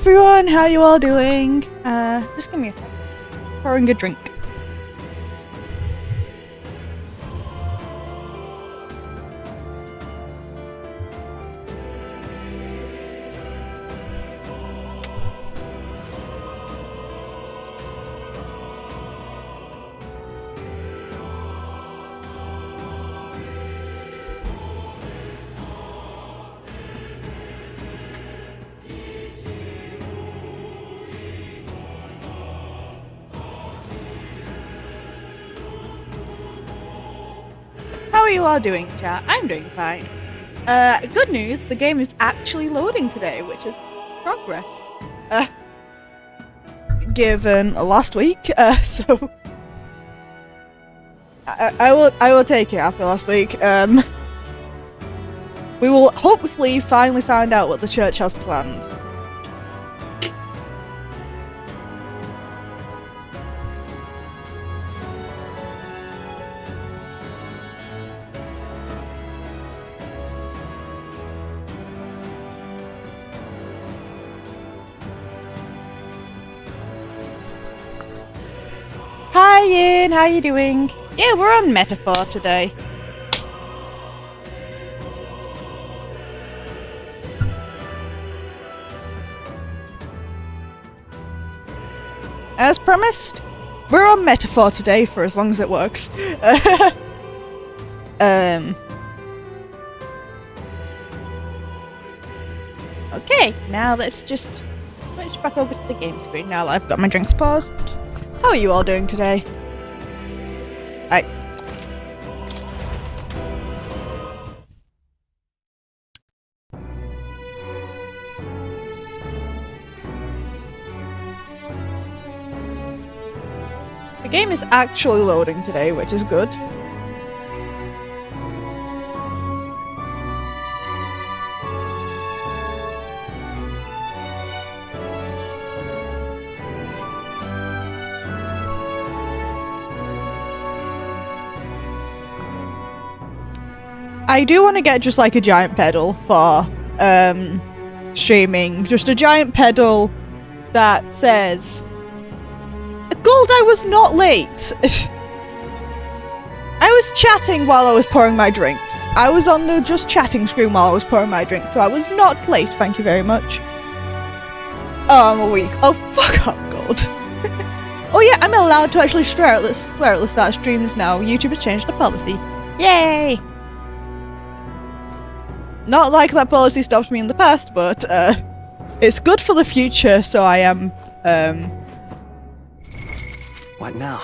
everyone, how you all doing? Just give me a second. Pouring a drink. How are you all doing, chat? I'm doing fine. Good news, the game is actually loading today, which is progress. Given last week, so I will take it after last week. We will hopefully finally find out what the church has planned. Hi Ian, how you doing? Yeah, we're on Metaphor today. As promised, we're on Metaphor today for as long as it works. Okay, now let's just switch back over to the game screen now that I've got my drinks paused. How are you all doing today? The game is actually loading today, which is good. I do want to get just like a giant pedal for streaming. Just a giant pedal that says, "Gold, I was not late." I was chatting while I was pouring my drinks. I was on the just chatting screen while I was pouring my drinks, so I was not late, thank you very much. Oh, I'm a weak. Oh, fuck up, Gold. Oh yeah, I'm allowed to actually swear at the start of streams now. YouTube has changed the policy. Yay! Not like that policy stopped me in the past, but it's good for the future, so I am What now?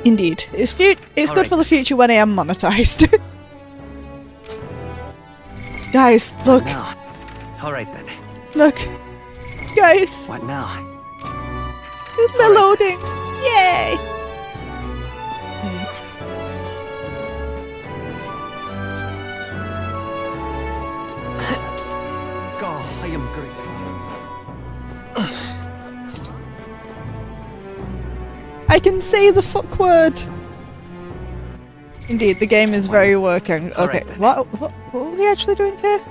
Indeed. It's good for the future when I am monetized. Guys, look. What now? Alright then. Look. Guys. What now? They're loading. Yay! God, I am grateful. I can say the fuck word. Indeed, the game is very working. Okay, Right, what are we actually doing here?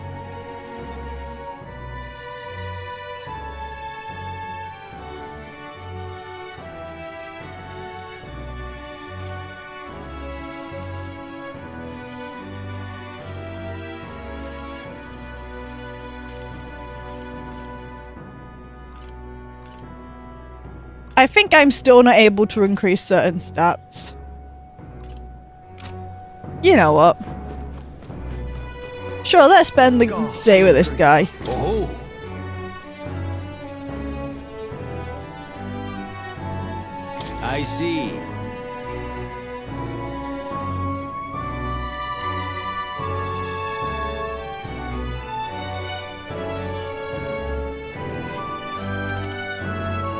I think I'm still not able to increase certain stats. You know what? Sure, let's spend the day with this guy. Oh. I see.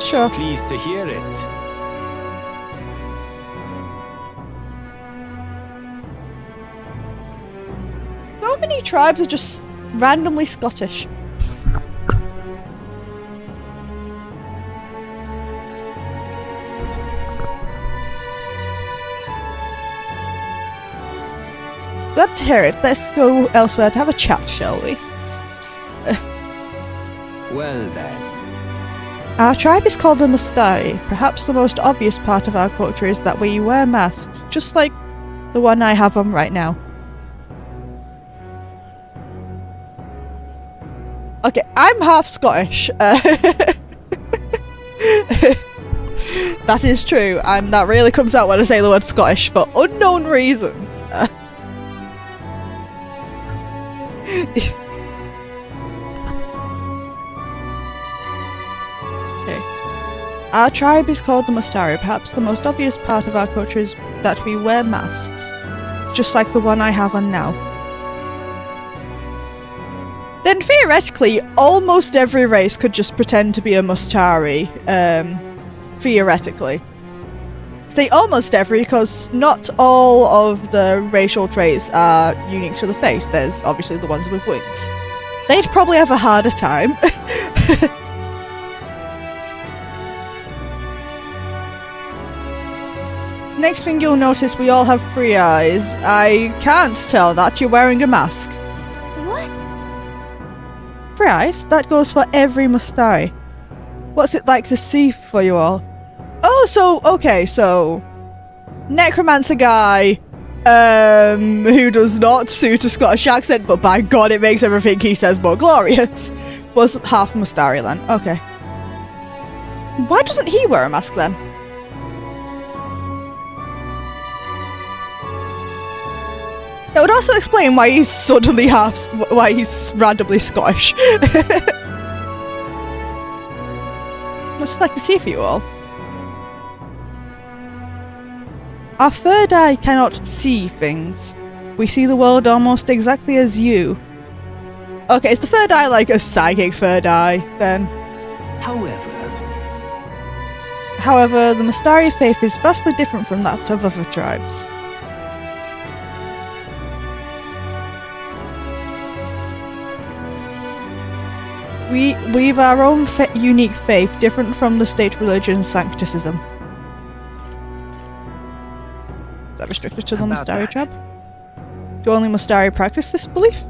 Sure. Pleased to hear it. So many tribes are just randomly Scottish. Glad to hear it. Let's go elsewhere to have a chat, shall we? Well then. Our tribe is called the Mustari. Perhaps the most obvious part of our culture is that we wear masks, just like the one I have on right now. Okay, I'm half Scottish. That is true, and that really comes out when I say the word Scottish for unknown reasons. Okay. Our tribe is called the Mustari. Perhaps the most obvious part of our culture is that we wear masks, just like the one I have on now. Then theoretically, almost every race could just pretend to be a Mustari. Theoretically. Say almost every, because not all of the racial traits are unique to the face. There's obviously the ones with wings. They'd probably have a harder time. Next thing you'll notice, we all have 3 eyes. I can't tell that you're wearing a mask. What? 3 eyes? That goes for every Mustari. What's it like to see for you all? Oh, so, okay, so... Necromancer guy, who does not suit a Scottish accent, but by God, it makes everything he says more glorious, was half Mustari then. Okay. Why doesn't he wear a mask then? That would also explain why he's suddenly why he's randomly Scottish. What's it like to see for you all? Our third eye cannot see things. We see the world almost exactly as you. Okay, is the third eye like a psychic third eye, then? However, the Mustari faith is vastly different from that of other tribes. We've our own unique faith, different from the state religion Sancticism. Is that restricted to the Mustari tribe? Do only Mustari practice this belief?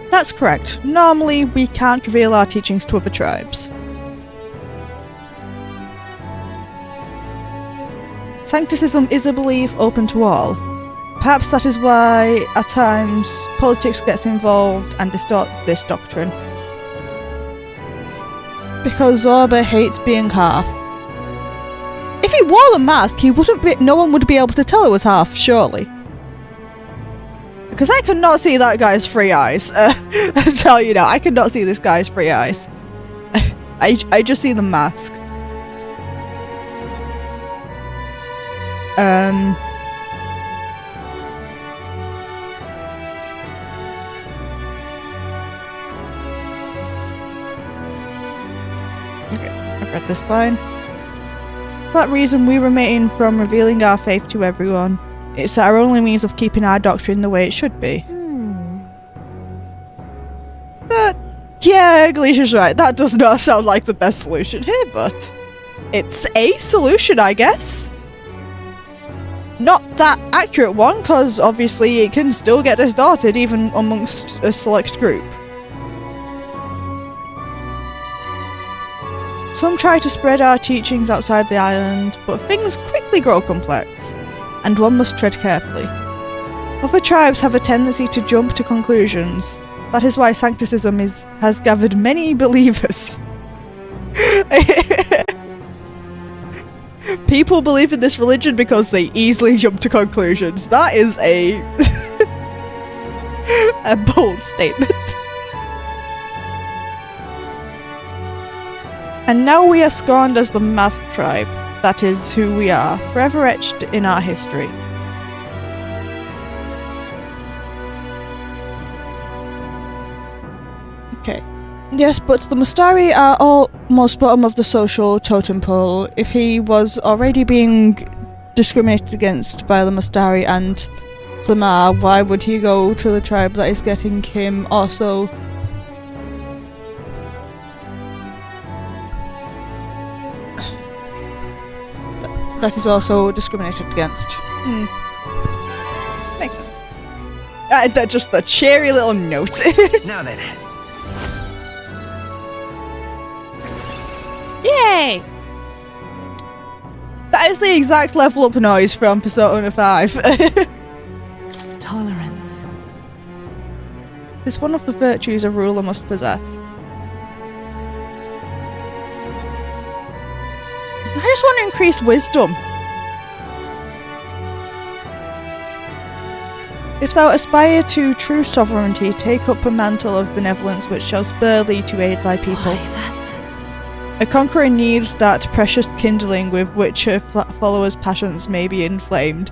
That's correct. Normally, we can't reveal our teachings to other tribes. Sancticism is a belief open to all. Perhaps that is why, at times, politics gets involved and distort this doctrine. Because Zorba hates being half. If he wore a mask, no one would be able to tell it was half, surely. Because I could not see that guy's 3 eyes. I tell you now, I could not see this guy's 3 eyes. I just see the mask. Okay, I've read this line. For that reason, we refrain from revealing our faith to everyone. It's our only means of keeping our doctrine the way it should be. Yeah, Glicia's right. That does not sound like the best solution here, but it's a solution, I guess. Not that accurate one, because obviously it can still get distorted even amongst a select group. Some try to spread our teachings outside the island, but things quickly grow complex, and one must tread carefully. Other tribes have a tendency to jump to conclusions. That is why Sancticism has gathered many believers. People believe in this religion because they easily jump to conclusions. That is a a bold statement. And now we are scorned as the masked tribe. That is who we are, forever etched in our history. Okay. Yes, but the Mustari are almost bottom of the social totem pole. If he was already being discriminated against by the Mustari and Clemar, why would he go to the tribe that is getting him also? That is also discriminated against. Makes sense. That's just the cheery little note. Now then. Yay! That is the exact level up noise from Persona 5. Tolerance. It's one of the virtues a ruler must possess. I just want to increase wisdom. If thou aspire to true sovereignty, take up a mantle of benevolence which shall spur thee to aid thy people. Why, that's it. A conqueror needs that precious kindling with which her followers' passions may be inflamed.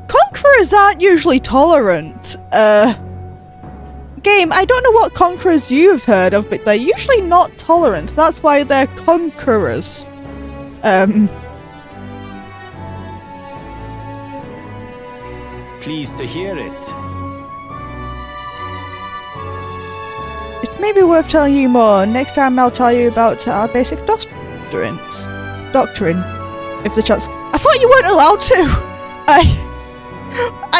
Conquerors aren't usually tolerant. Game, I don't know what conquerors you've heard of, but they're usually not tolerant. That's why they're conquerors. Pleased to hear it. It may be worth telling you more. Next time I'll tell you about our basic doctrine. If the chance... I thought you weren't allowed to!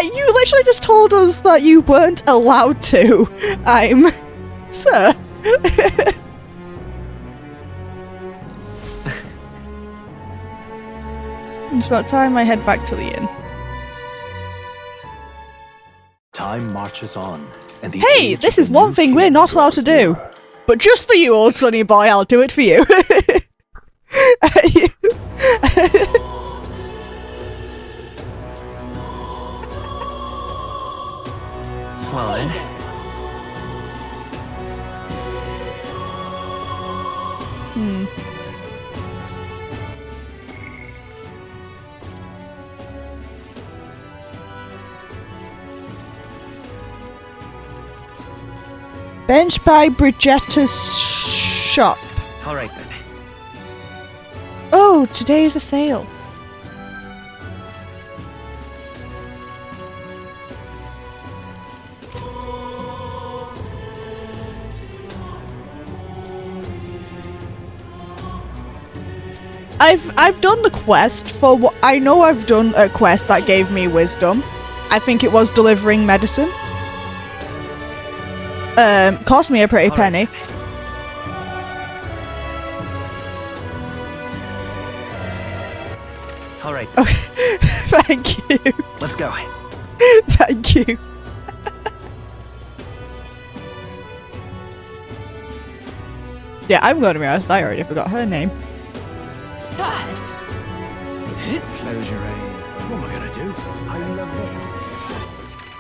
You literally just told us that you weren't allowed to. Sir. It's about time I head back to the inn. Time marches on, and the Hey, age this of is the one new thing we're king not allowed to draws do. nearer. But just for you, old sonny boy, I'll do it for you. Well then. Bench by Brigetta's shop. Alright then. Oh, today is a sale. I've done the quest for what I know. I've done a quest that gave me wisdom. I think it was delivering medicine. Cost me a pretty penny. Alright. Okay. Thank you. Let's go. Thank you. Yeah, I'm going to be honest, I already forgot her name. Close your eye. What am I gonna do? I love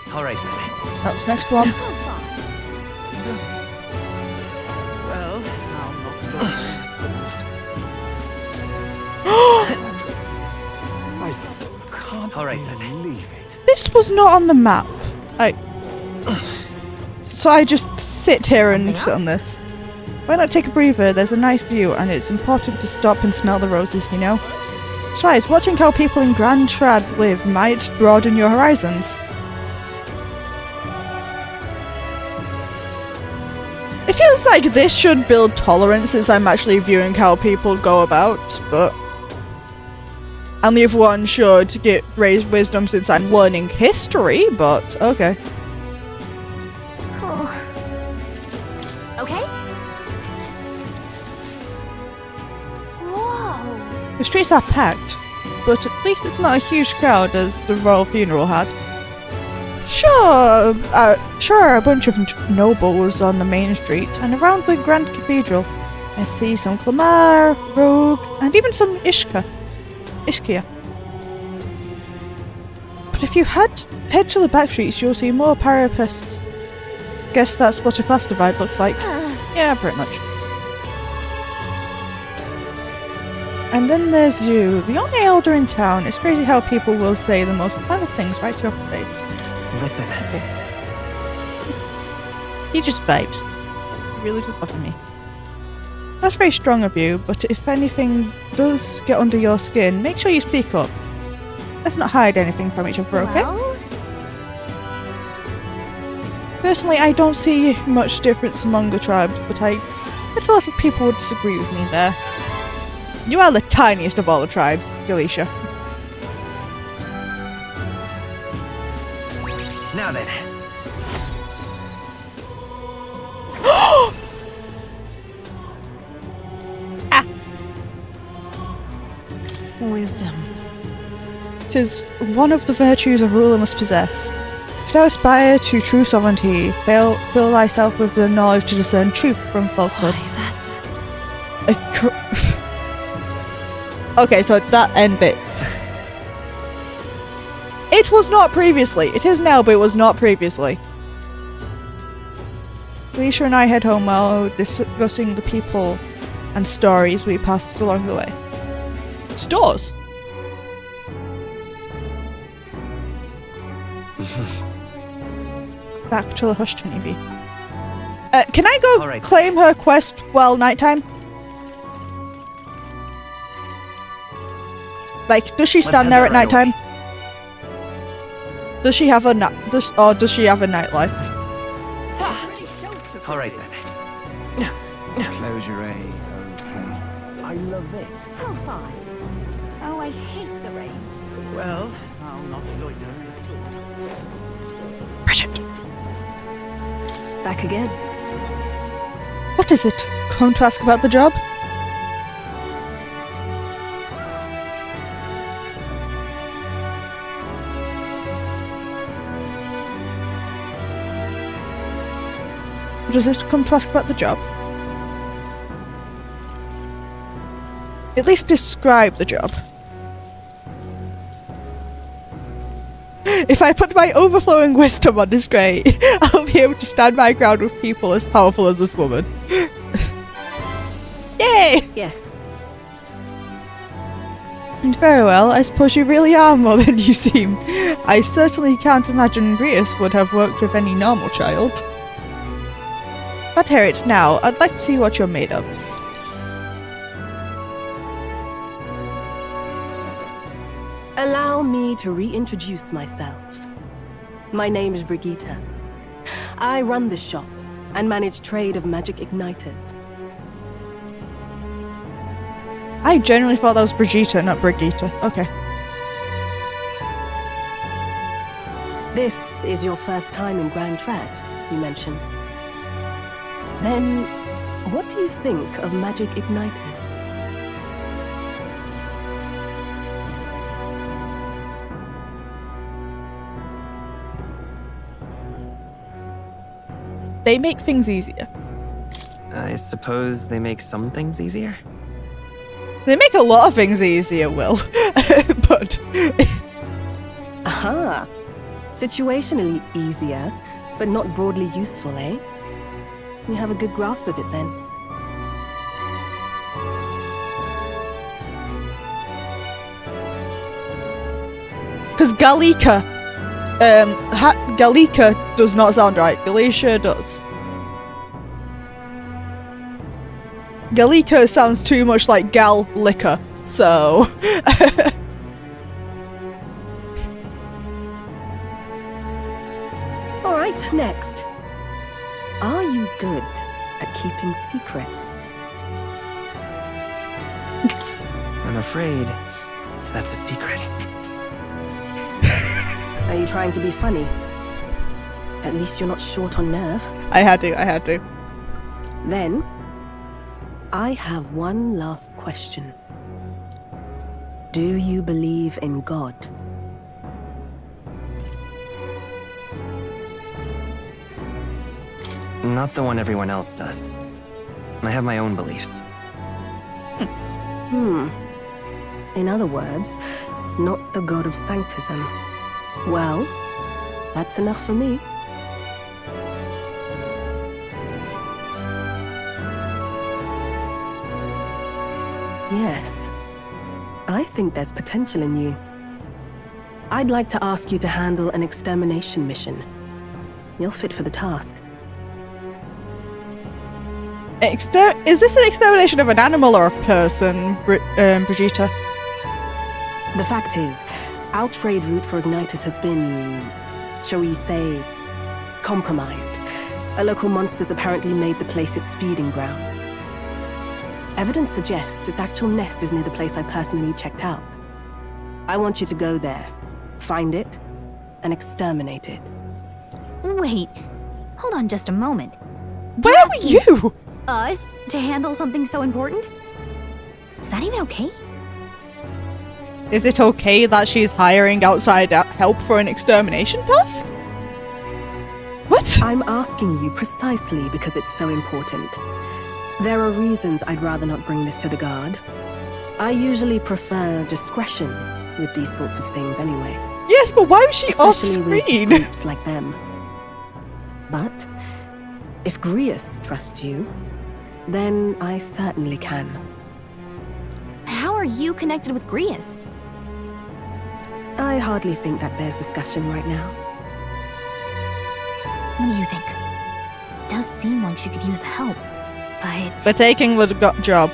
it. Alright then. That was next one. Well, I'm not I can't Alright then. believe it. This was not on the map. So I just sit here and sit on this. Why not take a breather? There's a nice view and it's important to stop and smell the roses, you know? Besides, watching how people in Grand Trad live might broaden your horizons. It feels like this should build tolerance since I'm actually viewing how people go about, but... And the other one should get raised wisdom since I'm learning history, but okay. Okay? Whoa. The streets are packed, but at least it's not a huge crowd as the royal funeral had. Sure, a bunch of nobles on the main street and around the Grand Cathedral. I see some Clamar, Rogue, and even some Ishkia. But if you head to the back streets, you'll see more parapets. Guess that's what a class divide looks like. Yeah, pretty much. And then there's you, the only elder in town. It's crazy how people will say the most clever things right to your face. Listen. Okay. He just vibes. He really does bother me. That's very strong of you, but if anything does get under your skin, make sure you speak up. Let's not hide anything from each other, okay? Well, Personally, I don't see much difference among the tribes, but I bet a lot of people would disagree with me there. You are the tiniest of all the tribes, Galicia. Now then. Wisdom. 'Tis one of the virtues a ruler must possess. If thou aspire to true sovereignty, fill thyself with the knowledge to discern truth from falsehood. Why, that's... Okay, so that end bit. It was not previously. It is now, but it was not previously. Alicia and I head home while discussing the people and stories we passed along the way. Stores? Back to the hushed honeybee. Can I go All right. claim her quest while nighttime? Like, does she stand head there there at right nighttime? Does she have a does she have a nightlife? All right then. Close your eye, old friend. I love it. Oh, fine. Oh, I hate the rain. Well, I'll not loiter. Bridget, Back again. what is it? Come to ask about the job? Does it come to ask about the job? At least describe the job. If I put my overflowing wisdom on display, I'll be able to stand my ground with people as powerful as this woman. Yay! Yes. Very well, I suppose you really are more than you seem. I certainly can't imagine Grius would have worked with any normal child. But hear it now, I'd like to see what you're made of. Allow me to reintroduce myself. My name is Brigitte. I run this shop and manage trade of magic igniters. I genuinely thought that was Brigitte, not Brigitte. Okay. This is your first time in Grand Tract, you mentioned. Then, what do you think of magic igniters? They make things easier. I suppose they make some things easier? They make a lot of things easier, Will. But... Aha! Situationally easier, but not broadly useful, eh? You have a good grasp of it then. Because Galika... Galika does not sound right. Galicia does. Galika sounds too much like gal liquor, so... Alright, next. Are you good at keeping secrets? I'm afraid that's a secret. Are you trying to be funny? At least you're not short on nerve. I had to. Then, I have one last question. Do you believe in God? Not the one everyone else does. I have my own beliefs. In other words, not the God of Sanctism. Well, that's enough for me. Yes, I think there's potential in you. I'd like to ask you to handle an extermination mission. You're fit for the task. Is this an extermination of an animal or a person, Brigitte? The fact is, our trade route for Ignitus has been, shall we say, compromised. A local monster's apparently made the place its feeding grounds. Evidence suggests its actual nest is near the place I personally checked out. I want you to go there, find it, and exterminate it. Wait, hold on just a moment. Where were you? Us to handle something so important? Is that even okay? Is it okay that she's hiring outside help for an extermination task? What? I'm asking you precisely because it's so important. There are reasons I'd rather not bring this to the guard. I usually prefer discretion with these sorts of things anyway. Yes, but why was she off Especially screen? with groups like them. But if Grius trusts you, then I certainly can. How are you connected with Grius? I hardly think that bears discussion right now. What do you think? It does seem like she could use the help, but... For taking the job.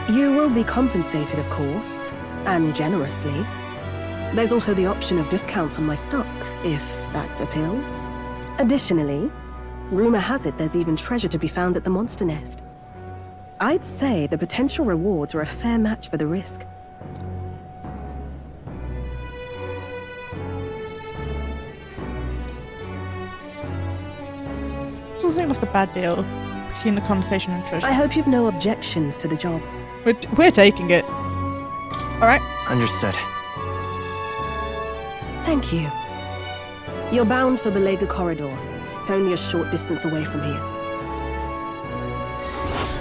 You will be compensated, of course, and generously. There's also the option of discounts on my stock, if that appeals. Additionally, rumor has it there's even treasure to be found at the monster nest. I'd say the potential rewards are a fair match for the risk. Doesn't seem like a bad deal between the conversation and treasure. I hope you've no objections to the job. We're taking it. Alright. Understood. Thank you. You're bound for Belega Corridor. It's only a short distance away from here.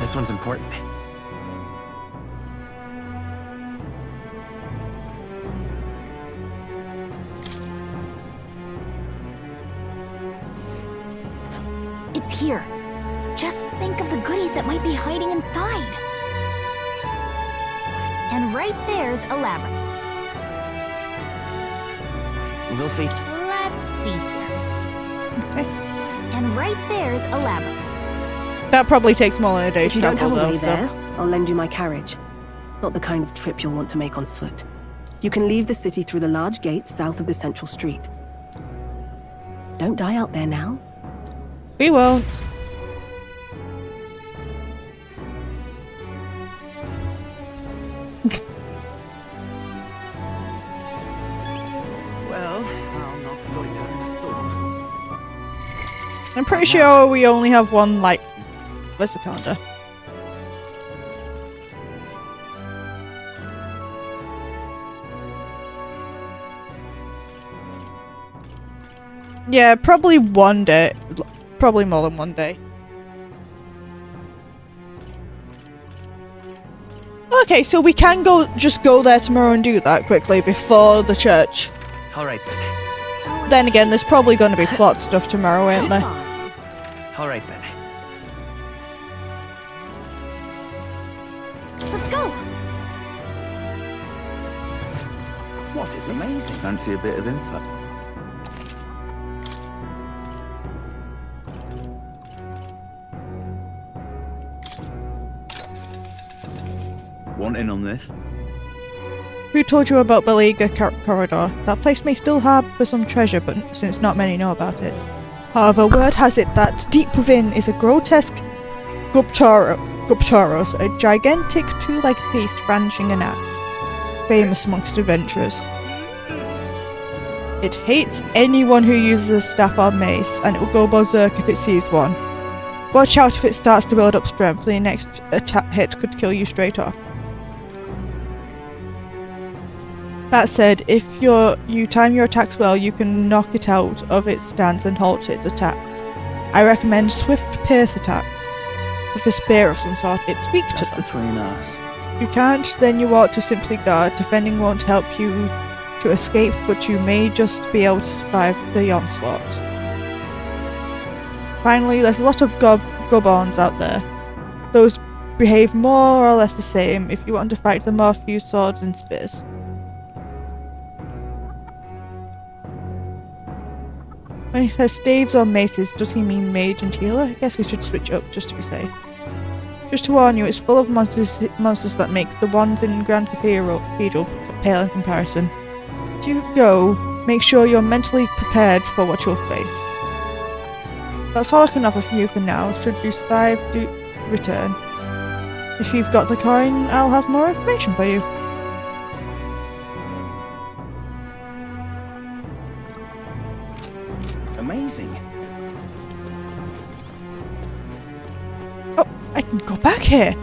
This one's important. It's here. Just think of the goodies that might be hiding inside. And right there's a labyrinth. We'll see. Let's see here. Okay. And right there's a labyrinth. That probably takes more than a day If to you don't have travel a way though, there, I'll lend you my carriage. Not the kind of trip you'll want to make on foot. You can leave the city through the large gate south of the central street. Don't die out there now. We won't. Well, I'll not loiter in the storm. I'm pretty sure we only have one, like... Where's the calendar? Yeah, probably one day. Probably more than one day. Okay, so we can just go there tomorrow and do that quickly before the church. All right then. Then again, there's probably going to be plot stuff tomorrow, ain't there? All right then. Let's go. What is amazing? Fancy a bit of info? Want in on this? Who told you about Belega Corridor? That place may still harbour some treasure, but since not many know about it. However, word has it that deep within is a grotesque Guptaros, a gigantic two-legged beast brandishing an axe, famous amongst adventurers. It hates anyone who uses a staff or mace, and it will go berserk if it sees one. Watch out if it starts to build up strength, the next hit could kill you straight off. That said, if you time your attacks well, you can knock it out of its stance and halt its attack. I recommend swift pierce attacks. With a spear of some sort, it's weak to Just them. between us. If you can't, then you ought to simply guard. Defending won't help you to escape, but you may just be able to survive the onslaught. Finally, there's a lot of goblins out there. Those behave more or less the same. If you want to fight them off, use swords and spears. When he says staves or maces, does he mean mage and healer? I guess we should switch up just to be safe. Just to warn you, it's full of monsters that make the ones in Grand Cathedral pale in comparison. As you go, make sure you're mentally prepared for what you'll face. That's all I can offer for you for now. Should you survive, do return. If you've got the coin, I'll have more information for you. Amazing. I can go back here.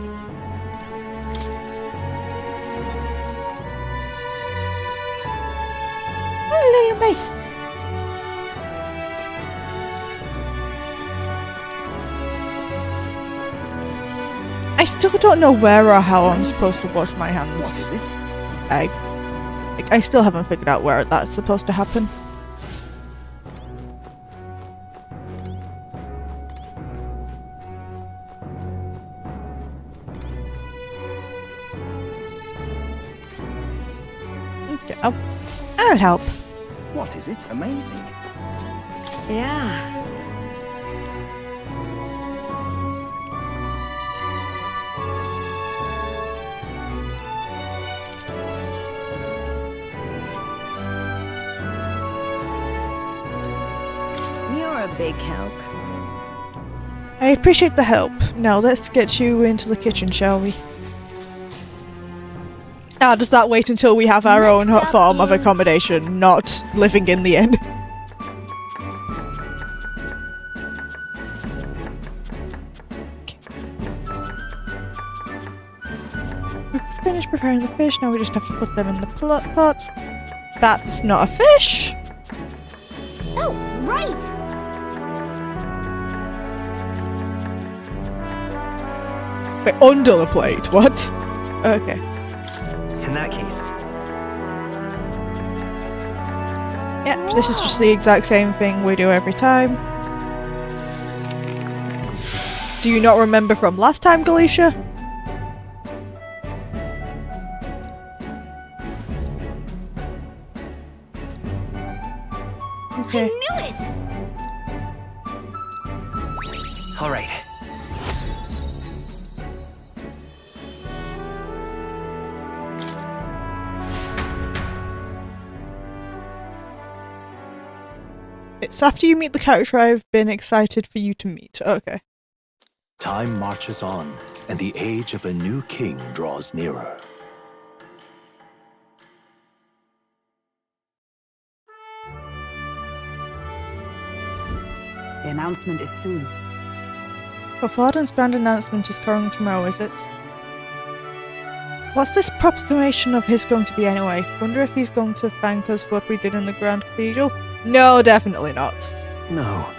Oh, little mate. I still don't know where or how I'm supposed to wash my hands. What is it? I still haven't figured out where that's supposed to happen. Okay, I'll help. What is it? Amazing. Yeah. You're a big help. I appreciate the help. Now let's get you into the kitchen, shall we? Ah, does that wait until we have our own Next up form of is- accommodation, not living in the inn? We've finished preparing the fish, now we just have to put them in the pot. That's not a fish! Oh, right! Wait, under the plate, what? Okay. In that case, Yep, this is just the exact same thing we do every time. Do you not remember from last time, Galicia? Okay. I knew it! all right. It's after you meet the character I've been excited for you to meet. Okay. Time marches on, and the age of a new king draws nearer. The announcement is soon. Farden's grand announcement is coming tomorrow, is it? What's this proclamation of his going to be anyway? Wonder if he's going to thank us for what we did in the Grand Cathedral? No, definitely not. No.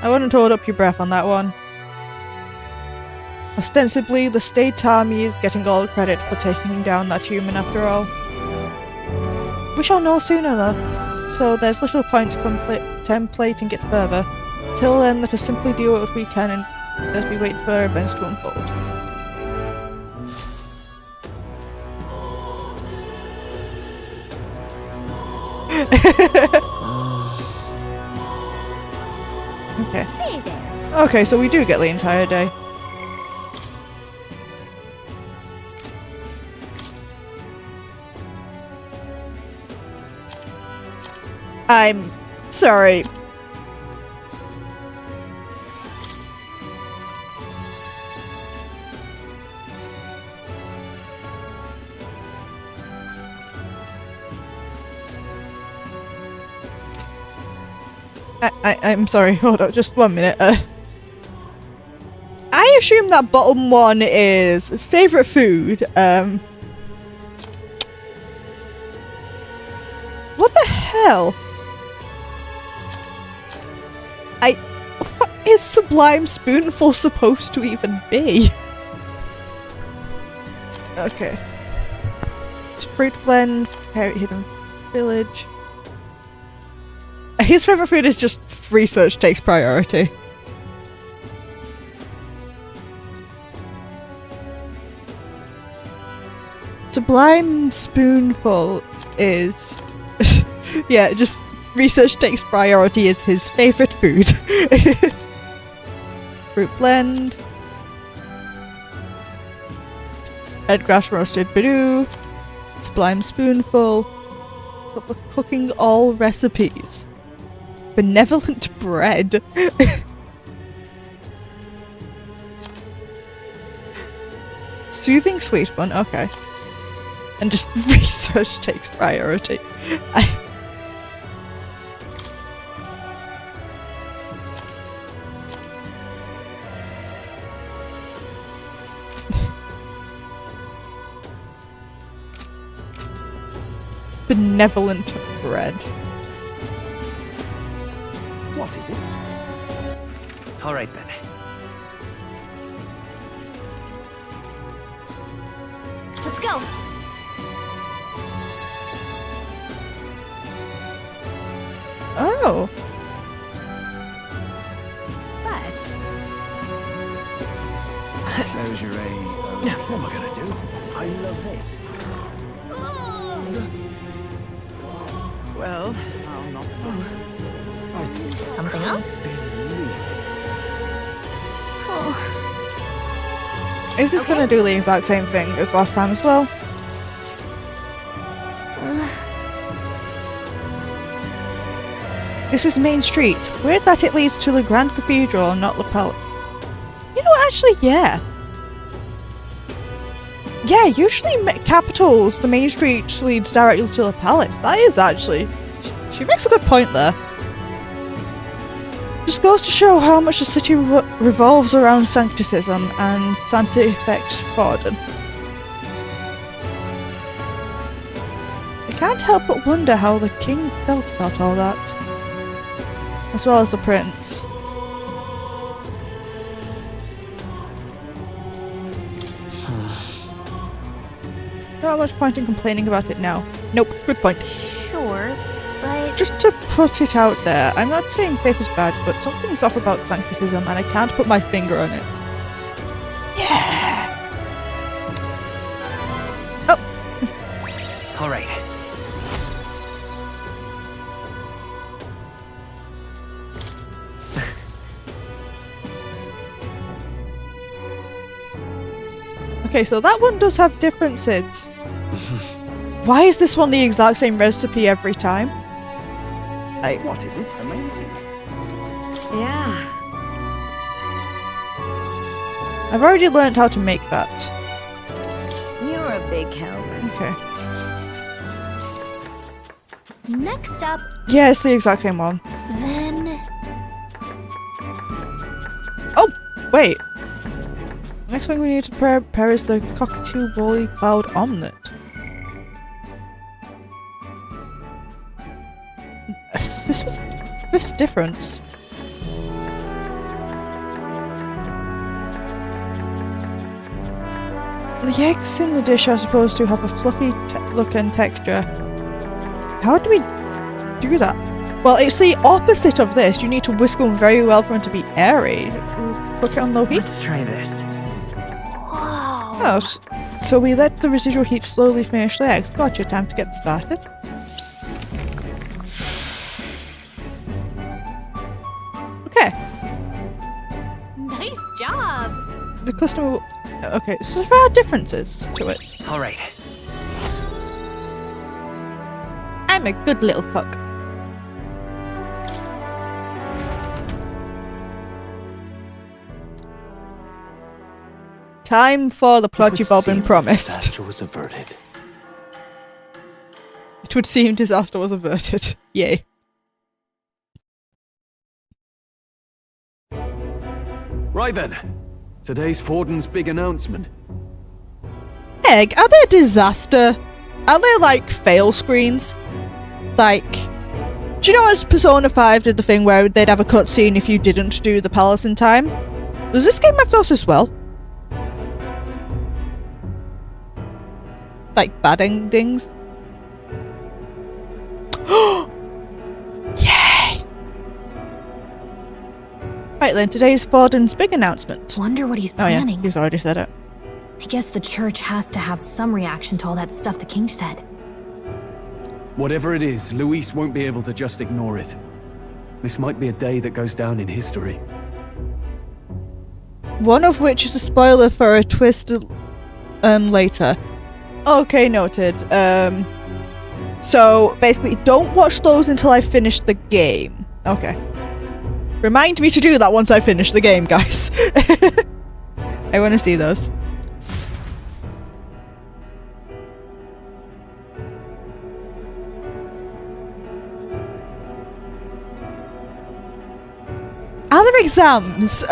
I wouldn't hold up your breath on that one. Ostensibly, the state army is getting all the credit for taking down that human after all. We shall know sooner though, so there's little point contemplating it further. Till then, let us simply do what we can as we wait for events to unfold. Okay. Say there. Okay, so we do get the entire day. I'm sorry. I'm sorry, hold on, just 1 minute. I assume that bottom one is favourite food. What the hell? What is Sublime Spoonful supposed to even be? Okay. Fruit blend, Parrot Hidden Village. His favourite food is just research takes priority. Sublime Spoonful is... yeah, just research takes priority is his favourite food. Fruit blend. Redgrass roasted Badoo. Sublime Spoonful. For cooking all recipes. Benevolent bread. Soothing sweet one, okay. And just research takes priority. benevolent bread. What is it? All right then. Let's go. Oh. But Closure A. What am I gonna do? I love it. Well, I'm not alone. I Something up? believe it. Oh. Is this gonna do the exact same thing as last time as well? This is Main Street. Weird that it leads to the Grand Cathedral and not the Palace. You know, actually, yeah. Yeah, usually capitals, the Main Street leads directly to the Palace. That is actually... She makes a good point there. Just goes to show how much the city revolves around sancticism and Sanctifex Forden. I can't help but wonder how the king felt about all that. As well as the prince. Not much point in complaining about it now. Nope, good point. Sure, but Just to put it out there, I'm not saying faith is bad, but something's off about sancticism and I can't put my finger on it. Yeah. Oh, All right. okay, so that one does have differences. Why is this one the exact same recipe every time? Like, What is it? Amazing. yeah, I've already learned how to make that. you're a big help. Okay. next up, Yeah, it's the exact same one. then Oh, wait. Next thing we need to prepare is the cockatoo woolly cloud omelette. This is this difference. The eggs in the dish are supposed to have a fluffy look and texture. How do we do that? Well, it's the opposite of this. You need to whisk them very well for them to be airy. Cook it on low heat. Let's try this. whoa. Oh, so we let the residual heat slowly finish the eggs. Gotcha, time to get started. Okay, Nice job. the customer... Okay, so there are differences to it. All right. I'm a good little cook. Time for the plot you've all been promised. Disaster was averted. It would seem disaster was averted. Yay. Right then. Today's Forden's big announcement. Egg, are they disaster? Are they like fail screens? Like, do you know as Persona 5 did the thing where they'd have a cutscene if you didn't do the palace in time? Does this game have those as well? Like bad endings? Yay! Right then, today's Forden's big announcement. Wonder what he's Oh yeah, planning. he's already said it. I guess the church has to have some reaction to all that stuff the king said. Whatever it is, Luis won't be able to just ignore it. This might be a day that goes down in history. One of which is a spoiler for a twist later. Okay, noted. So basically, don't watch those until I finish the game. Okay. Remind me to do that once I finish the game, guys. I want to see those. Are there exams?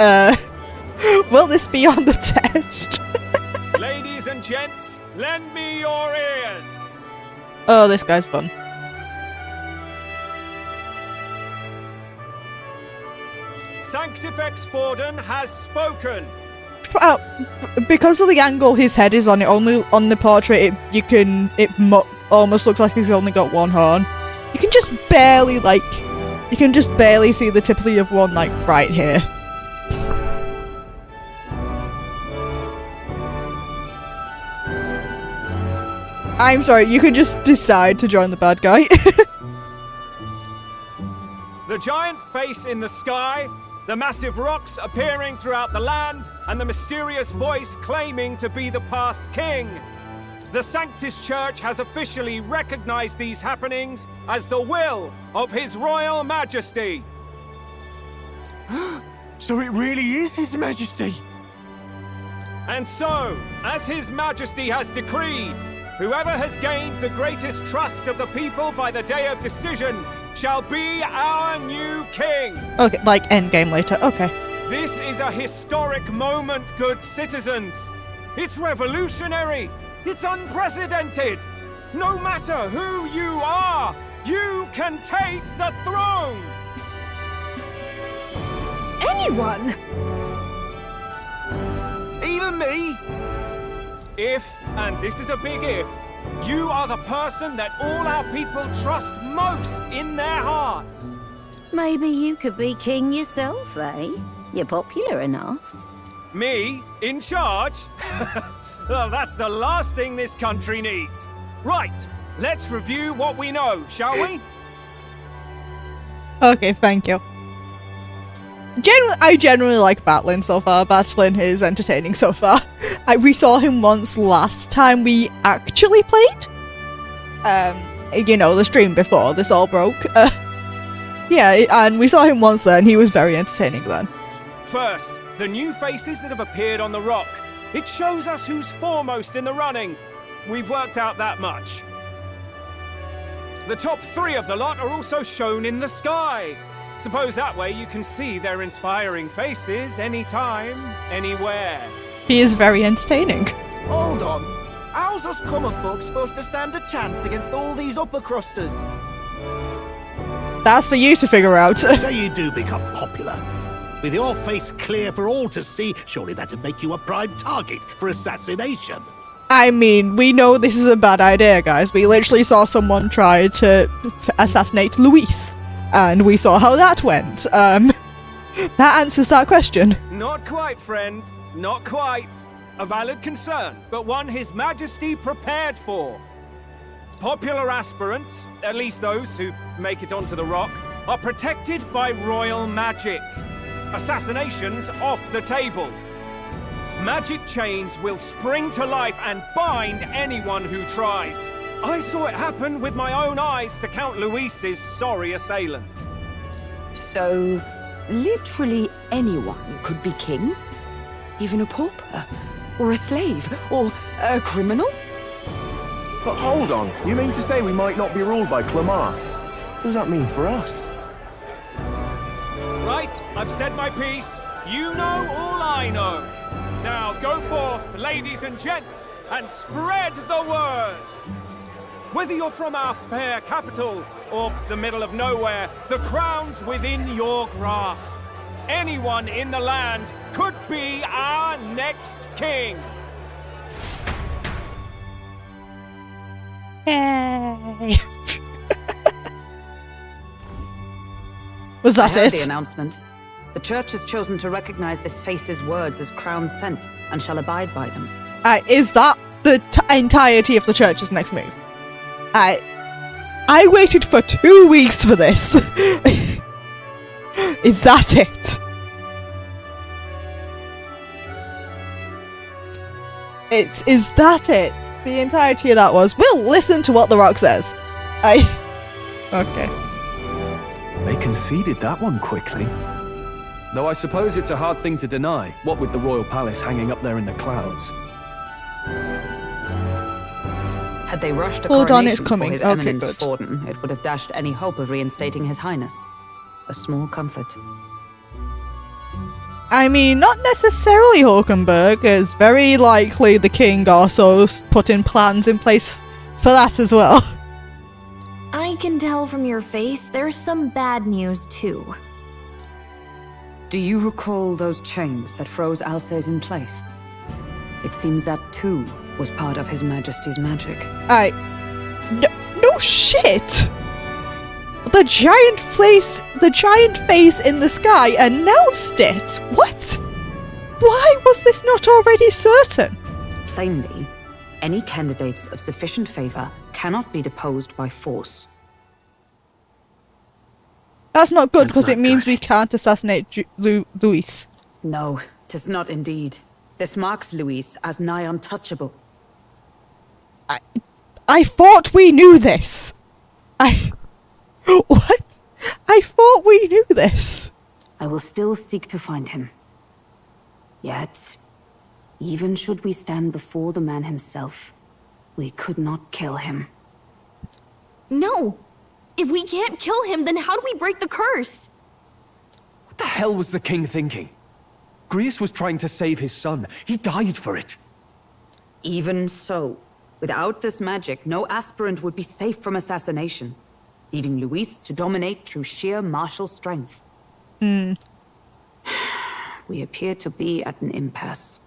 Will this be on the test? Ladies and gents, lend me your ears. Oh, this guy's fun. Sanctifex Forden has spoken. Because of the angle his head is on, it only on the portrait, almost looks like he's only got one horn. You can just barely see the tip of the other one, like, right here. I'm sorry, you can just decide to join the bad guy. The giant face in the sky, the massive rocks appearing throughout the land, and the mysterious voice claiming to be the past king. The Sanctus Church has officially recognized these happenings as the will of His Royal Majesty. So it really is His Majesty. And so, as His Majesty has decreed, whoever has gained the greatest trust of the people by the day of decision shall be our new king. Okay, like endgame later. Okay. This is a historic moment, good citizens. It's revolutionary. It's unprecedented. No matter who you are, you can take the throne. Anyone? Even me? If, and this is a big if, you are the person that all our people trust most in their hearts. Maybe you could be king yourself, eh? You're popular enough. Me? In charge? Well, that's the last thing this country needs. Right, let's review what we know, shall we? Okay, thank you. I generally like battling so far. Battling is entertaining so far. We saw him once last time we actually played. You know, the stream before this all broke. Yeah, and we saw him once then. He was very entertaining then. First, the new faces that have appeared on the rock. It shows us who's foremost in the running. We've worked out that much. The top 3 of the lot are also shown in the sky. Suppose that way you can see their inspiring faces anytime, anywhere. He is very entertaining. Hold on. How's us common folk supposed to stand a chance against all these upper crusters? That's for you to figure out. Say you do become popular. With your face clear for all to see, surely that'd make you a prime target for assassination. I mean, we know this is a bad idea, guys. We literally saw someone try to assassinate Luis. And we saw how that went. That answers that question. Not quite, friend. Not quite. A valid concern, but one His Majesty prepared for. Popular aspirants, at least those who make it onto the rock, are protected by royal magic. Assassinations off the table. Magic chains will spring to life and bind anyone who tries. I saw it happen with my own eyes to Count Luis's sorry assailant. So, literally anyone could be king? Even a pauper? Or a slave? Or a criminal? But hold on, you mean to say we might not be ruled by Clamar? What does that mean for us? Right, I've said my piece. You know all I know. Now go forth, ladies and gents, and spread the word. Whether you're from our fair capital or the middle of nowhere, the crown's within your grasp. Anyone in the land could be our next king. Yay. Was that I heard it? the announcement. The church has chosen to recognize this face's words as crown sent and shall abide by them. Is that the entirety of the church's next move? I waited for 2 weeks for this. Is that it? Is that it? The entirety of that was, we'll listen to what the rock says. Okay. They conceded that one quickly. Though I suppose it's a hard thing to deny, what with the royal palace hanging up there in the clouds. Had they rushed a Hold on, coronation it's coming. for His Okay, Eminence good. Forden, it would have dashed any hope of reinstating His Highness. A small comfort. I mean, not necessarily Hulkenberg, as very likely the king also put in plans in place for that as well. I can tell from your face there's some bad news too. Do you recall those chains that froze Alsace in place? It seems that too was part of His Majesty's magic. No shit! The giant face in the sky announced it! What? Why was this not already certain? Plainly, any candidates of sufficient favor cannot be deposed by force. That's not good, That's because it not means good. we can't assassinate Luis. No, 'tis not indeed. This marks Luis as nigh untouchable. I thought we knew this. What? I thought we knew this. I will still seek to find him. Yet, even should we stand before the man himself, we could not kill him. No! If we can't kill him, then how do we break the curse? What the hell was the king thinking? Grius was trying to save his son. He died for it. Even so, without this magic, no aspirant would be safe from assassination, leaving Luis to dominate through sheer martial strength. We appear to be at an impasse.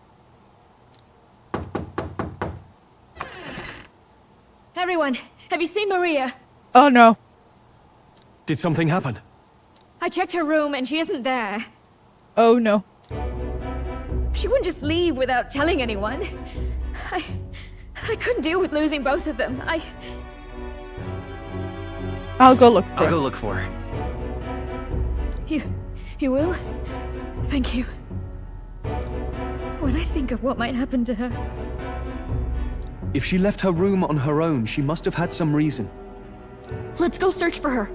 Everyone, have you seen Maria? Oh no. Did something happen? I checked her room and she isn't there. Oh no. She wouldn't just leave without telling anyone. I couldn't deal with losing both of them. I'll go look for I'll it. go look for her. You will? Thank you. When I think of what might happen to her. If she left her room on her own, she must have had some reason. Let's go search for her.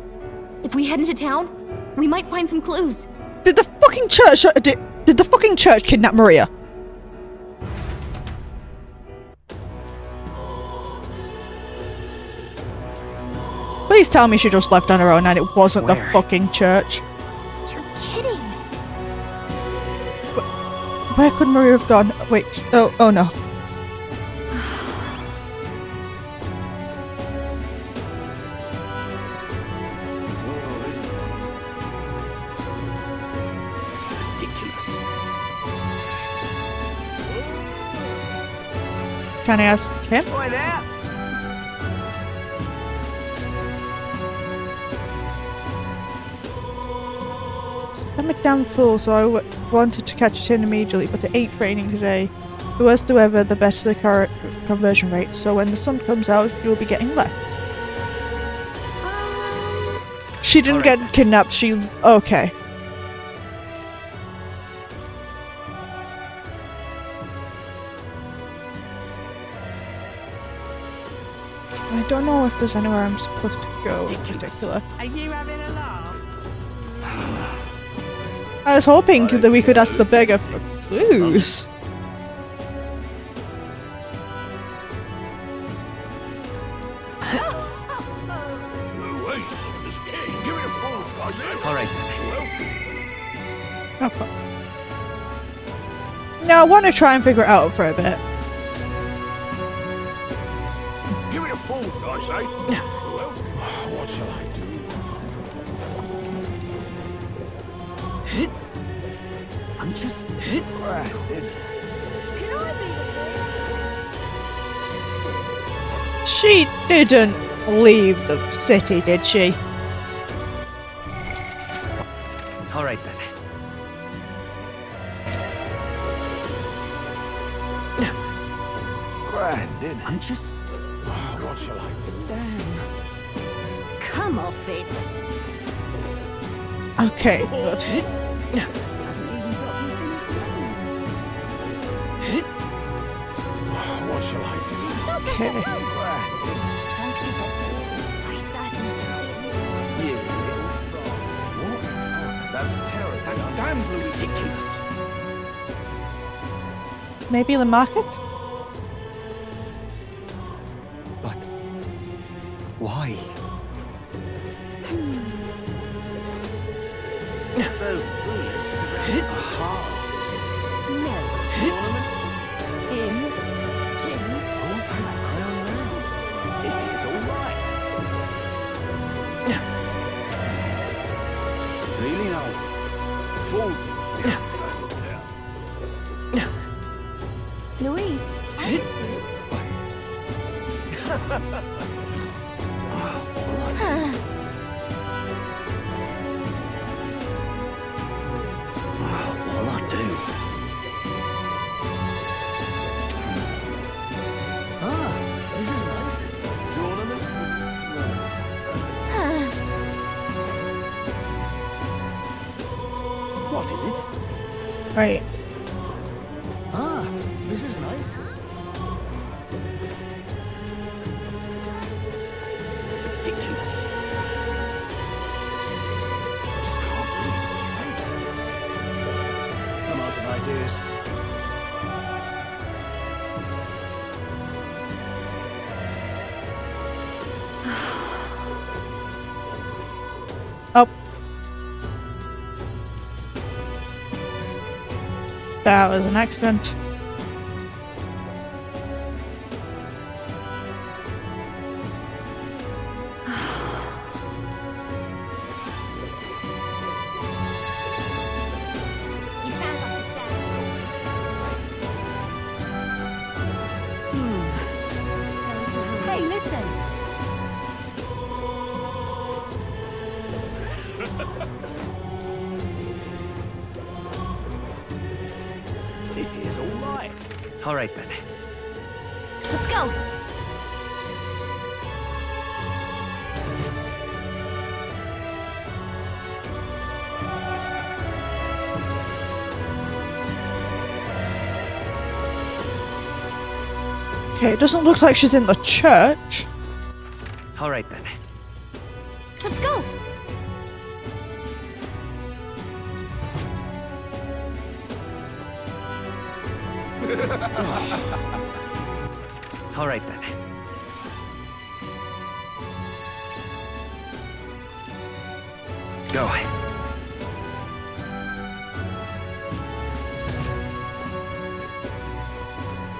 If we head into town, we might find some clues. Did the fucking church did the fucking church kidnap Maria? Please tell me she just left on her own and it wasn't the Where? fucking church. You're kidding. Where could Maria have gone? Wait. Oh no. Can I ask him? Boy there! I'm a damn fool, so I wanted to catch it in immediately, but it ain't raining today. The worse the weather, the better the conversion rate, so when the sun comes out, you'll be getting less. She didn't get kidnapped, she... Okay. I don't know if there's anywhere I'm supposed to go in particular. Are you having a laugh? I was hoping that we could ask the beggar for clues. Alright. Okay. Now I want to try and figure it out for a bit. Give it a fold, I say. What shall I do? I'm just grinding. Can I be the She didn't leave the city, did she? Alright then. Grinding. I'm just... What shall I do? Come off it. Okay, good. What shall I do? Okay. That's terrible. That damn ridiculous. Maybe the market? But... why? So foolish to rent a hall. No. Him? King? I'll take the crown now. This is all right. Luis, I can see. What'll I do? This is nice. Tournament? What is it? Right. This is nice. Ridiculous. I just can't believe it. I'm out of ideas. Oh. That was an accident. Hey, listen. This is all right. All right then. Let's go. Okay, it doesn't look like she's in the church. All right then. Let's go. All right then. Go.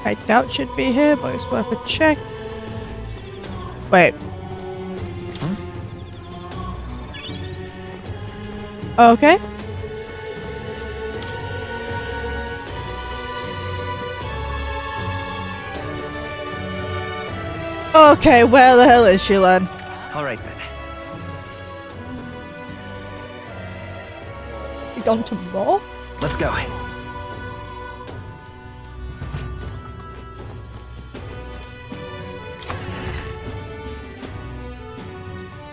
I doubt she'd be here, but it's worth a check. Wait. Okay. Okay, where the hell is she, Len? All right then. You gone to more? Let's go.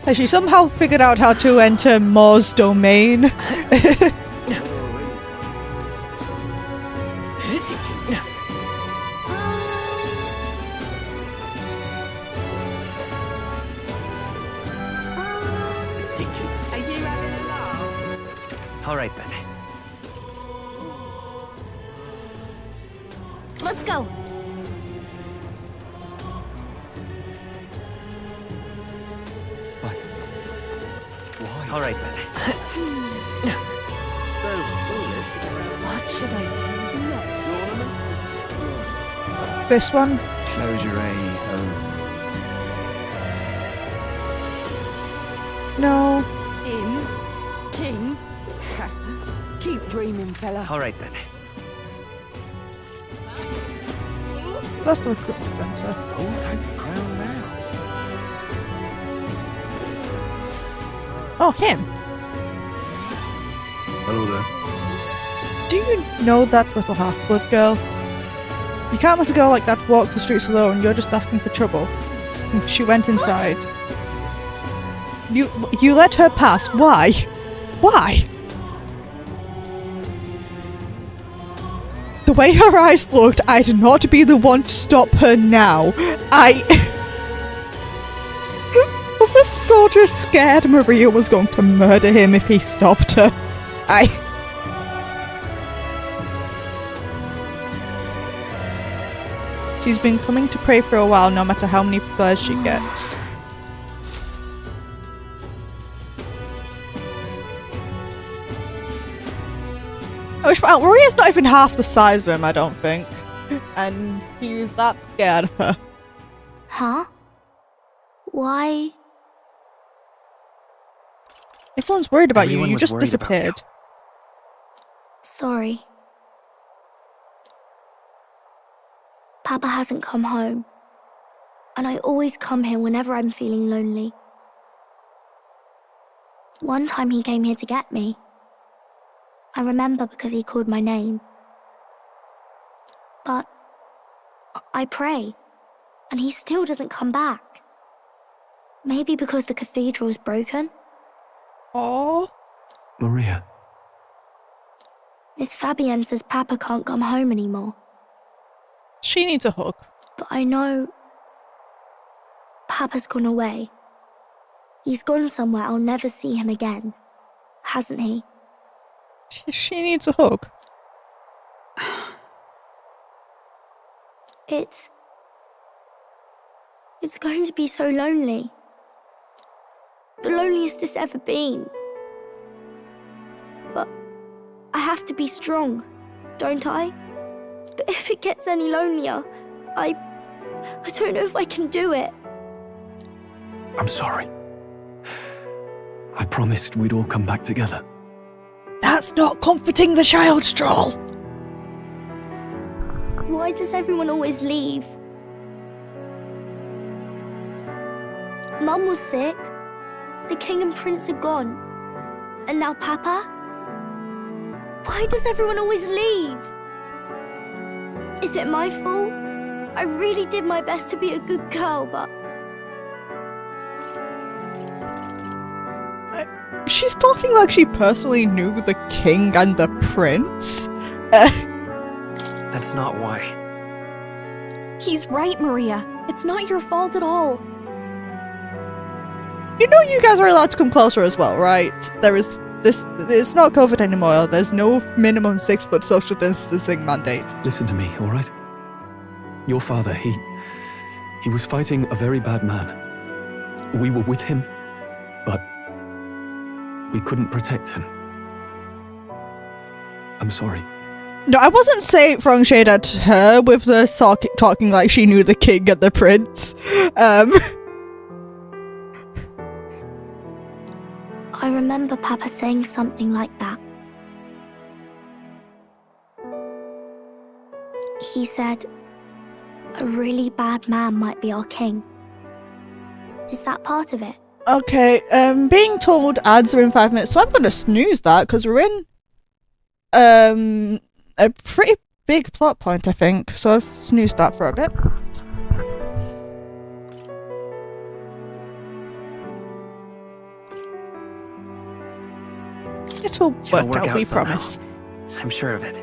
Has she somehow figured out how to enter Moore's domain? All right then. Let's go. Why? All right then. So foolish. What should I do next? Tournament? This one? Close your A. No. King? Keep dreaming, fella. All right then. That's the recruitment center. Who'll take the crown now? Oh, him. Hello there. Do you know that little half-blood girl? You can't let a girl like that walk the streets alone. You're just asking for trouble. And she went inside. You let her pass. Why? Why? The way her eyes looked, I'd not be the one to stop her now. I was this soldier scared Maria was going to murder him if he stopped her. She's been coming to pray for a while, no matter how many prayers she gets. Maria's not even half the size of him, I don't think. And he's that scared of her. Huh? Why? Everyone's worried about Everyone you. You was just worried about you. disappeared. Sorry. Papa hasn't come home. And I always come here whenever I'm feeling lonely. One time he came here to get me. I remember because he called my name. But I pray, and he still doesn't come back. Maybe because the cathedral's broken? Oh. Maria. Miss Fabienne says Papa can't come home anymore. She needs a hug. But I know Papa's gone away. He's gone somewhere I'll never see him again. Hasn't he? She needs a hug. It's going to be so lonely. The loneliest it's ever been. But I have to be strong, don't I? But if it gets any lonelier, I don't know if I can do it. I'm sorry. I promised we'd all come back together. That's not comforting the child, Stroll. Why does everyone always leave? Mum was sick. The king and prince are gone. And now Papa? Why does everyone always leave? Is it my fault? I really did my best to be a good girl, but... She's talking like she personally knew the king and the prince. That's not why. He's right, Maria. It's not your fault at all. You know you guys are allowed to come closer as well, right? There is this. It's not COVID anymore. There's no minimum 6-foot social distancing mandate. Listen to me, all right? Your father, he was fighting a very bad man. We were with him, but we couldn't protect him. I'm sorry. No, I wasn't saying throwing shade at her with the talking like she knew the king and the prince. I remember Papa saying something like that. He said, a really bad man might be our king. Is that part of it? Okay, being told ads are in 5 minutes, so I'm gonna snooze that because we're in a pretty big plot point, I think. So I've snoozed that for a bit. It'll work out, we promise. I'm sure of it.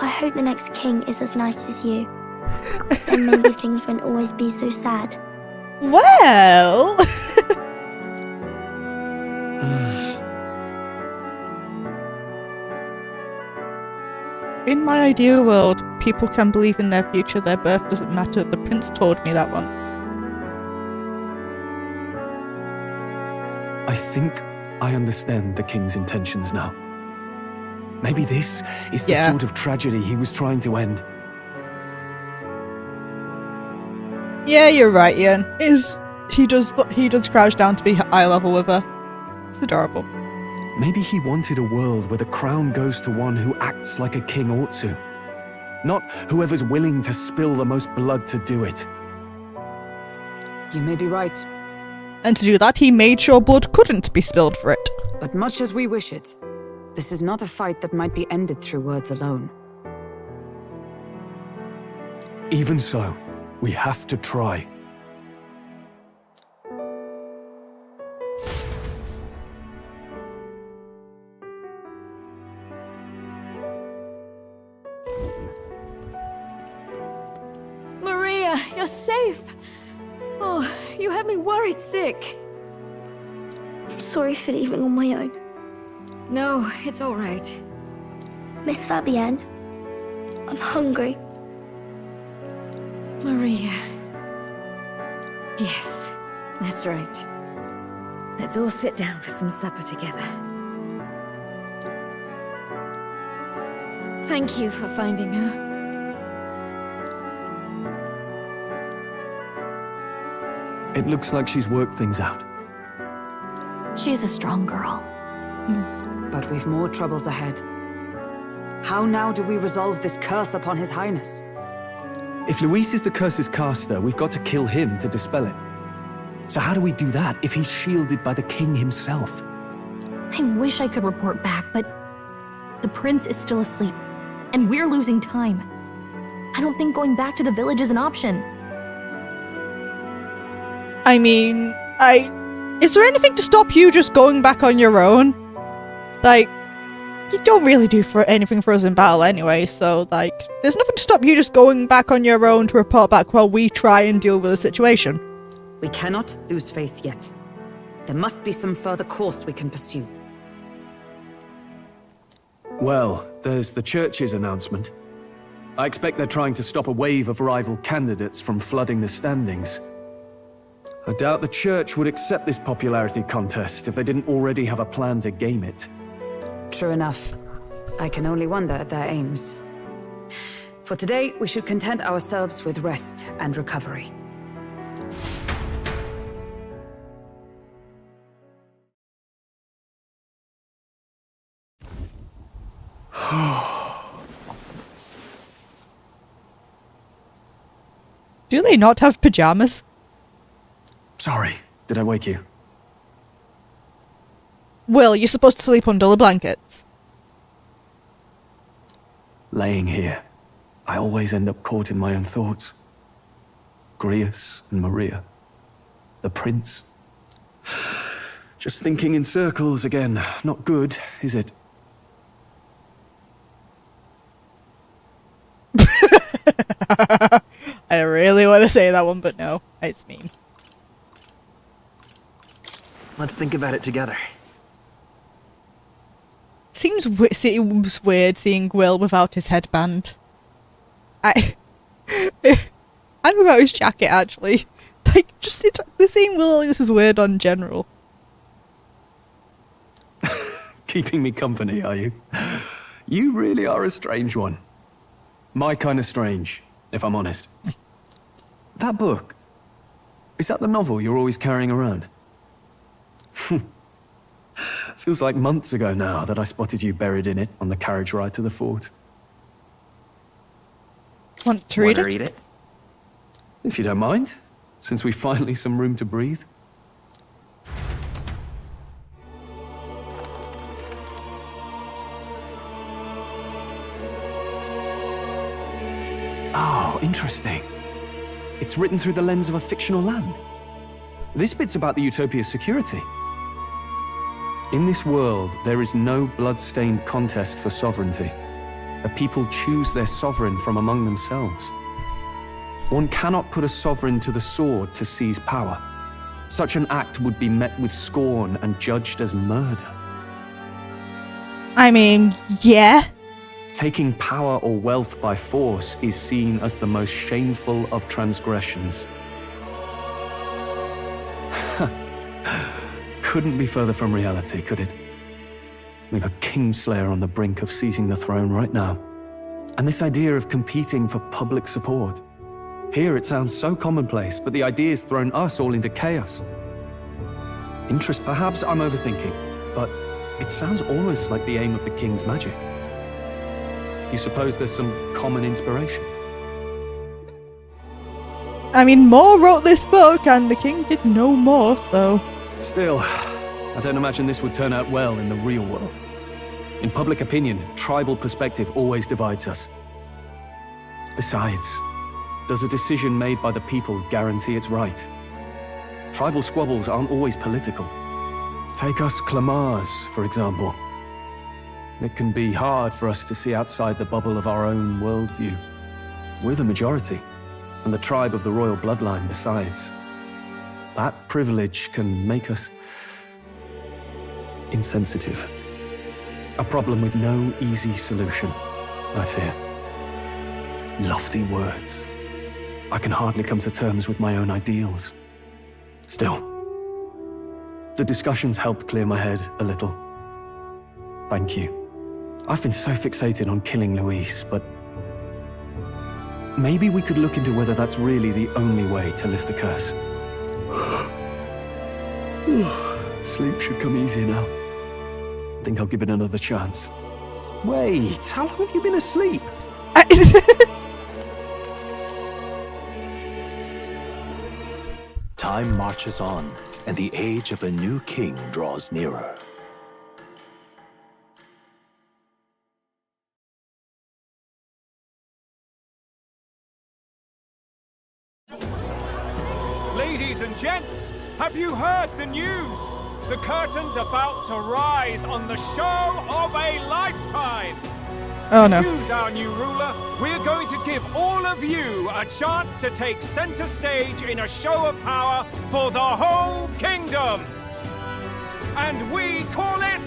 I hope the next king is as nice as you. And maybe things won't always be so sad. Well... In my ideal world, people can believe in their future, their birth doesn't matter. The prince told me that once. I think I understand the king's intentions now. Maybe this is the sort of tragedy he was trying to end. Yeah, you're right, Ian. He does crouch down to be eye level with her. It's adorable. Maybe he wanted a world where the crown goes to one who acts like a king ought to. Not whoever's willing to spill the most blood to do it. You may be right. And to do that, he made sure blood couldn't be spilled for it. But much as we wish it, this is not a fight that might be ended through words alone. Even so, we have to try. Maria, you're safe. Oh, you had me worried sick. I'm sorry for leaving on my own. No, it's all right. Miss Fabienne, I'm hungry. Maria. Yes, that's right. Let's all sit down for some supper together. Thank you for finding her. It looks like she's worked things out. She's a strong girl. But we've more troubles ahead. How now do we resolve this curse upon His Highness? If Luis is the curse's caster, we've got to kill him to dispel it. So how do we do that if he's shielded by the king himself? I wish I could report back, but the prince is still asleep, and we're losing time. I don't think going back to the village is an option. I mean, is there anything to stop you just going back on your own? Like, you don't really do anything for us in battle anyway, so, like, there's nothing to stop you just going back on your own to report back while we try and deal with the situation. We cannot lose faith yet. There must be some further course we can pursue. Well, there's the church's announcement. I expect they're trying to stop a wave of rival candidates from flooding the standings. I doubt the church would accept this popularity contest if they didn't already have a plan to game it. True enough. I can only wonder at their aims. For today, we should content ourselves with rest and recovery. Do they not have pajamas? Sorry, did I wake you? Will, you're supposed to sleep under the blankets. Laying here, I always end up caught in my own thoughts. Grius and Maria. The prince. Just thinking in circles again. Not good, is it? I really want to say that one, but no, it's mean. Let's think about it together. Seems weird seeing Will without his headband. And without his jacket, actually. Like, just seeing Will like this is weird on general. Keeping me company, are you? You really are a strange one. My kind of strange, if I'm honest. That book, is that the novel you're always carrying around? Feels like months ago now that I spotted you buried in it on the carriage ride to the fort. Want to read it? If you don't mind, since we've finally some room to breathe. Oh, interesting. It's written through the lens of a fictional land. This bit's about the Utopia's security. In this world, there is no blood-stained contest for sovereignty. The people choose their sovereign from among themselves. One cannot put a sovereign to the sword to seize power. Such an act would be met with scorn and judged as murder. I mean, yeah. Taking power or wealth by force is seen as the most shameful of transgressions. Couldn't be further from reality, could it? We've a Kingslayer on the brink of seizing the throne right now. And this idea of competing for public support. Here it sounds so commonplace, but the idea's thrown us all into chaos. Perhaps I'm overthinking, but it sounds almost like the aim of the king's magic. You suppose there's some common inspiration? I mean, Moore wrote this book, and the king did no more, so... Still, I don't imagine this would turn out well in the real world. In public opinion, tribal perspective always divides us. Besides, does a decision made by the people guarantee it's right? Tribal squabbles aren't always political. Take us Clamars, for example. It can be hard for us to see outside the bubble of our own worldview. We're the majority, and the tribe of the royal bloodline besides. That privilege can make us insensitive. A problem with no easy solution, I fear. Lofty words. I can hardly come to terms with my own ideals. Still, the discussions helped clear my head a little. Thank you. I've been so fixated on killing Luis, but maybe we could look into whether that's really the only way to lift the curse. Sleep should come easier now. Think I'll give it another chance. Wait, how long have you been asleep? Time marches on, and the age of a new king draws nearer. Ladies and gents, have you heard the news? The curtain's about to rise on the show of a lifetime. To choose our new ruler, we're going to give all of you a chance to take center stage in a show of power for the whole kingdom. And we call it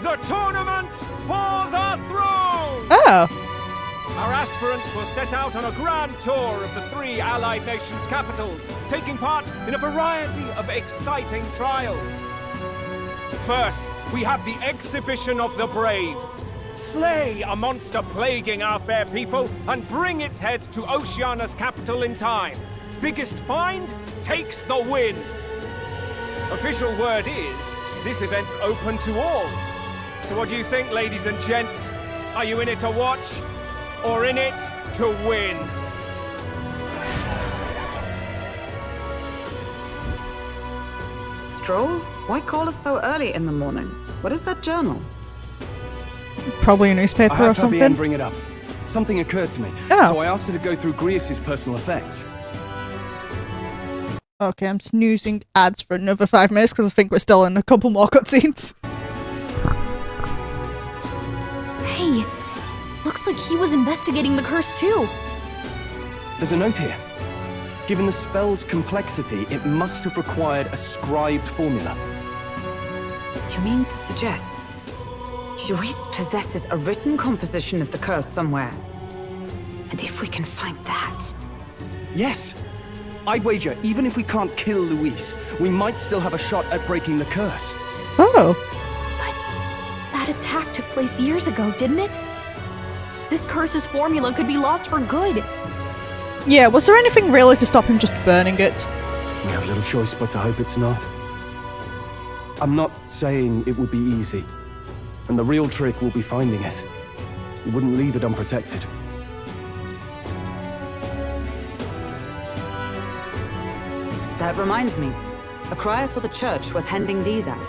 the Tournament for the Throne! Oh. Our aspirants will set out on a grand tour of the 3 allied nations' capitals, taking part in a variety of exciting trials. First, we have the Exhibition of the Brave. Slay a monster plaguing our fair people and bring its head to Oceania's capital in time. Biggest find takes the win. Official word is, this event's open to all. So what do you think, ladies and gents? Are you in it to watch, or in it to win? Stroll? Why call us so early in the morning? What is that journal? Probably a newspaper or something. Fabienne bring it up. Something occurred to me, so I asked her to go through Grius' personal effects. Okay, I'm snoozing ads for another 5 minutes because I think we're still in a couple more cutscenes. Hey, looks like he was investigating the curse too. There's a note here. Given the spell's complexity, it must have required a scribed formula. You mean to suggest Luis possesses a written composition of the curse somewhere? And if we can find that... Yes! I'd wager, even if we can't kill Luis, we might still have a shot at breaking the curse. Oh. But that attack took place years ago, didn't it? This curse's formula could be lost for good. Yeah, was there anything really to stop him just burning it? We have little choice but to hope it's not. I'm not saying it would be easy. And the real trick will be finding it. You wouldn't leave it unprotected. That reminds me. A crier for the church was handing these out.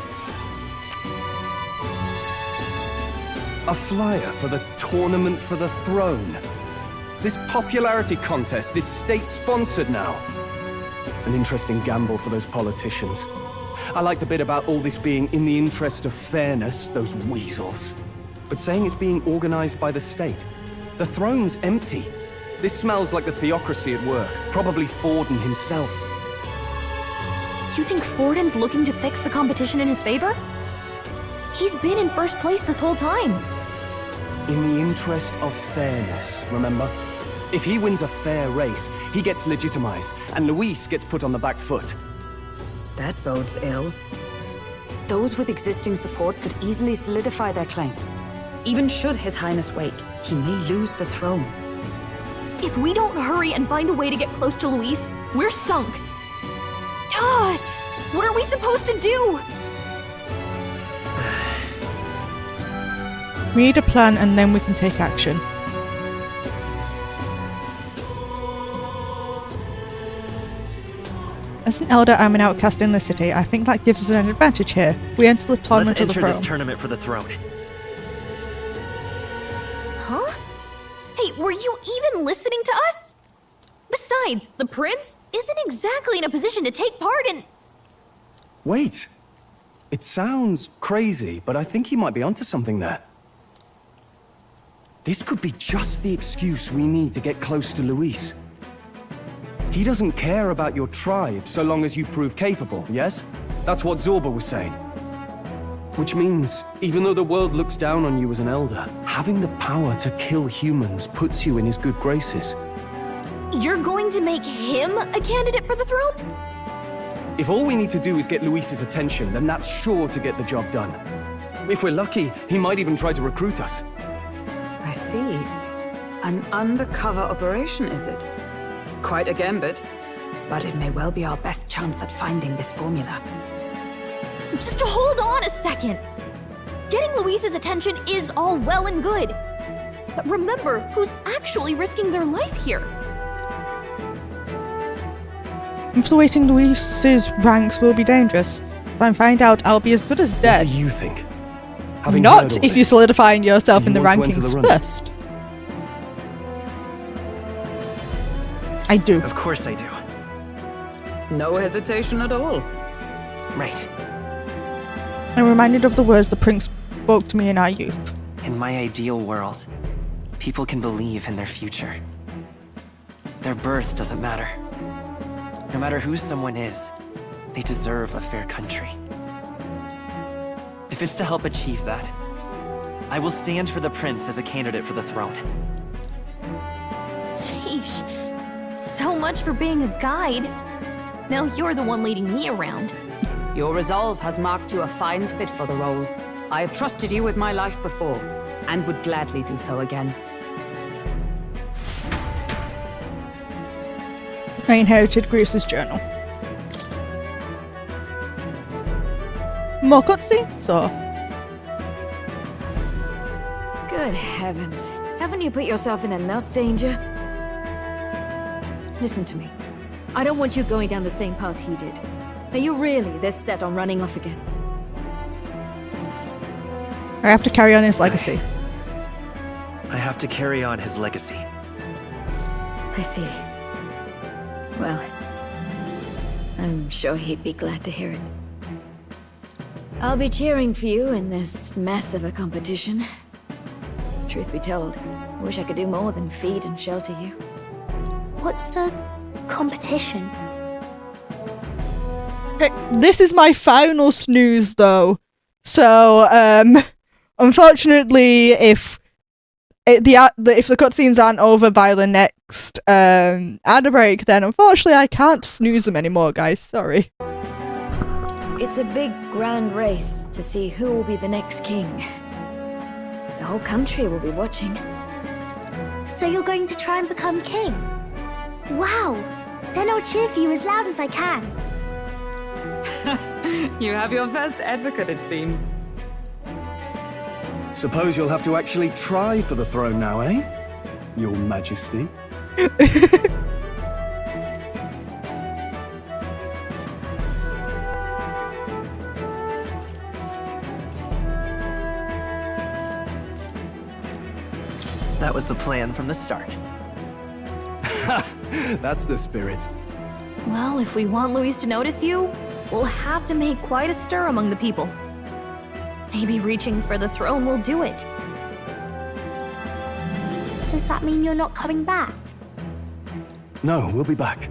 A flyer for the Tournament for the Throne. This popularity contest is state-sponsored now. An interesting gamble for those politicians. I like the bit about all this being in the interest of fairness, those weasels. But saying it's being organized by the state. The throne's empty. This smells like the theocracy at work, probably Forden himself. You think Forden's looking to fix the competition in his favor? He's been in first place this whole time. In the interest of fairness, remember? If he wins a fair race, he gets legitimized, and Luis gets put on the back foot. That bodes ill. Those with existing support could easily solidify their claim. Even should His Highness wake, he may lose the throne. If we don't hurry and find a way to get close to Luis, we're sunk. What are we supposed to do? We need a plan and then we can take action. As an elder, I'm an outcast in the city. I think that gives us an advantage here. We enter the tournament of the throne. Let's enter this tournament for the throne. Huh? Hey, were you even listening to us? Besides, the prince isn't exactly in a position to take part in... Wait. It sounds crazy, but I think he might be onto something there. This could be just the excuse we need to get close to Luis. He doesn't care about your tribe so long as you prove capable, yes? That's what Zorba was saying. Which means, even though the world looks down on you as an elder, having the power to kill humans puts you in his good graces. You're going to make him a candidate for the throne? If all we need to do is get Luis's attention, then that's sure to get the job done. If we're lucky, he might even try to recruit us. I see. An undercover operation, is it? Quite a gambit, but it may well be our best chance at finding this formula. Just hold on a second. Getting Luis's attention is all well and good. But remember who's actually risking their life here. Influencing Luis's ranks will be dangerous. If I find out, I'll be as good as dead. What do you think? Having Not heard all if you this, solidifying yourself in the want to enter rankings the run? first. I do. Of course I do. No hesitation at all. Right. I'm reminded of the words the prince spoke to me in our youth. In my ideal world, people can believe in their future. Their birth doesn't matter. No matter who someone is, they deserve a fair country. If it's to help achieve that, I will stand for the prince as a candidate for the throne. Sheesh. So much for being a guide. Now you're the one leading me around. Your resolve has marked you a fine fit for the role. I have trusted you with my life before, and would gladly do so again. I inherited Grease's journal. More cutscenes, or? Good heavens. Haven't you put yourself in enough danger? Listen to me. I don't want you going down the same path he did. Are you really this set on running off again? I have to carry on his legacy. I have to carry on his legacy. I see. Well, I'm sure he'd be glad to hear it. I'll be cheering for you in this mess of a competition. Truth be told, I wish I could do more than feed and shelter you. What's the competition? Okay, this is my final snooze, though. So, unfortunately, if the cutscenes aren't over by the next ad break, then unfortunately I can't snooze them anymore, guys. Sorry. It's a big, grand race to see who will be the next king. The whole country will be watching. So you're going to try and become king? Wow! Then I'll cheer for you as loud as I can. You have your first advocate, it seems. Suppose you'll have to actually try for the throne now, eh? Your Majesty. That was the plan from the start. That's the spirit. Well, if we want Luis to notice you, we'll have to make quite a stir among the people. Maybe reaching for the throne will do it. Does that mean you're not coming back? No, we'll be back.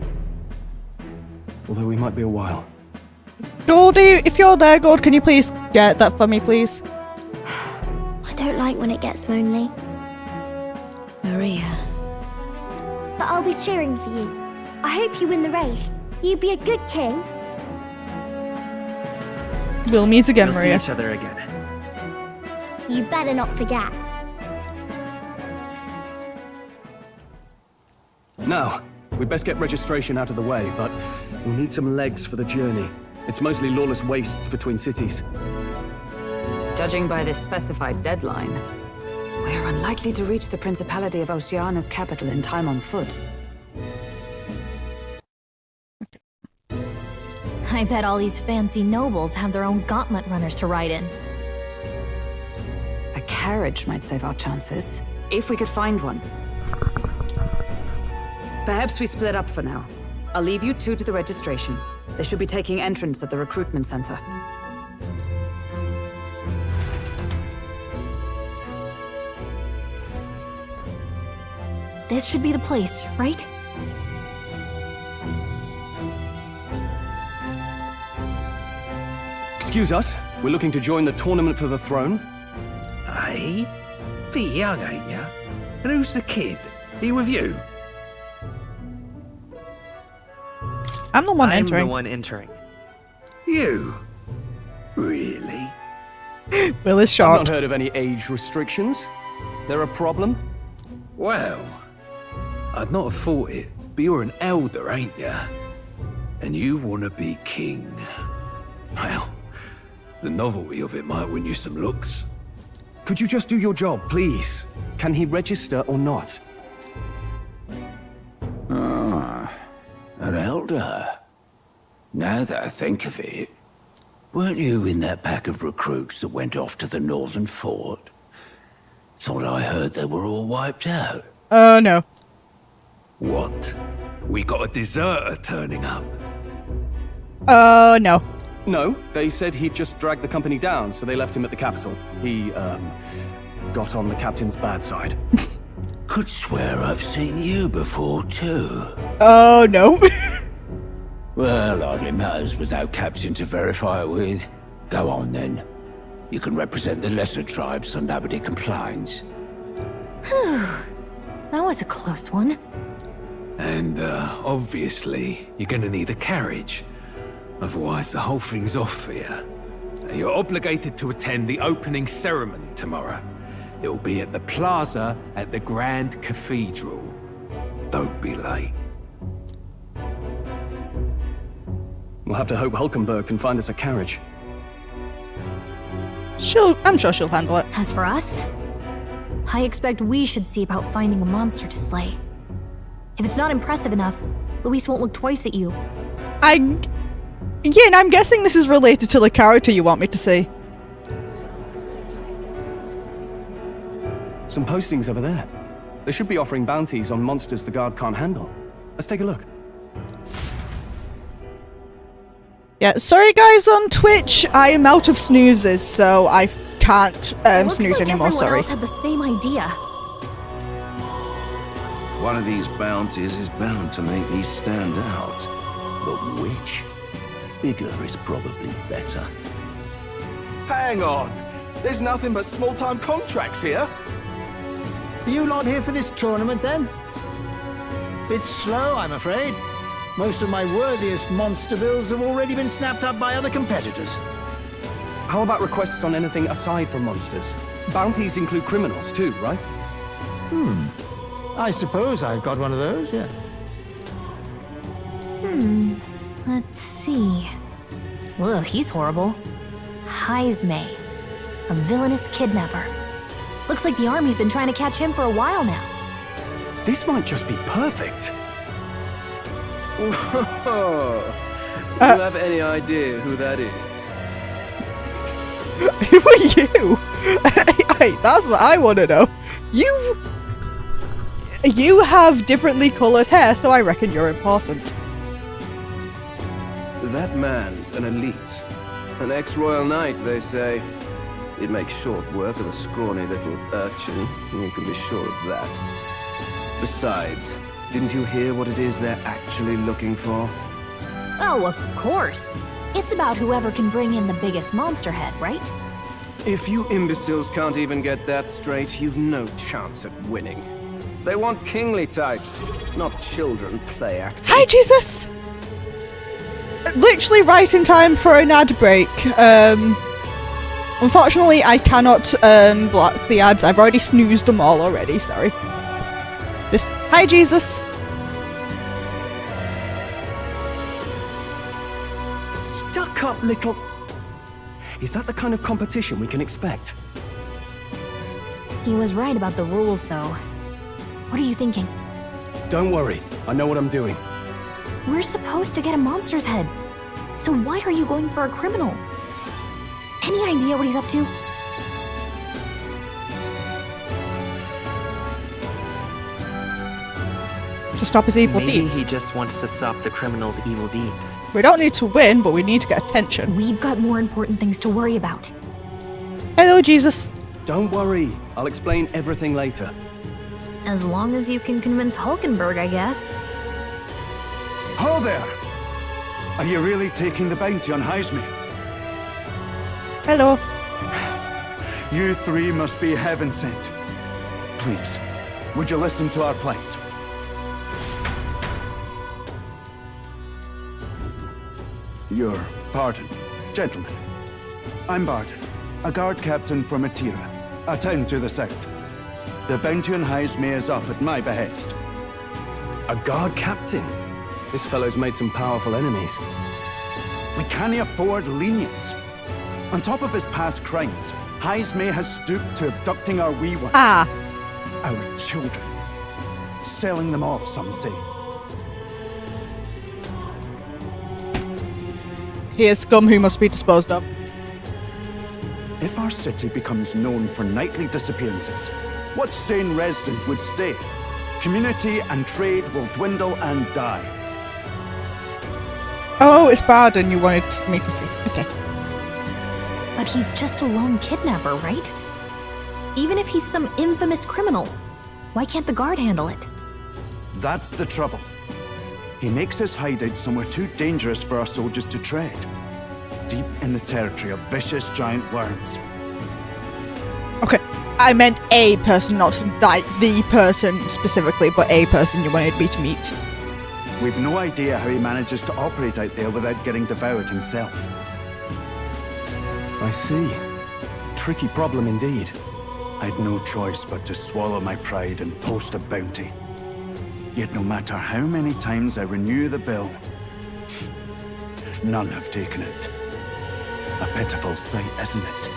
Although we might be a while. Goldie, if you're there, Gold, can you please get that for me, please? I don't like when it gets lonely. Maria. But I'll be cheering for you. I hope you win the race. You'd be a good king. We'll meet again, We'll Maria. see each other again. You better not forget. Now, we'd best get registration out of the way, but we'll need some legs for the journey. It's mostly lawless wastes between cities. Judging by this specified deadline, we are unlikely to reach the Principality of Oceania's capital in time on foot. I bet all these fancy nobles have their own gauntlet runners to ride in. A carriage might save our chances, if we could find one. Perhaps we split up for now. I'll leave you two to the registration. They should be taking entrance at the recruitment center. This should be the place, right? Excuse us, we're looking to join the tournament for the throne. Aye? Bit young, ain't ya? And who's the kid? He with you? I'm the one I'm entering. the one entering. You? Really? Will is I've short. not heard of any age restrictions. There a problem? Well, I'd not have thought it, but you're an elder, ain't ya? And you want to be king. Well, the novelty of it might win you some looks. Could you just do your job, please? Can he register or not? Ah, an elder. Now that I think of it, weren't you in that pack of recruits that went off to the northern fort? Thought I heard they were all wiped out. No. What? We got a deserter turning up. No. No, they said he'd just dragged the company down, so they left him at the capital. He, got on the captain's bad side. Could swear I've seen you before, too. Oh, no. Well, hardly matters with no captain to verify it with. Go on, then. You can represent the lesser tribes so nobody complains. Whew. That was a close one. And, obviously, you're gonna need a carriage. Otherwise, the whole thing's off for you. You're obligated to attend the opening ceremony tomorrow. It'll be at the plaza at the Grand Cathedral. Don't be late. We'll have to hope Hulkenberg can find us a carriage. I'm sure she'll handle it. As for us, I expect we should see about finding a monster to slay. If it's not impressive enough, Luis won't look twice at you. Yeah, and I'm guessing this is related to the character you want me to see. Some postings over there. They should be offering bounties on monsters the guard can't handle. Let's take a look. Yeah, sorry guys on Twitch, I am out of snoozes, so I can't snooze anymore, sorry. Looks like everyone else had the same idea. One of these bounties is bound to make me stand out. But which? Bigger is probably better. Hang on! There's nothing but small-time contracts here. Are you not here for this tournament, then? Bit slow, I'm afraid. Most of my worthiest monster bills have already been snapped up by other competitors. How about requests on anything aside from monsters? Bounties include criminals too, right? I suppose I've got one of those, yeah. Let's see. Ugh, he's horrible. Heisme, a villainous kidnapper. Looks like the army's been trying to catch him for a while now. This might just be perfect. Whoa. Do you have any idea who that is? Who are you? Hey, that's what I want to know. You have differently coloured hair, so I reckon you're important. That man's an elite. An ex-royal knight, they say. It makes short work of a scrawny little urchin, you can be sure of that. Besides, didn't you hear what it is they're actually looking for? Oh, of course. It's about whoever can bring in the biggest monster head, right? If you imbeciles can't even get that straight, you've no chance at winning. They want kingly types, not children play acting. Hi, Jesus! Literally right in time for an ad break. Unfortunately, I cannot block the ads. I've already snoozed them all already, sorry. Just, hi, Jesus! Stuck up little... Is that the kind of competition we can expect? He was right about the rules, though. What are you thinking? Don't worry, I know what I'm doing. We're supposed to get a monster's head. So why are you going for a criminal? Any idea what he's up to? To stop his evil Maybe deeds. he just wants to stop the criminal's evil deeds. We don't need to win, but we need to get attention. We've got more important things to worry about. Hello, Jesus. Don't worry, I'll explain everything later. As long as you can convince Hulkenberg, I guess. Ho there! Are you really taking the bounty on Heisme? Hello. You three must be heaven sent. Please, would you listen to our plight? Your pardon, gentlemen. I'm Barden, a guard captain from Atira, a town to the south. The bounty on Heisme is up at my behest. A guard captain? This fellow's made some powerful enemies. We can't afford lenience. On top of his past crimes, Haismay has stooped to abducting our wee ones. Our children. Selling them off, some say. He is scum who must be disposed of. If our city becomes known for nightly disappearances, what sane resident would stay? Community and trade will dwindle and die. Oh, it's Barden you wanted me to see. Okay. But he's just a lone kidnapper, right? Even if he's some infamous criminal, why can't the guard handle it? That's the trouble. He makes his hideout somewhere too dangerous for our soldiers to tread. Deep in the territory of vicious giant worms. Okay, I meant a person, not like the person specifically, but a person you wanted me to meet. We've no idea how he manages to operate out there without getting devoured himself. I see. Tricky problem indeed. I'd no choice but to swallow my pride and post a bounty. Yet no matter how many times I renew the bill, none have taken it. A pitiful sight, isn't it?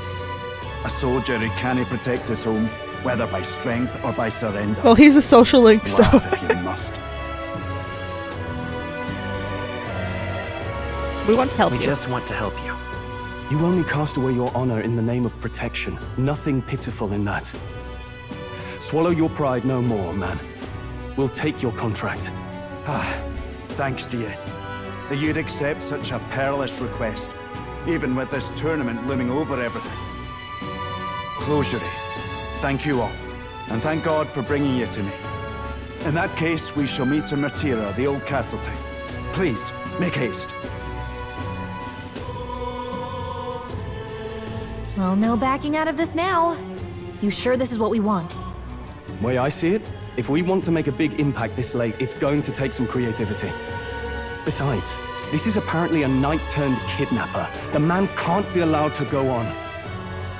A soldier who can't protect his home, whether by strength or by surrender. Well, he's a social link, so... Laugh if you must. We want to help you. We just want to help you. You only cast away your honor in the name of protection. Nothing pitiful in that. Swallow your pride no more, man. We'll take your contract. Thanks to you. That you'd accept such a perilous request, even with this tournament looming over everything. Closure. Thank you all, and thank God for bringing you to me. In that case, we shall meet in Martira, the old castle town. Please, make haste. Well, no backing out of this now. You sure this is what we want? Way I see it, if we want to make a big impact this late, it's going to take some creativity. Besides, this is apparently a knight-turned-kidnapper. The man can't be allowed to go on.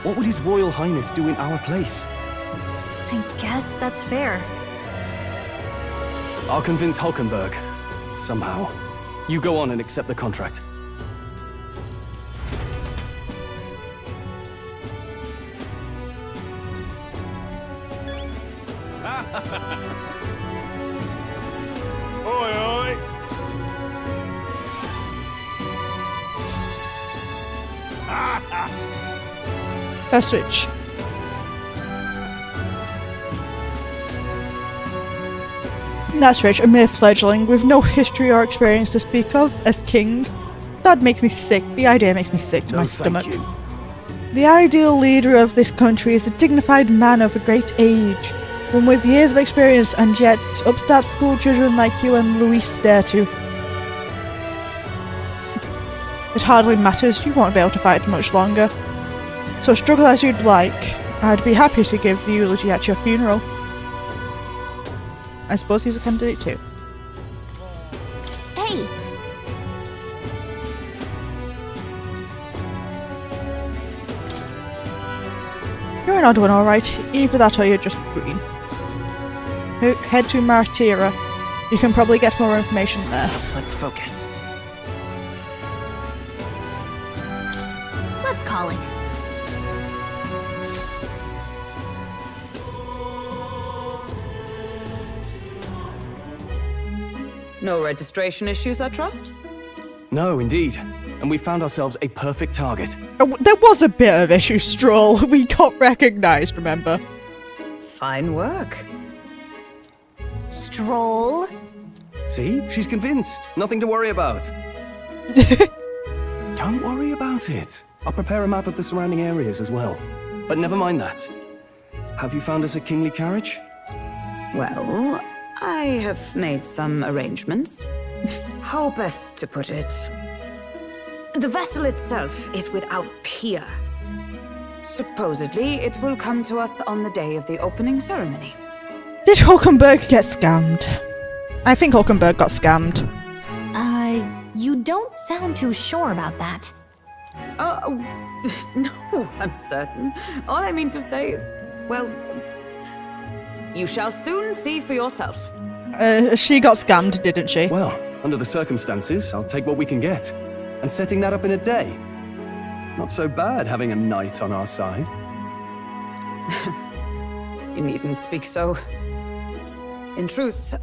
What would His Royal Highness do in our place? I guess that's fair. I'll convince Hulkenberg. Somehow. You go on and accept the contract. Oi, oi! That's rich. That's rich, a mere fledgling with no history or experience to speak of as king. That makes me sick. The idea makes me sick to my stomach. Thank you. The ideal leader of this country is a dignified man of a great age, one with years of experience, and yet upstart school children like you and Luis dare to. It hardly matters, you won't be able to fight much longer. So struggle as you'd like. I'd be happy to give the eulogy at your funeral. I suppose he's a candidate too. Hey! You're an odd one, alright. Either that or you're just green. Head to Martira. You can probably get more information there. Let's focus. Let's call it. No registration issues, I trust? No, indeed. And we found ourselves a perfect target. There was a bit of issue, Stroll. We got recognised, remember? Fine work. Stroll? See? She's convinced. Nothing to worry about. Don't worry about it. I'll prepare a map of the surrounding areas as well. But never mind that. Have you found us a kingly carriage? Well, I have made some arrangements. How best to put it? The vessel itself is without peer. Supposedly, it will come to us on the day of the opening ceremony. Did Hulkenberg get scammed? I think Hulkenberg got scammed. You don't sound too sure about that. No, I'm certain. All I mean to say is, well, you shall soon see for yourself. She got scammed, didn't she? Well, under the circumstances, I'll take what we can get. And setting that up in a day. Not so bad having a knight on our side. You needn't speak so. In truth,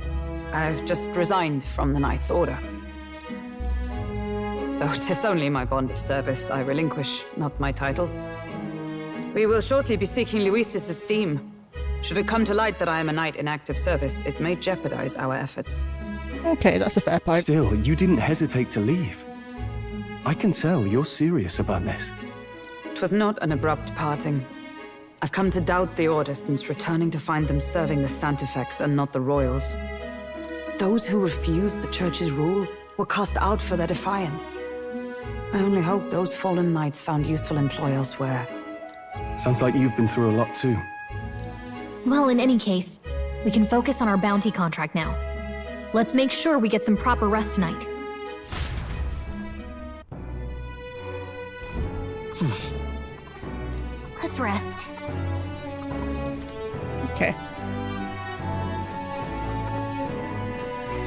I've just resigned from the Knight's Order. Though 'tis only my bond of service I relinquish, not my title. We will shortly be seeking Luis's esteem. Should it come to light that I am a knight in active service, it may jeopardize our efforts. Okay, that's a fair point. Still, you didn't hesitate to leave. I can tell you're serious about this. It was not an abrupt parting. I've come to doubt the Order since returning to find them serving the Santifex and not the Royals. Those who refused the Church's rule were cast out for their defiance. I only hope those fallen knights found useful employ elsewhere. Sounds like you've been through a lot too. Well, in any case, we can focus on our bounty contract now. Let's make sure we get some proper rest tonight. Let's rest. Okay.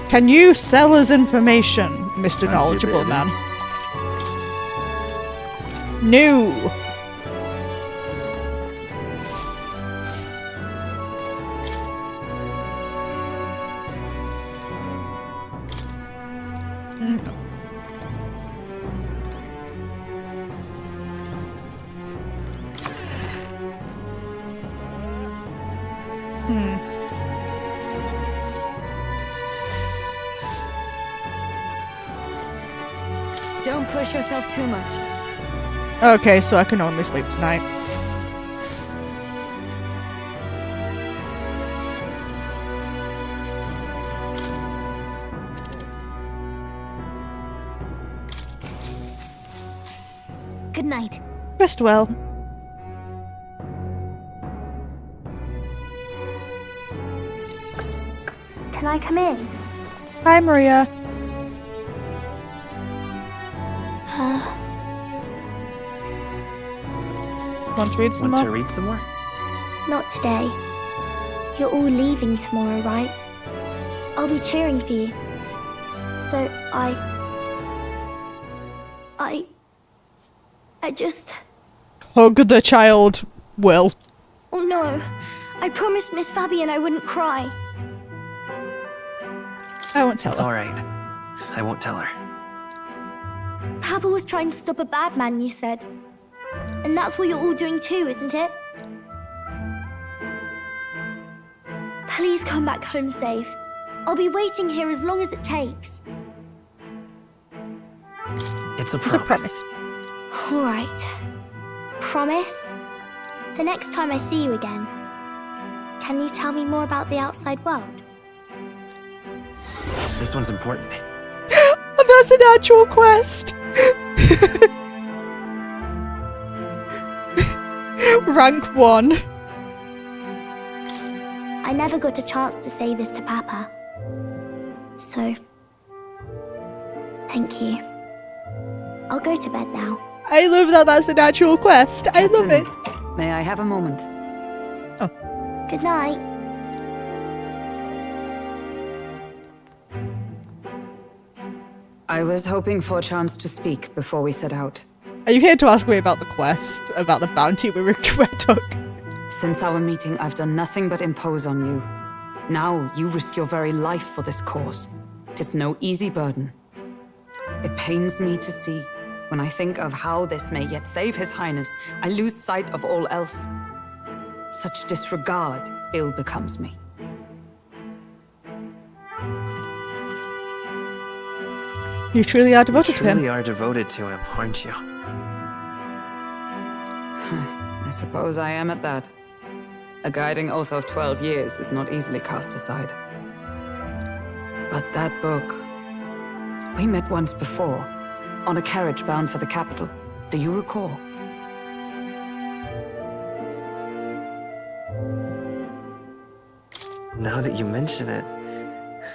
Can you sell us information, Mr. Knowledgeable Man? No. Don't push yourself too much. Okay, so I can only sleep tonight. Good night. Rest well. Can I come in? Hi, Maria. Want to read some more? Want to read some more? Not today. You're all leaving tomorrow, right? I'll be cheering for you. So I just... Hug the child, Will. Oh no. I promised Miss Fabian I wouldn't cry. I won't tell her. It's alright. I won't tell her. Papa was trying to stop a bad man, you said. And that's what you're all doing too, isn't it? Please come back home safe. I'll be waiting here as long as it takes. It's a promise. All right. Promise? The next time I see you again, can you tell me more about the outside world? This one's important. That's an actual quest. Rank 1. I never got a chance to say this to Papa. So, thank you. I'll go to bed now. I love that that's an actual quest. I love it. May I have a moment? Oh. Good night. I was hoping for a chance to speak before we set out. Are you here to ask me about the quest? About the bounty we took? Since our meeting, I've done nothing but impose on you. Now, you risk your very life for this cause. 'Tis no easy burden. It pains me to see. When I think of how this may yet save His Highness, I lose sight of all else. Such disregard ill becomes me. You truly are devoted to him. You truly are devoted to him, aren't you? I suppose I am at that. A guiding oath of 12 years is not easily cast aside. But that book... We met once before, on a carriage bound for the capital. Do you recall? Now that you mention it,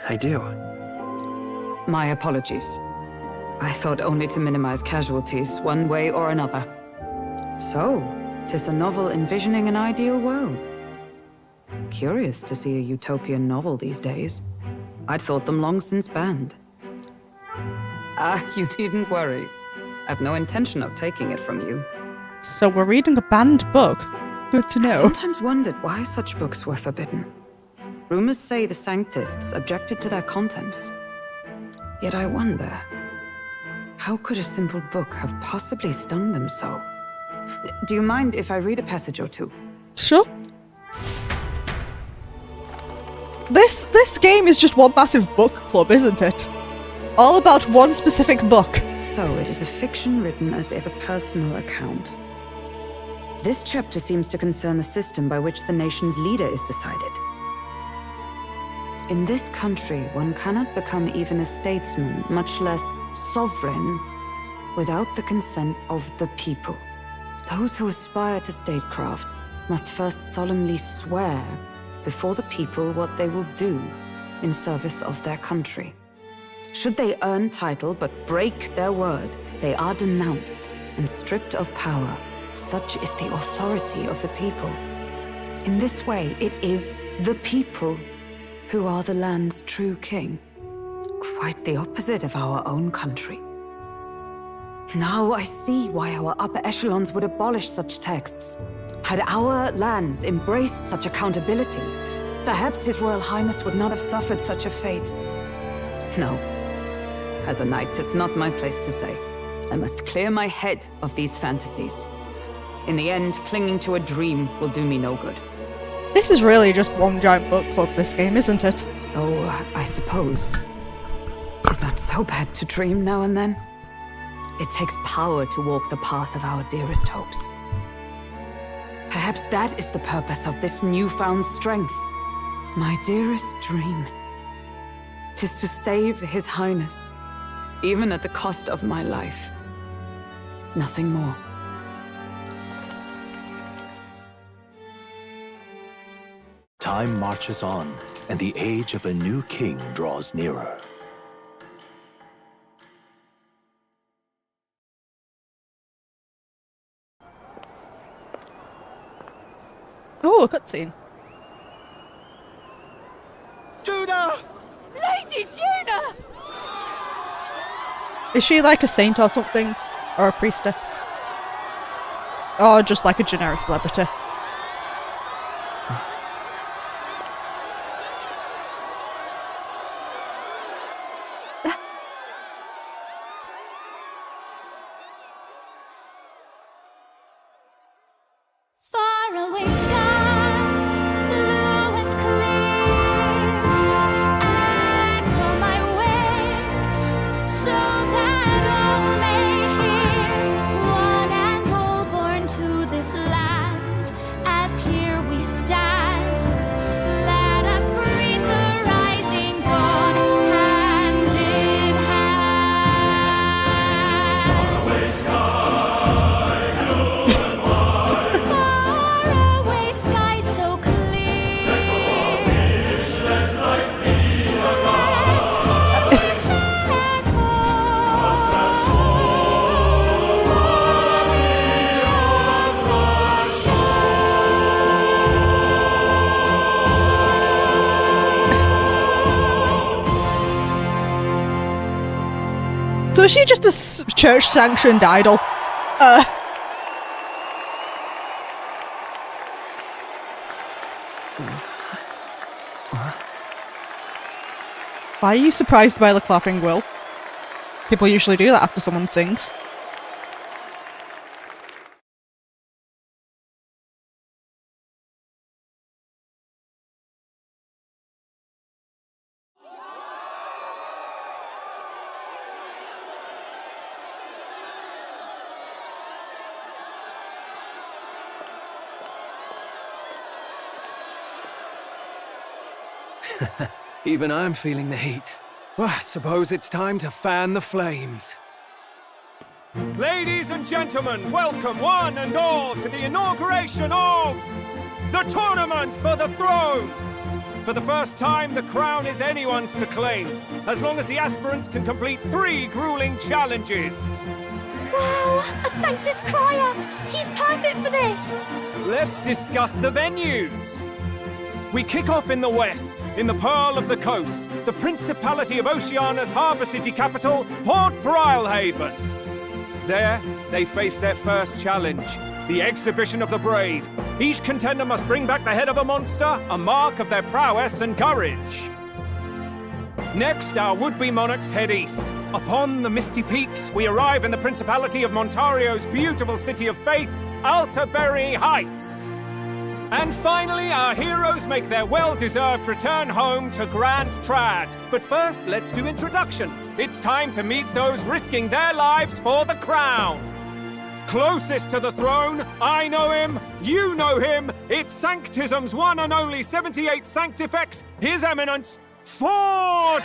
I do. My apologies. I thought only to minimize casualties, one way or another. So, 'tis a novel envisioning an ideal world. Curious to see a utopian novel these days. I'd thought them long since banned. Ah, you needn't worry. I've no intention of taking it from you. So we're reading a banned book. Good to I know. sometimes wondered why such books were forbidden. Rumors say the Sanctists objected to their contents. Yet I wonder, how could a simple book have possibly stung them so? Do you mind if I read a passage or two? Sure. This game is just one massive book club, isn't it? All about one specific book. So it is a fiction written as if a personal account. This chapter seems to concern the system by which the nation's leader is decided. In this country, one cannot become even a statesman, much less sovereign, without the consent of the people. Those who aspire to statecraft must first solemnly swear before the people what they will do in service of their country. Should they earn title but break their word, they are denounced and stripped of power. Such is the authority of the people. In this way, it is the people who are the land's true king. Quite the opposite of our own country. Now I see why our upper echelons would abolish such texts. Had our lands embraced such accountability, perhaps His Royal Highness would not have suffered such a fate. No. As a knight, 'tis not my place to say. I must clear my head of these fantasies. In the end, clinging to a dream will do me no good. This is really just one giant book club, this game, isn't it? Oh, I suppose. 'Tis not so bad to dream now and then. It takes power to walk the path of our dearest hopes. Perhaps that is the purpose of this newfound strength. My dearest dream. 'Tis to save His Highness, even at the cost of my life. Nothing more. Time marches on, and the age of a new king draws nearer. Oh, a cutscene. Judah! Lady Juna! Is she like a saint or something? Or a priestess? Or just like a generic celebrity? So is she just a church-sanctioned idol? Why are you surprised by the clapping, Will? People usually do that after someone sings. Even I'm feeling the heat. Well, I suppose it's time to fan the flames. Ladies and gentlemen, welcome one and all to the inauguration of the Tournament for the Throne! For the first time, the crown is anyone's to claim, as long as the aspirants can complete 3 grueling challenges. Wow, a Sanctus Crier! He's perfect for this! Let's discuss the venues. We kick off in the west, in the Pearl of the Coast, the Principality of Oceania's harbour city capital, Port Brilehaven. There, they face their first challenge, the exhibition of the brave. Each contender must bring back the head of a monster, a mark of their prowess and courage. Next, our would-be monarchs head east. Upon the misty peaks, we arrive in the Principality of Montario's beautiful city of faith, Altaberry Heights. And finally, our heroes make their well-deserved return home to Grand Trad. But first, let's do introductions. It's time to meet those risking their lives for the crown. Closest to the throne, I know him, you know him. It's Sanctism's one and only 78th Sanctifex, His Eminence, Forden!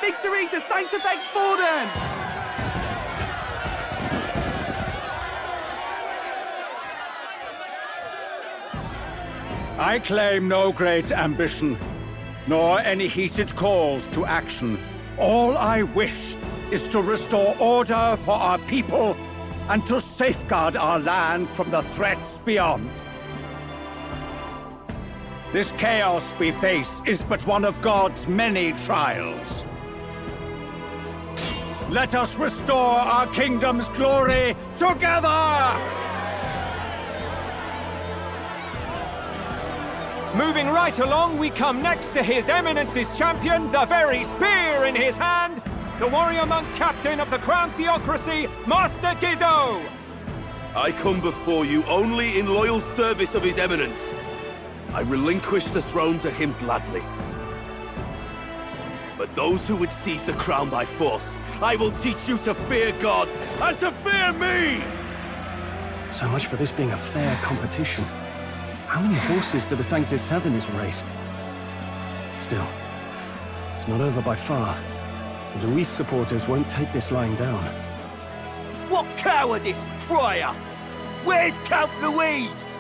Victory to Sanctifex Forden! I claim no great ambition, nor any heated calls to action. All I wish is to restore order for our people and to safeguard our land from the threats beyond. This chaos we face is but one of God's many trials. Let us restore our kingdom's glory together! Moving right along, we come next to His Eminence's champion, the very spear in his hand, the warrior monk captain of the Crown Theocracy, Master Guido! I come before you only in loyal service of His Eminence. I relinquish the throne to him gladly. But those who would seize the crown by force, I will teach you to fear God and to fear me! So much for this being a fair competition. How many horses do the Sanctis have in this race? Still, it's not over by far. Luis supporters won't take this lying down. What cowardice, crier! Where's Count Louise?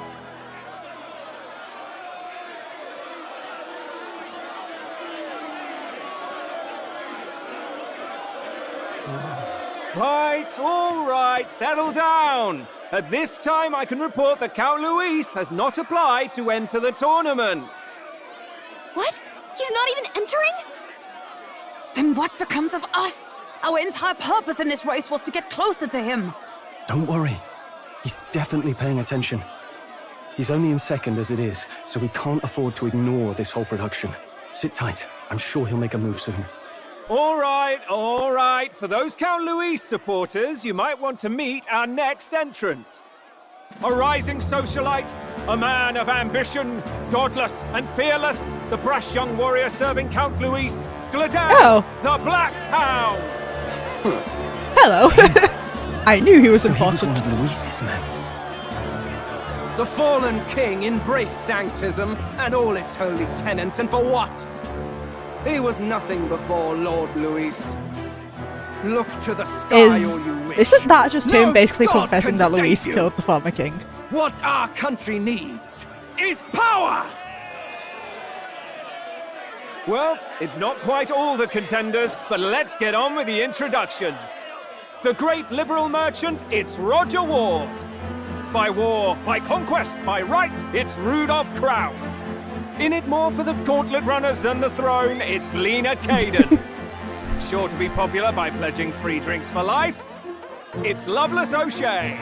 Right, all right, settle down. At this time, I can report that Count Luis has not applied to enter the tournament. What? He's not even entering? Then what becomes of us? Our entire purpose in this race was to get closer to him. Don't worry. He's definitely paying attention. He's only in second as it is, so we can't afford to ignore this whole production. Sit tight. I'm sure he'll make a move soon. All right, all right. For those Count Luis supporters, you might want to meet our next entrant. A rising socialite, a man of ambition, godless and fearless, the brash young warrior serving Count Luis, Gladel, the Black Hound. Hello. I knew he was important. He was one of Luis's men. The fallen king embraced Sanctism and all its holy tenets, and for what? He was nothing before Lord Luis. Look to the sky, all you wish. Isn't that just him No basically God confessing can that Luis save you. killed the former king? What our country needs is power! Well, it's not quite all the contenders, but let's get on with the introductions. The great liberal merchant, it's Roger Ward. By war, by conquest, by right, it's Rudolph Kraus. In it more for the gauntlet runners than the throne, it's Lena Caden. Sure to be popular by pledging free drinks for life, it's Loveless O'Shea.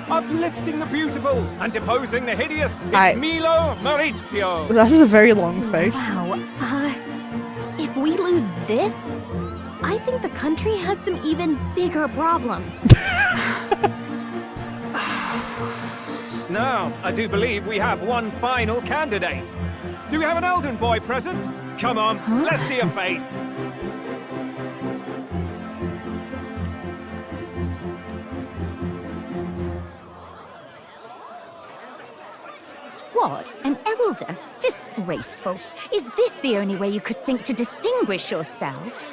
Uplifting the beautiful and deposing the hideous, it's Milo Maurizio. That is a very long face. Wow. If we lose this, I think the country has some even bigger problems. Now, I do believe we have one final candidate. Do we have an Elden boy present? Come on, let's see a face. What? An elder? Disgraceful. Is this the only way you could think to distinguish yourself?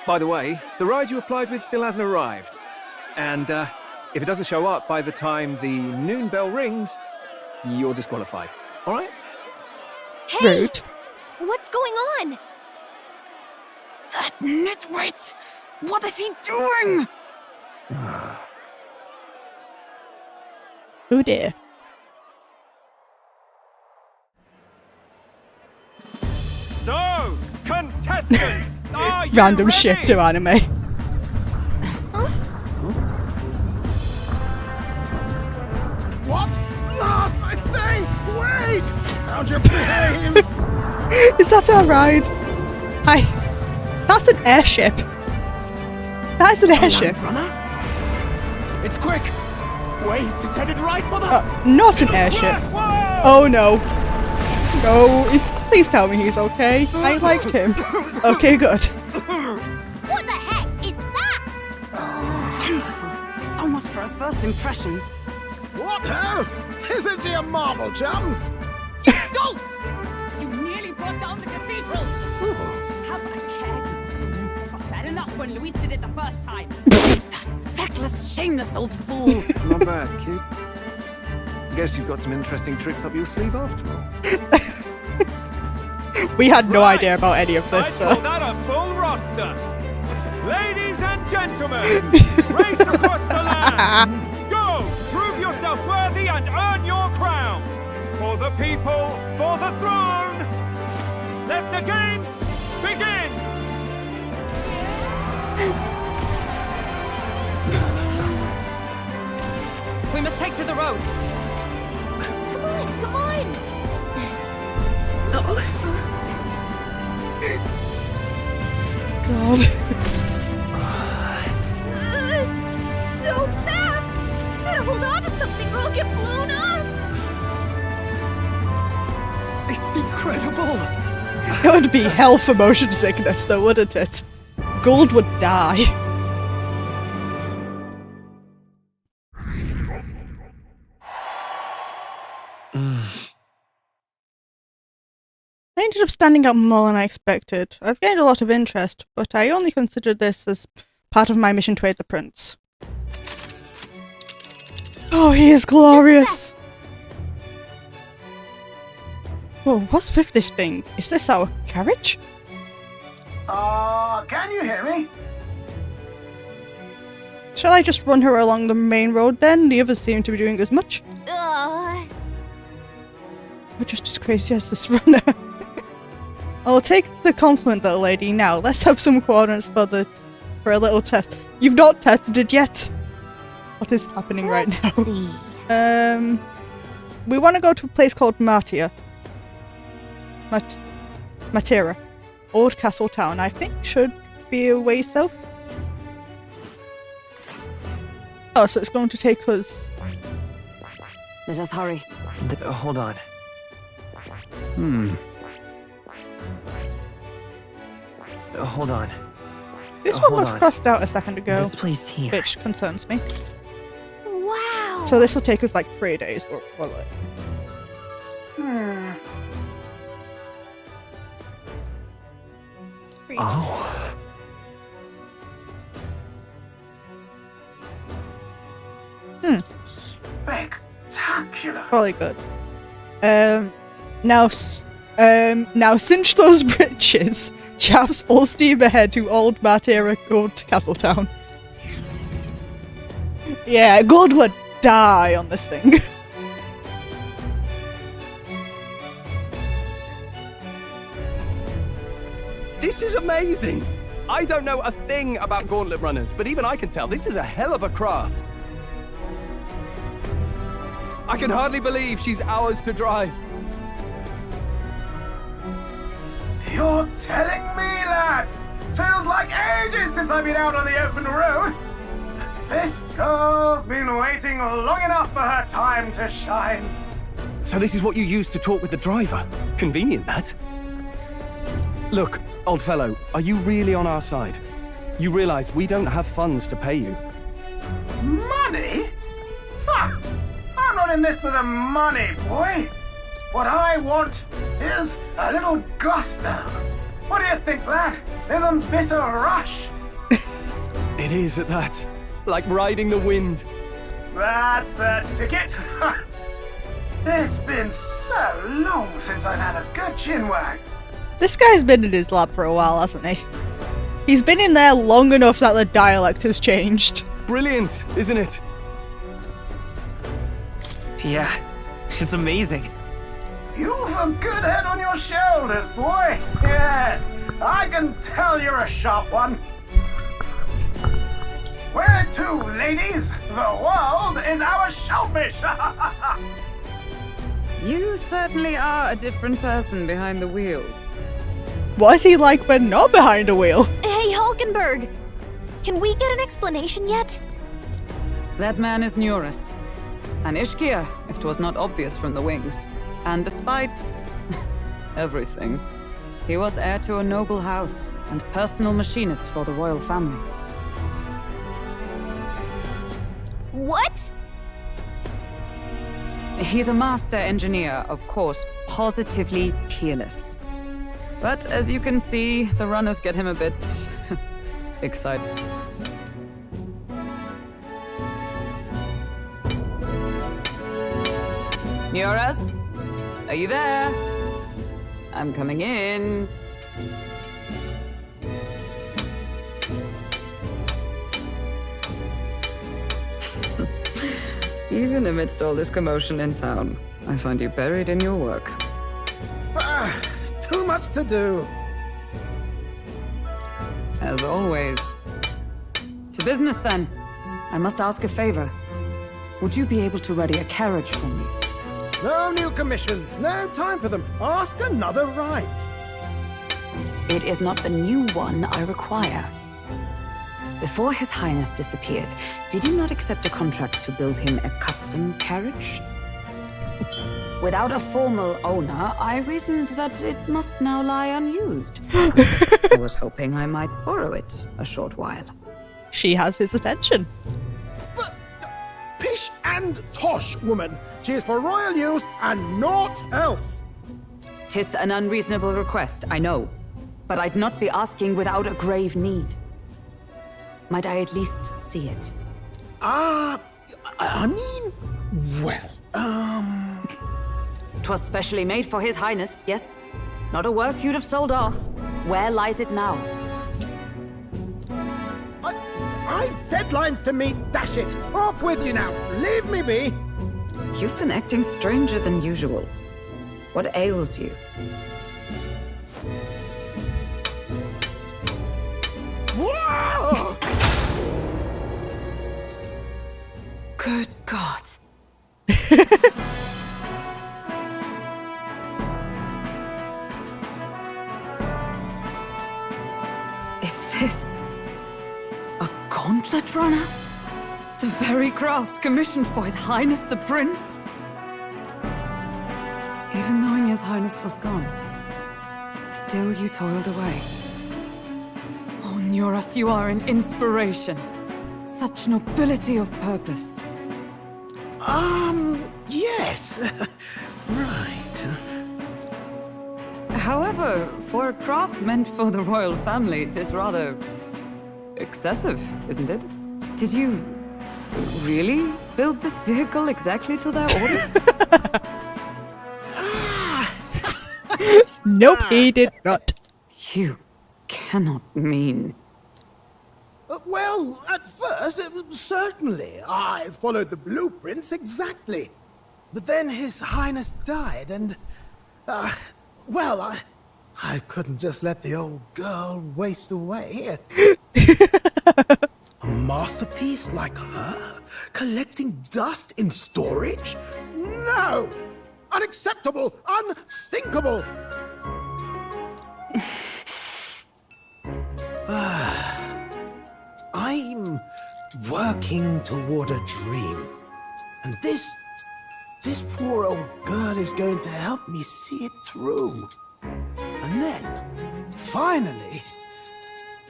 By the way, the ride you applied with still hasn't arrived. And if it doesn't show up by the time the noon bell rings, you're disqualified. All right? Hey! What's going on? That nitwit! What is he doing? Oh dear. contestants, are you Random ready? shift to anime. What? Last, I say! Wait! Found your plane! Is that our ride? Hi. That's an airship. That's an airship. It's quick. Wait, it's headed right for the... Not an airship. Oh no. No, please tell me he's okay. I liked him. Okay, good. What the heck is that? Wonderful. So much for a first impression. What hell? Isn't he a marvel, chums? Don't! You nearly brought down the cathedral! Have a care. It was bad enough when Luis did it the first time. That feckless, shameless old fool. Not bad, kid. Guess you've got some interesting tricks up your sleeve after all. We had no idea about any of this, I call so. that a full roster. Ladies and gentlemen, race across the land. Go, prove yourself worthy and earn your crown. For the people, for the throne. Let the games begin. We must take to the road. Come on, come on! God. So fast! Gotta hold on to something or I'll get blown up! It's incredible! It would be hell for motion sickness though, wouldn't it? Gold would die. I ended up standing out more than I expected. I've gained a lot of interest, but I only considered this as part of my mission to aid the prince. Oh, he is glorious! Whoa, what's with this thing? Is this our carriage? Can you hear me? Shall I just run her along the main road then? The others seem to be doing as much. We're just as crazy as this runner. I'll take the compliment, little lady. Now, let's have some coordinates for a little test. You've not tested it yet. What is happening right now? See. We want to go to a place called Matera. Old Castle Town, I think, should be a way south. Oh, so it's going to take us... Let us hurry. Hold on. Hold on. This one was crossed out a second ago. This place here. Which concerns me. Wow! So this will take us like 3 days, or like... Oh. Spectacular. Probably good. Now cinch those britches. Chaps, full steam ahead to Old Matera, Old Castletown. Yeah, gold would die on this thing. This is amazing! I don't know a thing about gauntlet runners, but even I can tell this is a hell of a craft. I can hardly believe she's ours to drive. You're telling me, lad? Feels like ages since I've been out on the open road. This girl's been waiting long enough for her time to shine. So this is what you use to talk with the driver? Convenient, that. Look, old fellow, are you really on our side? You realize we don't have funds to pay you. Money? Ha! I'm not in this for the money, boy. What I want is a little gusto. What do you think, lad? Isn't this a rush? It is at that. Like riding the wind. That's the ticket. It's been so long since I've had a good chinwag. This guy's been in his lab for a while, hasn't he? He's been in there long enough that the dialect has changed. Brilliant, isn't it? Yeah, it's amazing. You've a good head on your shoulders, boy. Yes, I can tell you're a sharp one. Where to, ladies? The world is our shellfish. You certainly are a different person behind the wheel. What is he like when not behind a wheel? Hey, Hulkenberg! Can we get an explanation yet? That man is Neurus. An Ishkia, if 'twas not obvious from the wings. And despite everything, he was heir to a noble house and personal machinist for the royal family. What? He's a master engineer, of course, positively peerless. But as you can see, the runners get him a bit excited. Neurus? Are you there? I'm coming in. Even amidst all this commotion in town, I find you buried in your work. It's too much to do. As always. To business, then. I must ask a favor. Would you be able to ready a carriage for me? No new commissions. No time for them. Ask another right. It is not the new one I require. Before His Highness disappeared, did you not accept a contract to build him a custom carriage? Without a formal owner, I reasoned that it must now lie unused. I was hoping I might borrow it a short while. She has his attention. Pish and tosh, woman. She is for royal use and naught else. 'Tis an unreasonable request, I know. But I'd not be asking without a grave need. Might I at least see it? I mean, well, 'Twas specially made for His Highness, yes? Not a work you'd have sold off. Where lies it now? I've deadlines to meet, dash it. Off with you now. Leave me be. You've been acting stranger than usual. What ails you? Whoa! Good God. Is this a gauntlet runner? The very craft commissioned for His Highness the Prince? Even knowing His Highness was gone, still you toiled away. Oh, Neurus, you are an inspiration. Such nobility of purpose. Yes. Right. However, for a craft meant for the royal family, it is rather excessive, isn't it? Did you really build this vehicle exactly to their orders? Nope, he did not. You cannot mean... Well, at first, certainly. I followed the blueprints exactly. But then His Highness died, and... well, I couldn't just let the old girl waste away. A masterpiece like her? Collecting dust in storage? No! Unacceptable! Unthinkable! I'm working toward a dream. And this poor old girl is going to help me see it through. And then, finally...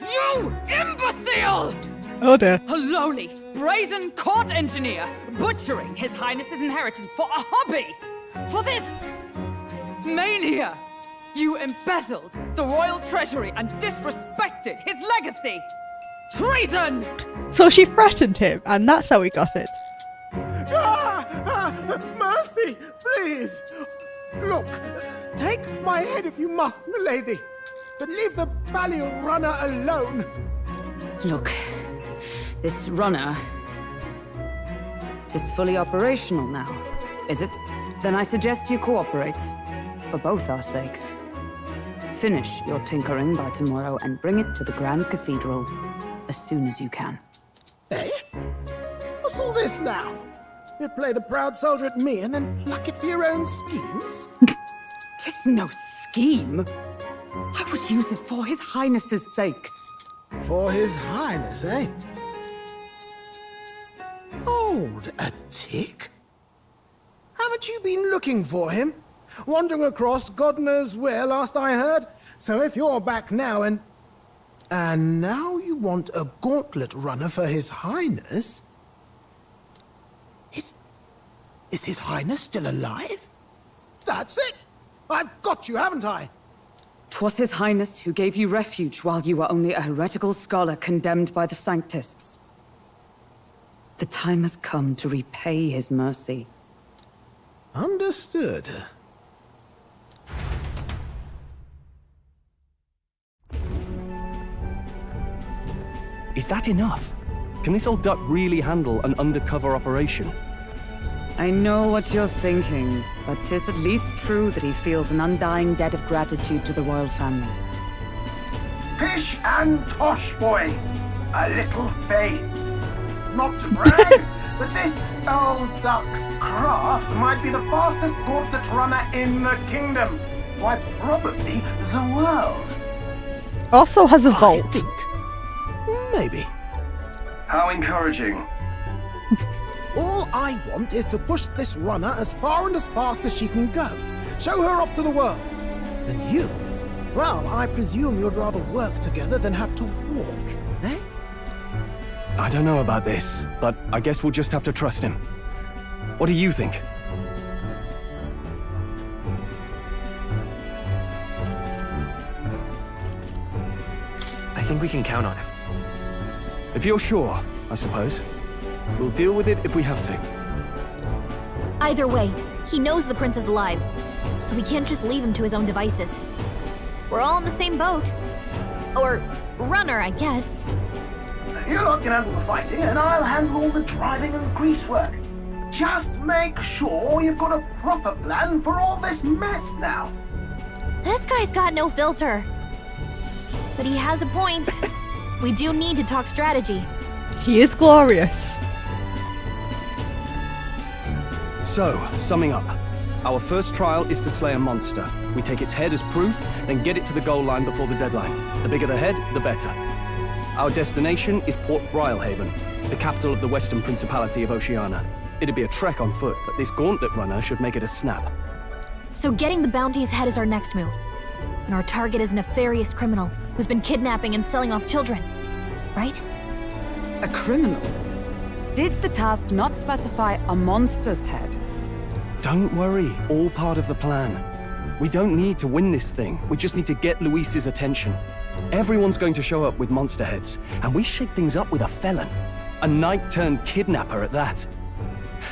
You imbecile! Oh dear. A lowly, brazen court engineer butchering His Highness's inheritance for a hobby! For this mania! You embezzled the royal treasury and disrespected his legacy! Treason! So she threatened him, and that's how he got it. Mercy, please! Look, take my head if you must, milady, but leave the Balliol runner alone. Look, this runner... It is fully operational now, is it? Then I suggest you cooperate. for both our sakes. Finish your tinkering by tomorrow and bring it to the Grand Cathedral as soon as you can. Eh? What's all this now? You play the proud soldier at me and then pluck it for your own schemes? 'Tis no scheme. I would use it for His Highness's sake. For His Highness, eh? Hold a tick. Haven't you been looking for him? Wandering across God knows where, last I heard. So if you're back now and now you want a gauntlet runner for His Highness? Is His Highness still alive? That's it! I've got you, haven't I? 'Twas His Highness who gave you refuge while you were only a heretical scholar condemned by the Sanctists. The time has come to repay His mercy. Understood. Is that enough? Can this old duck really handle an undercover operation? I know what you're thinking, but 'tis at least true that he feels an undying debt of gratitude to the royal family. Pish and tosh, boy. A little faith. Not to brag, but this old duck's craft might be the fastest gauntlet runner in the kingdom. Why, probably the world. Also has a vault. Maybe. How encouraging. All I want is to push this runner as far and as fast as she can go. Show her off to the world. And you? Well, I presume you'd rather work together than have to walk, eh? I don't know about this, but I guess we'll just have to trust him. What do you think? I think we can count on him. If you're sure, I suppose. We'll deal with it if we have to. Either way, he knows the prince is alive, so we can't just leave him to his own devices. We're all in the same boat. Or runner, I guess. You lot can handle the fighting, and I'll handle all the driving and greasework. Just make sure you've got a proper plan for all this mess now. This guy's got no filter. But he has a point. We do need to talk strategy. He is glorious. So, summing up. Our first trial is to slay a monster. We take its head as proof, then get it to the goal line before the deadline. The bigger the head, the better. Our destination is Port Brylehaven, the capital of the Western Principality of Oceania. It'd be a trek on foot, but this gauntlet runner should make it a snap. So getting the bounty's head is our next move. And our target is a nefarious criminal who's been kidnapping and selling off children. Right? A criminal? Did the task not specify a monster's head? Don't worry, all part of the plan. We don't need to win this thing, we just need to get Luis's attention. Everyone's going to show up with monster heads, and we shake things up with a felon. A knight-turned-kidnapper at that.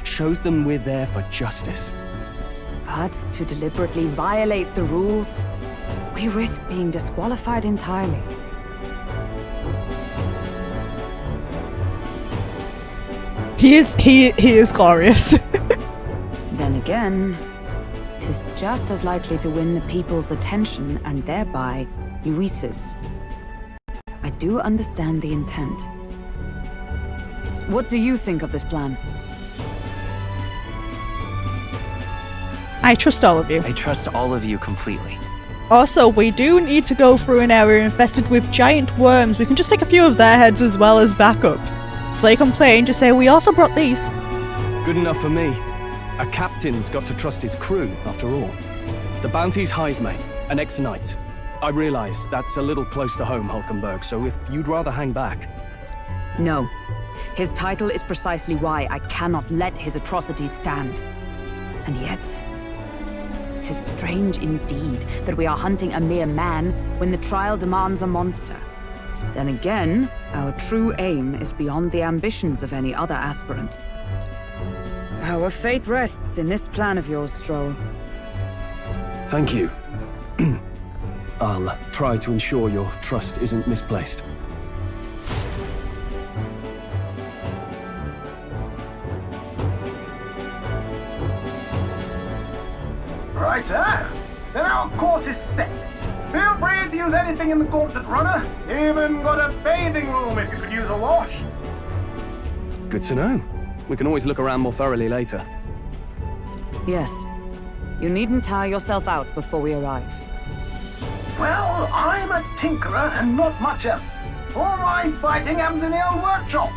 Shows them we're there for justice. But to deliberately violate the rules, we risk being disqualified entirely. He is glorious. Then again, 'tis just as likely to win the people's attention and thereby Luis's. I do understand the intent. What do you think of this plan? I trust all of you. I trust all of you completely. Also, we do need to go through an area infested with giant worms. We can just take a few of their heads as well as backup. If they complain, just say, we also brought these. Good enough for me. A captain's got to trust his crew, after all. The bounty's Heisme, an ex-knight. I realize that's a little close to home, Hulkenberg, so if you'd rather hang back... No. His title is precisely why I cannot let his atrocities stand. And yet, 'tis strange indeed that we are hunting a mere man when the trial demands a monster. Then again, our true aim is beyond the ambitions of any other aspirant. Our fate rests in this plan of yours, Stroll. Thank you. I'll try to ensure your trust isn't misplaced. Righto. then our course is set. Feel free to use anything in the gauntlet runner. Even got a bathing room if you could use a wash. Good to know. We can always look around more thoroughly later. Yes. You needn't tire yourself out before we arrive. Well, I'm a tinkerer and not much else. All my fighting happens in the old workshop.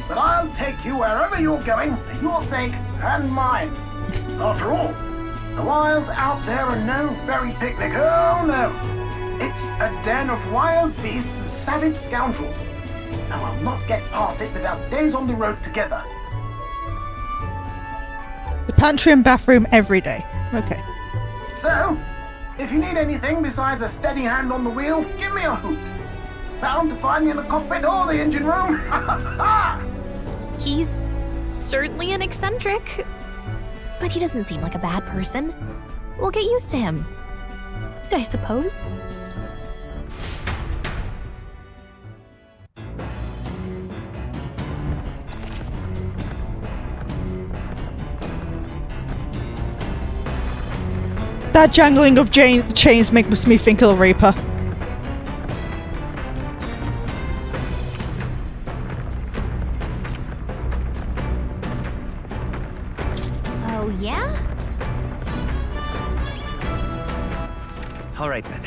But I'll take you wherever you're going for your sake and mine. After all, the wilds out there are no berry picnic. Oh no. It's a den of wild beasts and savage scoundrels. And I'll not get past it without days on the road together. The pantry and bathroom every day. Okay. So, if you need anything besides a steady hand on the wheel, give me a hoot. Bound to find me in the cockpit or the engine room. He's certainly an eccentric, but he doesn't seem like a bad person. We'll get used to him, I suppose. That jangling of chains makes me think of the Reaper. Oh, yeah? All right then.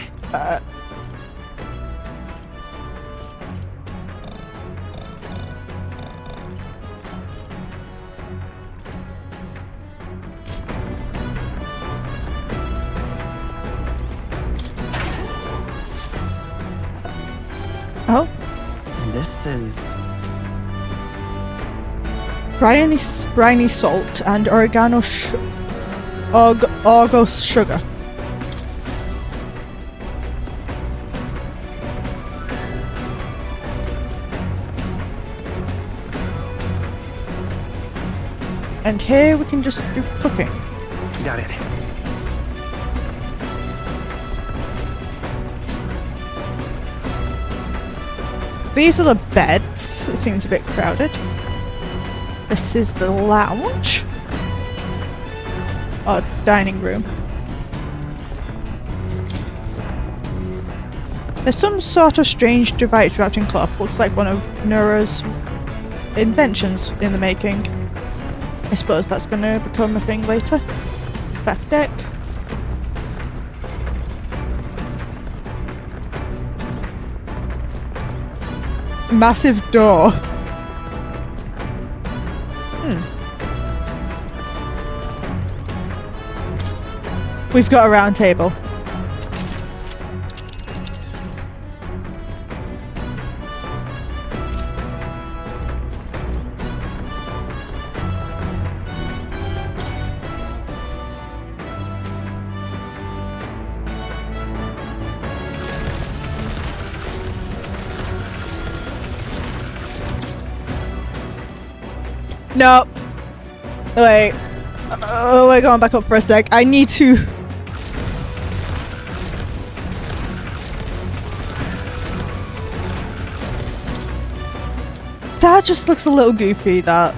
Oh. This is... briny salt and oregano Argos sugar. And here we can just do cooking. Got it. These are the beds. It seems a bit crowded. This is the lounge. Or dining room. There's some sort of strange device wrapped in cloth. Looks like one of Nura's inventions in the making. I suppose that's gonna become a thing later. Back deck. Massive door. We've got a round table. No. Wait. Oh, we're going back up for a sec. I need to... That just looks a little goofy, that.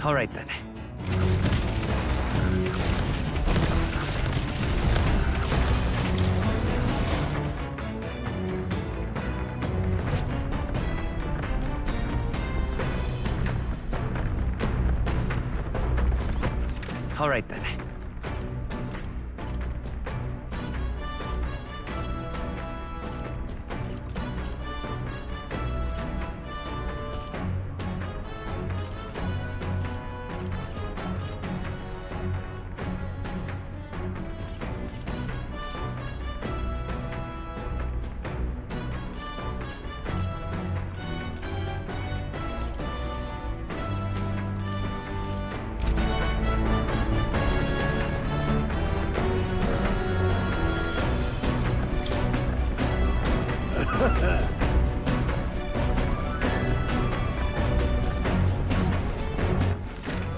All right then. All right then.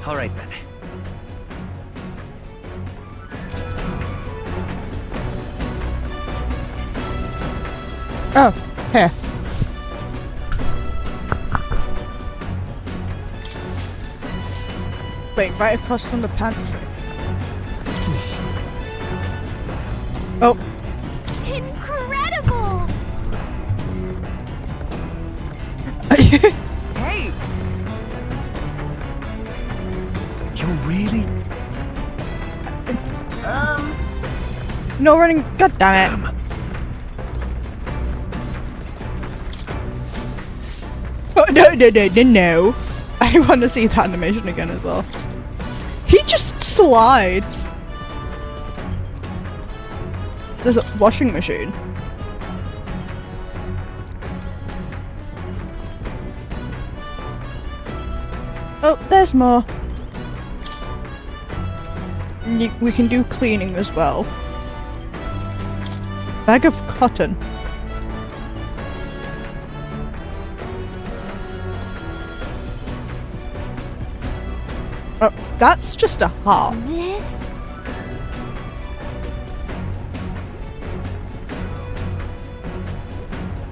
All right then. Oh, here. Wait, right across from the pantry. Oh. Incredible! Hey! You really? No running. God damn it. Oh, no. I want to see that animation again as well. He just slides. There's a washing machine. Oh, there's more. We can do cleaning as well. Bag of cotton. Oh, that's just a heart. This?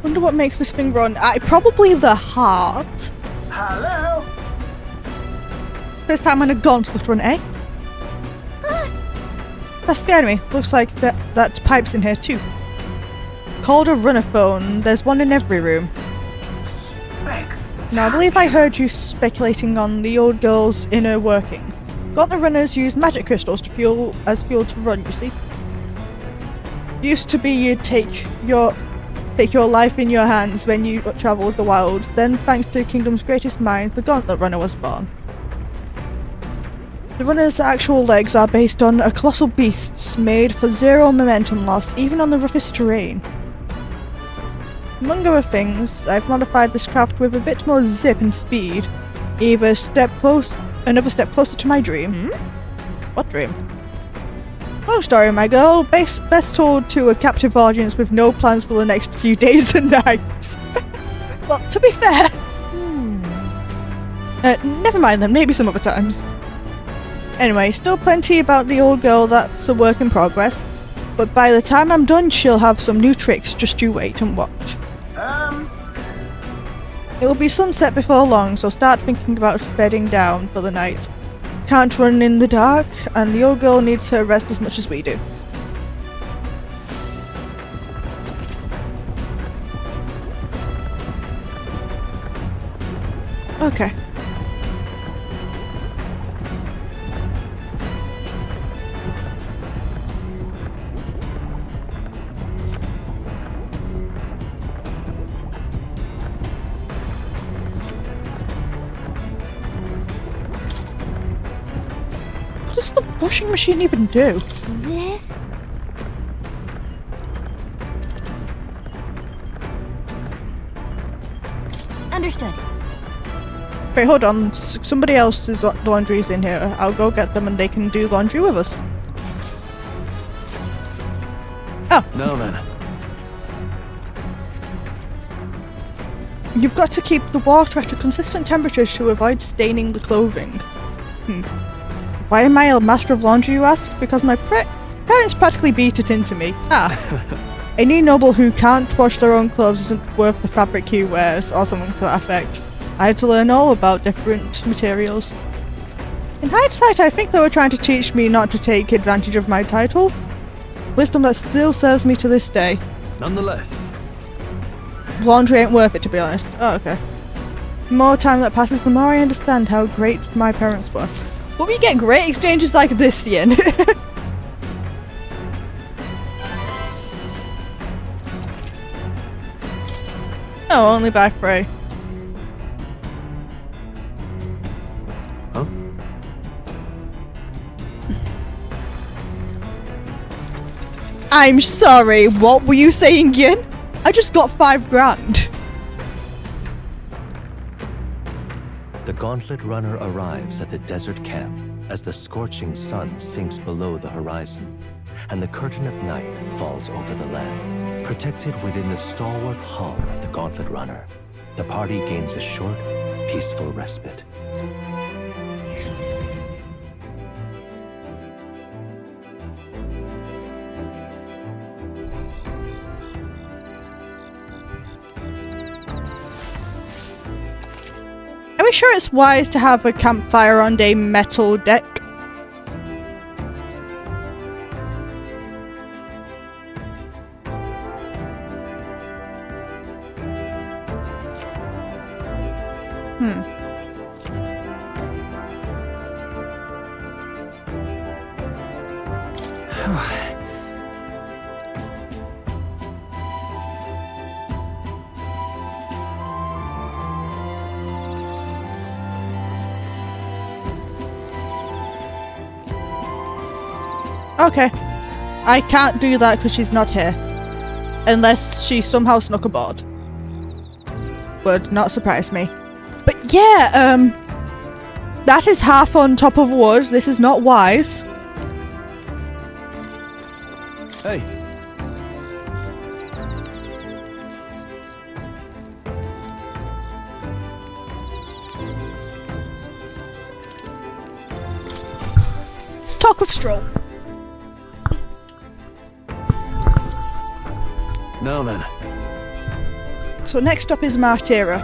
Wonder what makes this thing run. Probably the heart. Hello? This time on a gauntlet run, eh? That scared me. Looks like that pipe's in here too. Called a runner phone. There's one in every room. Now, I believe I heard you speculating on the old girl's inner workings. Gauntlet runners use magic crystals to fuel to run, you see. Used to be you'd take your life in your hands when you travelled the wilds. Then, thanks to the kingdom's greatest mind, the Gauntlet Runner was born. The runner's actual legs are based on a colossal beasts made for zero momentum loss, even on the roughest terrain. Among other things, I've modified this craft with a bit more zip and speed. Another step closer to my dream. What dream? Long story, my girl. Best told to a captive audience with no plans for the next few days and nights. Well, to be fair... never mind then, maybe some other times. Anyway, still plenty about the old girl that's a work in progress. But by the time I'm done, she'll have some new tricks. Just you wait and watch. It'll be sunset before long, so start thinking about bedding down for the night. Can't run in the dark, and the old girl needs her rest as much as we do. Okay. What does the washing machine even do? This? Understood. Wait, hold on. Somebody else's laundry's in here. I'll go get them and they can do laundry with us. Oh. Now then. You've got to keep the water at a consistent temperature to avoid staining the clothing. Why am I a master of laundry, you ask? Because my parents practically beat it into me. Any noble who can't wash their own clothes isn't worth the fabric he wears, or something to that effect. I had to learn all about different materials. In hindsight, I think they were trying to teach me not to take advantage of my title. Wisdom that still serves me to this day. Nonetheless. Laundry ain't worth it, to be honest. Oh, okay. The more time that passes, the more I understand how great my parents were. But we get great exchanges like this, Ian. Oh, only by Frey. Huh? I'm sorry, what were you saying, Yin? I just got 5 grand. The Gauntlet Runner arrives at the desert camp as the scorching sun sinks below the horizon, and the curtain of night falls over the land. Protected within the stalwart hull of the Gauntlet Runner, the party gains a short, peaceful respite. sure it's wise to have a campfire on a metal deck. Okay. I can't do that because she's not here. Unless she somehow snuck aboard. Would not surprise me. But yeah, that is half on top of wood. This is not wise. Hey. Let's talk with Stroll. Now then. So next up is Martira.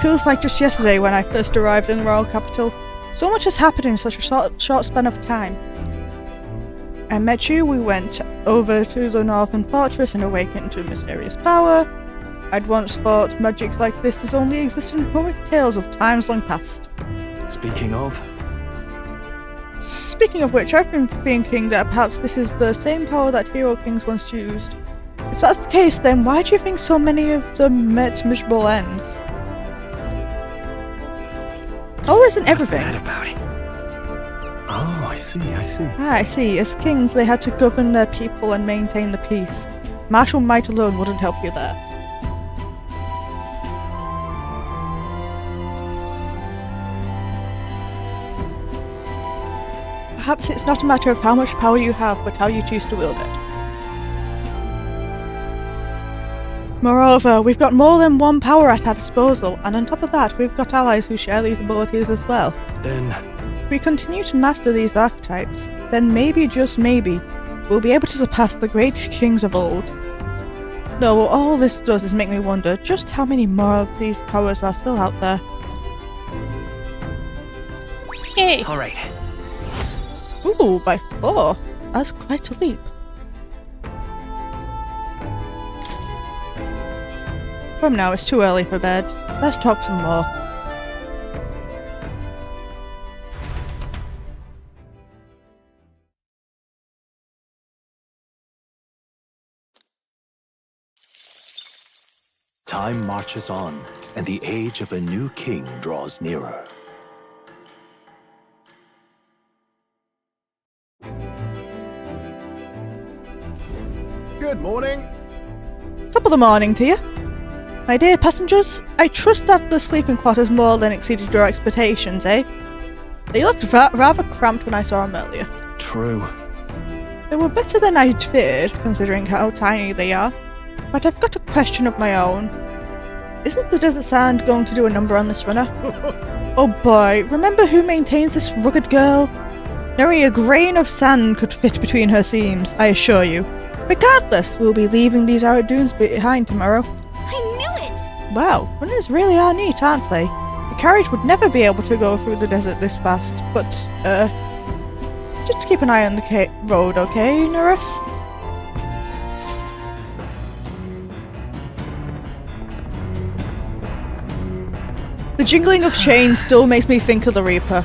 Feels like just yesterday when I first arrived in the royal capital. So much has happened in such a short span of time. I met you, we went over to the northern fortress and awakened to mysterious power. I'd once thought magic like this has only existed in heroic tales of times long past. Speaking of which, I've been thinking that perhaps this is the same power that hero kings once used. If that's the case, then why do you think so many of them met miserable ends? Oh, isn't everything? What's that about? Oh, I see. I see. As kings, they had to govern their people and maintain the peace. Martial might alone wouldn't help you there. Perhaps it's not a matter of how much power you have, but how you choose to wield it. Moreover, we've got more than one power at our disposal, and on top of that, we've got allies who share these abilities as well. Then, if we continue to master these archetypes, then maybe, just maybe, we'll be able to surpass the great kings of old. Though all this does is make me wonder just how many more of these powers are still out there. Hey! Alright. Ooh, by 4. That's quite a leap. From now, it's too early for bed. Let's talk some more. Time marches on, and the age of a new king draws nearer. Good morning. Top of the morning to you. My dear passengers, I trust that the sleeping quarters more than exceeded your expectations, eh? They looked rather cramped when I saw them earlier. True. They were better than I'd feared, considering how tiny they are. But I've got a question of my own. Isn't the desert sand going to do a number on this runner? Oh boy, remember who maintains this rugged girl? Nary a grain of sand could fit between her seams, I assure you. Regardless, we'll be leaving these arid dunes behind tomorrow. I knew it! Wow, runners really are neat, aren't they? The carriage would never be able to go through the desert this fast, but, just keep an eye on the road, okay, nurse? The jingling of chains still makes me think of the Reaper.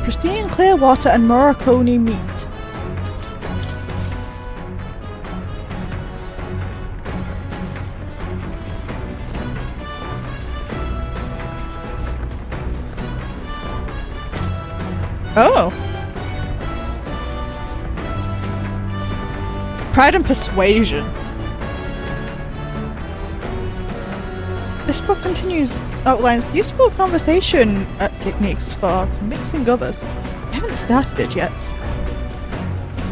Pristine clear water and Morocco meat. Oh. Pride and Persuasion. This book outlines useful conversation techniques for convincing others. I haven't started it yet.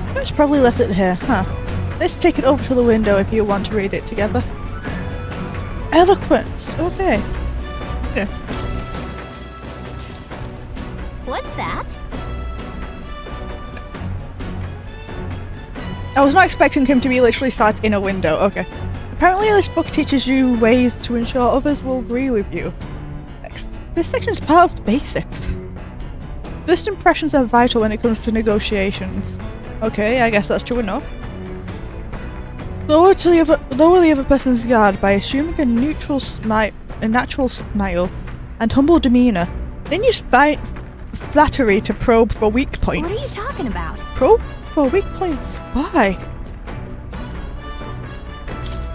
I just probably left it here, huh? Let's take it over to the window if you want to read it together. Eloquence. Okay. Yeah. What's that? I was not expecting him to be literally sat in a window. Okay. Apparently this book teaches you ways to ensure others will agree with you. Next. This section is part of the basics. First impressions are vital when it comes to negotiations. Okay, I guess that's true enough. Lower the other person's guard by assuming a natural smile and humble demeanor. Then use flattery to probe for weak points. What are you talking about? Probe for weak points? Why?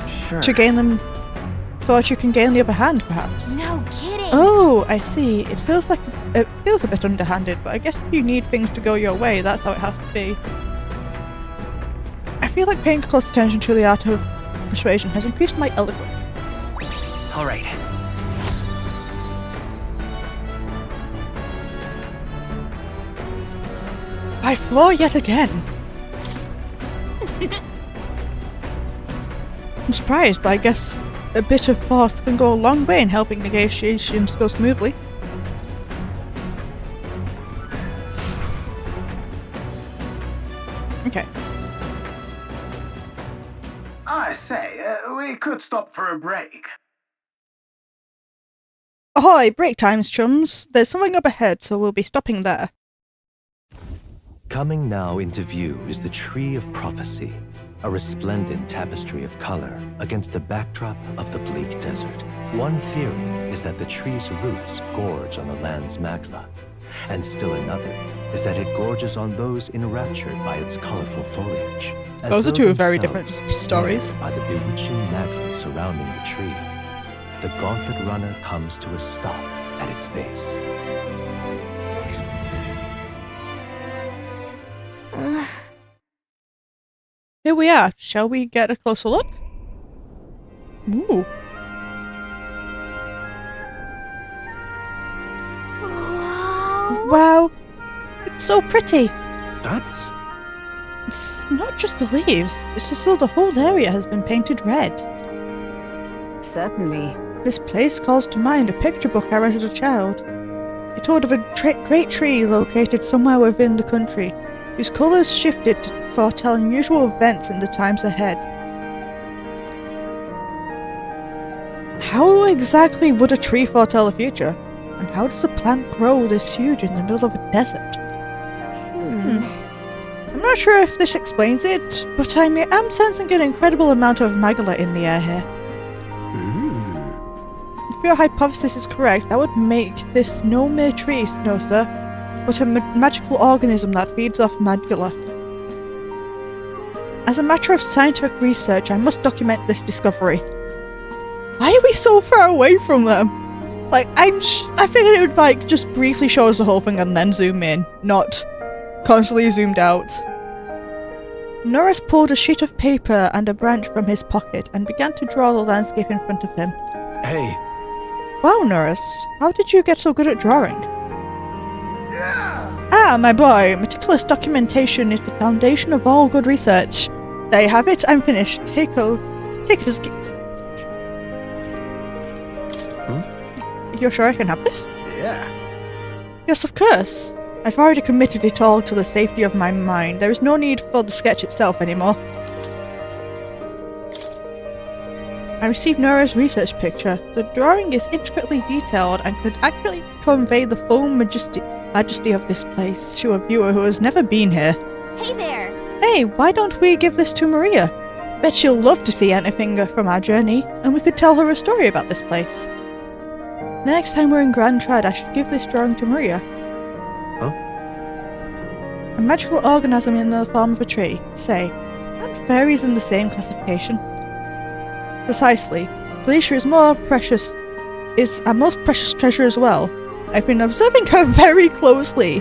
Sure. To gain them, so that you can gain the upper hand, perhaps. No kidding. Oh, I see. It feels a bit underhanded, but I guess if you need things to go your way, that's how it has to be. I feel like paying close attention to the art of persuasion has increased my eloquence. All right. By 4 yet again. I'm surprised, but I guess a bit of force can go a long way in helping negotiations go smoothly. Okay. I say, we could stop for a break. Ahoy, break times, chums. There's something up ahead, so we'll be stopping there. Coming now into view is the Tree of Prophecy, a resplendent tapestry of color against the backdrop of the bleak desert. One theory is that the tree's roots gorge on the land's magla, and still another is that it gorges on those enraptured by its colorful foliage. Those are two very different stories. By the bewitching magla surrounding the tree, the Gauntlet Runner comes to a stop at its base. Here we are. Shall we get a closer look? Ooh. Wow. It's so pretty. That's... It's not just the leaves. It's just though the whole area has been painted red. Certainly. This place calls to mind a picture book I read as a child. It told of a great tree located somewhere within the country, whose colours shifted to foretell unusual events in the times ahead. How exactly would a tree foretell the future? And how does a plant grow this huge in the middle of a desert? I'm not sure if this explains it, but I am sensing an incredible amount of magla in the air here. If your hypothesis is correct, that would make this no mere tree, no sir, but a magical organism that feeds off magla. As a matter of scientific research, I must document this discovery. Why are we so far away from them? Like, I figured it would, like, just briefly show us the whole thing and then zoom in, not constantly zoomed out. Norris pulled a sheet of paper and a branch from his pocket and began to draw the landscape in front of him. Hey. Wow, Norris, how did you get so good at drawing? Ah, my boy, meticulous documentation is the foundation of all good research. There you have it, I'm finished. Take it as a gift. You're sure I can have this? Yeah. Yes, of course. I've already committed it all to the safety of my mind. There is no need for the sketch itself anymore. I received Nora's research picture. The drawing is intricately detailed and could accurately convey the full majesty of this place to a viewer who has never been here. Hey there! Hey, why don't we give this to Maria? Bet she'll love to see anything from our journey, and we could tell her a story about this place. Next time we're in Grand Trad, I should give this drawing to Maria. Huh? A magical organism in the form of a tree, say. Aren't fairies in the same classification? Precisely. Felicia is our most precious treasure as well. I've been observing her very closely,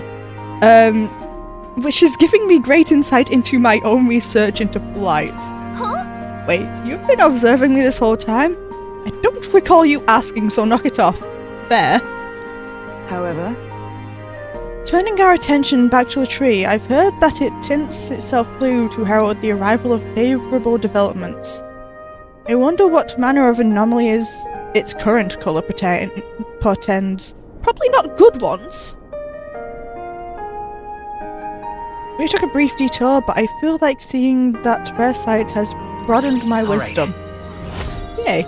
which is giving me great insight into my own research into flight. Huh? Wait, you've been observing me this whole time? I don't recall you asking, so knock it off. Fair. However, turning our attention back to the tree, I've heard that it tints itself blue to herald the arrival of favourable developments. I wonder what manner of anomaly its current colour portends. Probably not good ones. We took a brief detour, but I feel like seeing that rare sight has broadened my wisdom. Yay.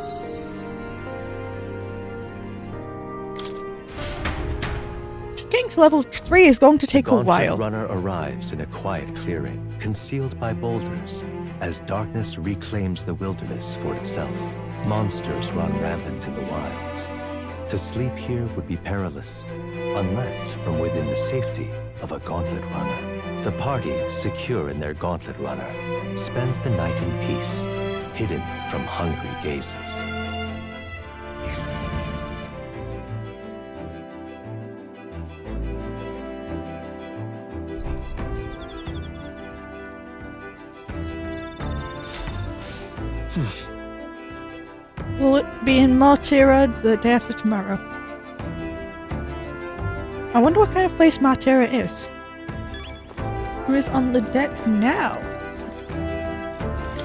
Getting to level 3 is going to take a while. The runner arrives in a quiet clearing, concealed by boulders, as darkness reclaims the wilderness for itself. Monsters run rampant in the wilds. To sleep here would be perilous, unless from within the safety of a gauntlet runner. The party, secure in their gauntlet runner, spends the night in peace, hidden from hungry gazes. Will it be in Martira the day after tomorrow? I wonder what kind of place Martira is. Who is on the deck now?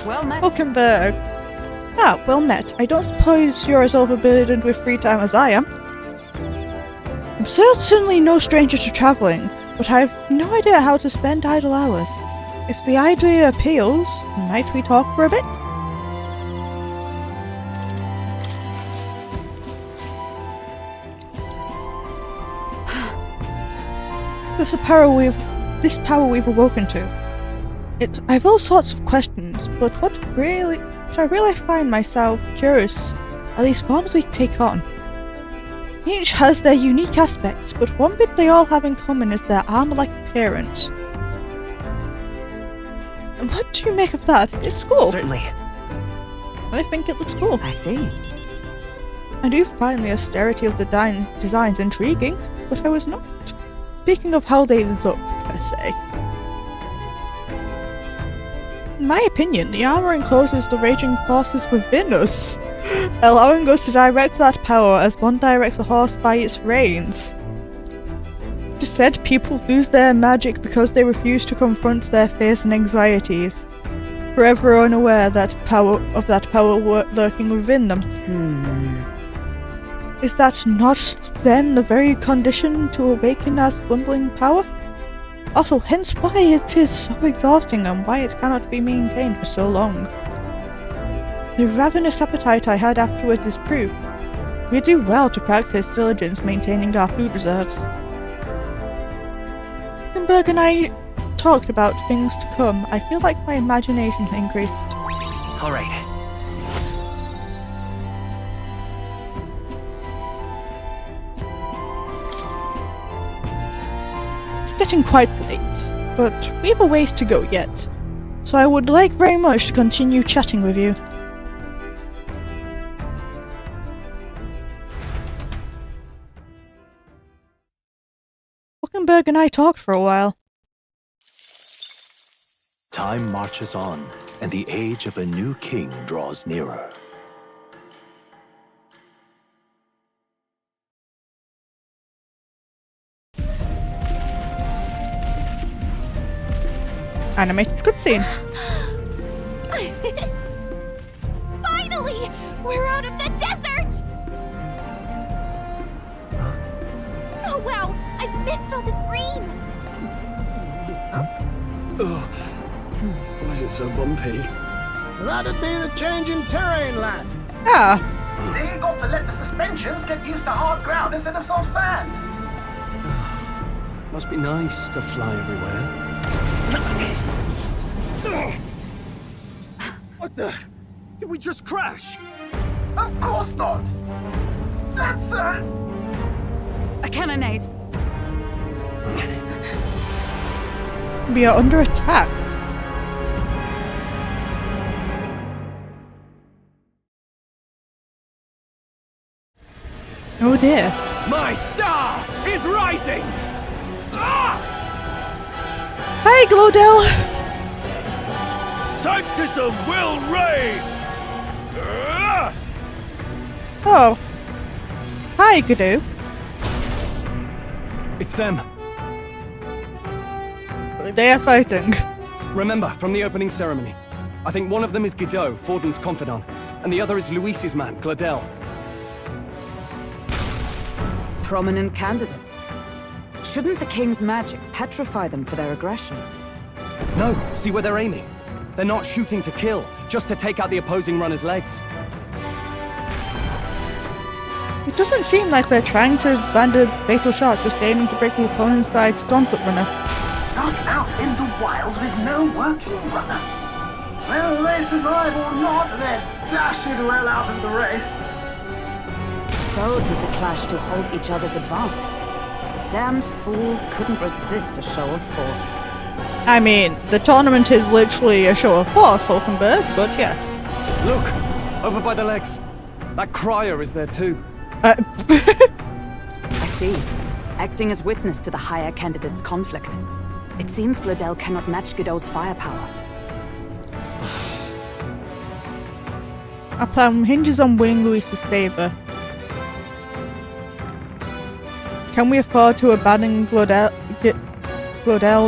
Well met. Hulkenberg. Ah, well met. I don't suppose you're as overburdened with free time as I am. I'm certainly no stranger to travelling, but I've no idea how to spend idle hours. If the idea appeals, might we talk for a bit? This power we've awoken to. I've all sorts of questions, but what I really find myself curious are these forms we take on. Each has their unique aspects, but one bit they all have in common is their armor-like appearance. And what do you make of that? It's cool. Certainly. I think it looks cool. I see. I do find the austerity of the designs intriguing, but I was not speaking of how they look, per se. In my opinion, the armor encloses the raging forces within us, allowing us to direct that power as one directs a horse by its reins. It is said people lose their magic because they refuse to confront their fears and anxieties, forever unaware that power lurking within them. Is that not then the very condition to awaken our dwindling power? Also, hence why it is so exhausting and why it cannot be maintained for so long. The ravenous appetite I had afterwards is proof. We do well to practice diligence maintaining our food reserves. Hulkenberg and I talked about things to come. I feel like my imagination increased. All right. Getting quite late, but we have a ways to go yet, so I would like very much to continue chatting with you. Hulkenberg and I talked for a while. Time marches on, and the age of a new king draws nearer. Animated cutscene. Finally! We're out of the desert! Oh wow, I missed all this green! Why is it so bumpy? That'd be the change in terrain, lad. Ah. See, got to let the suspensions get used to hard ground instead of soft sand. Must be nice to fly everywhere. What the? Did we just crash? Of course not. That's a cannonade. We are under attack. Oh dear. My star is rising! Ah! Hi, Glodell! Sanctism will reign! Oh. Hi, Godot. It's them. They are fighting. Remember, from the opening ceremony. I think one of them is Godot, Forden's confidant. and the other is Luis's man, Gladel. Prominent candidates. Shouldn't the king's magic petrify them for their aggression? No, see where they're aiming. They're not shooting to kill, just to take out the opposing runner's legs. It doesn't seem like they're trying to land a fatal shot, just aiming to break the opponent's side's gauntlet runner. Stuck out in the wilds with no working runner. Whether they survive or not, they're dashed well out of the race. So does the clash to hold each other's advance. Damned fools couldn't resist a show of force. I mean, the tournament is literally a show of force, Hulkenberg, but yes. Look! Over by the legs. That crier is there too. I see. Acting as witness to the higher candidate's conflict. It seems Gladel cannot match Godot's firepower. Our plan hinges on winning Luis's favor. Can we afford to abandon Gladel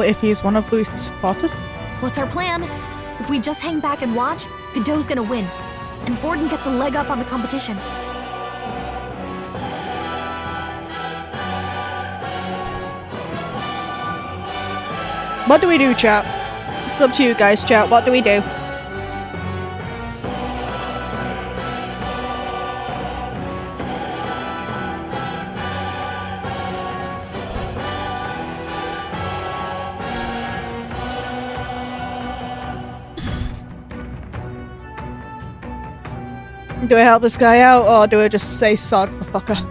if he's one of Luis's supporters? What's our plan? If we just hang back and watch, Godot's gonna win. And Vorden gets a leg up on the competition. What do we do, chat? It's up to you guys, chat. What do we do? Do I help this guy out, or do I just say sod the fucker?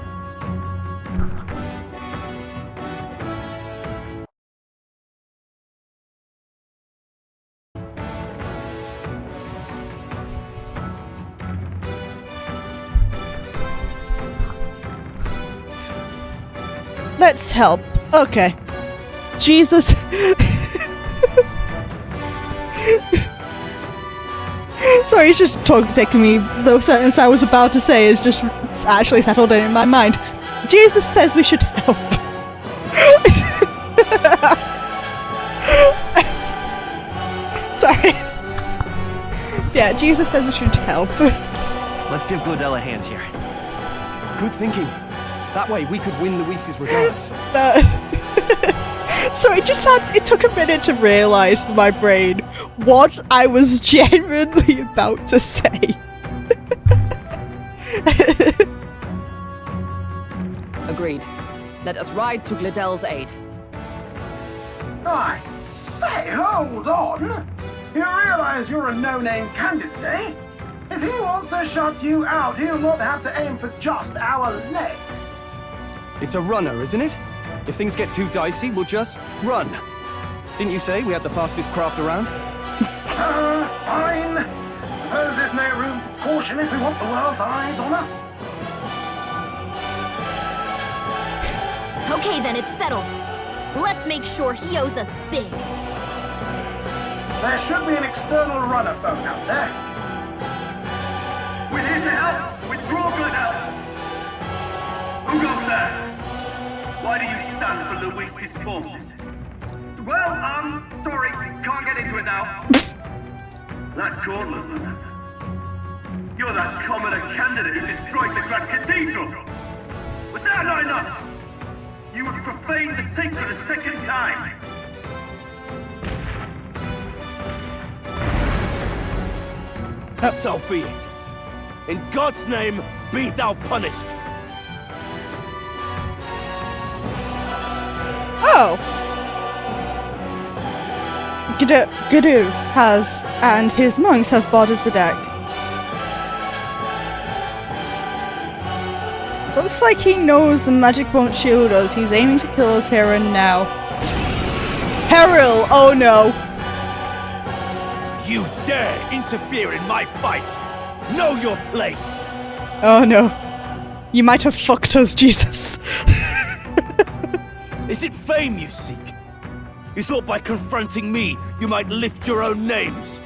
Let's help. Okay. Jesus. Sorry, it's just taking me. The sentence I was about to say is just actually settled in my mind. Jesus says we should help. Sorry. Yeah, Jesus says we should help. Let's give Gladel a hand here. Good thinking. That way we could win Luis's regards. So it took a minute to realise in my brain what I was genuinely about to say. Agreed. Let us ride to Gladel's aid. I say, hold on! You realize you're a no-name candidate, eh? If he wants to shut you out, he'll not have to aim for just our legs. It's a runner, isn't it? If things get too dicey, we'll just run. Didn't you say we had the fastest craft around? Fine. Suppose there's no room for caution if we want the world's eyes on us. Okay then, it's settled. Let's make sure he owes us big. There should be an external runner phone out there. We're here to help! Withdraw, Gladel! Who goes there? Why do you stand for Luis's forces? Well, sorry, can't get into it now. That gauntlet runner. You're that commoner candidate who destroyed the Grand Cathedral! Was that not enough? You would profane the sacred a second time! So be it. In God's name, be thou punished. Oh! Godot has, and his monks have boarded the deck. Looks like he knows the magic won't shield us. He's aiming to kill us here and now. Peril! Oh no! You dare interfere in my fight! Know your place! Oh no. You might have fucked us, Jesus. Is it fame you seek? You thought by confronting me, you might lift your own names?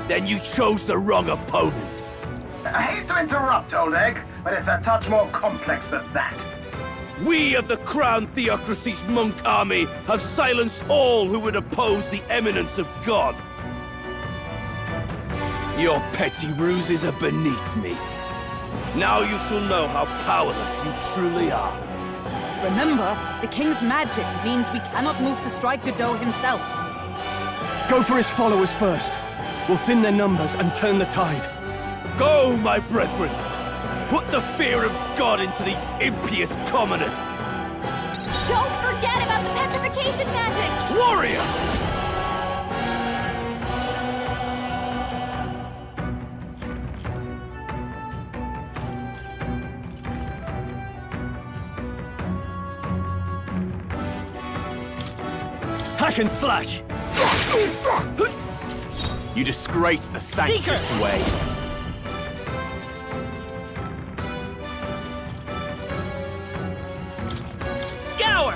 Then you chose the wrong opponent. I hate to interrupt, old egg, but it's a touch more complex than that. We of the Crown Theocracy's monk army have silenced all who would oppose the eminence of God. Your petty ruses are beneath me. Now you shall know how powerless you truly are. Remember, the king's magic means we cannot move to strike Godot himself. Go for his followers first. We'll thin their numbers and turn the tide. Go, my brethren! Put the fear of God into these impious commoners! Don't forget about the petrification magic! Warrior! Hack and slash! You disgrace the Sanctist way. Scour!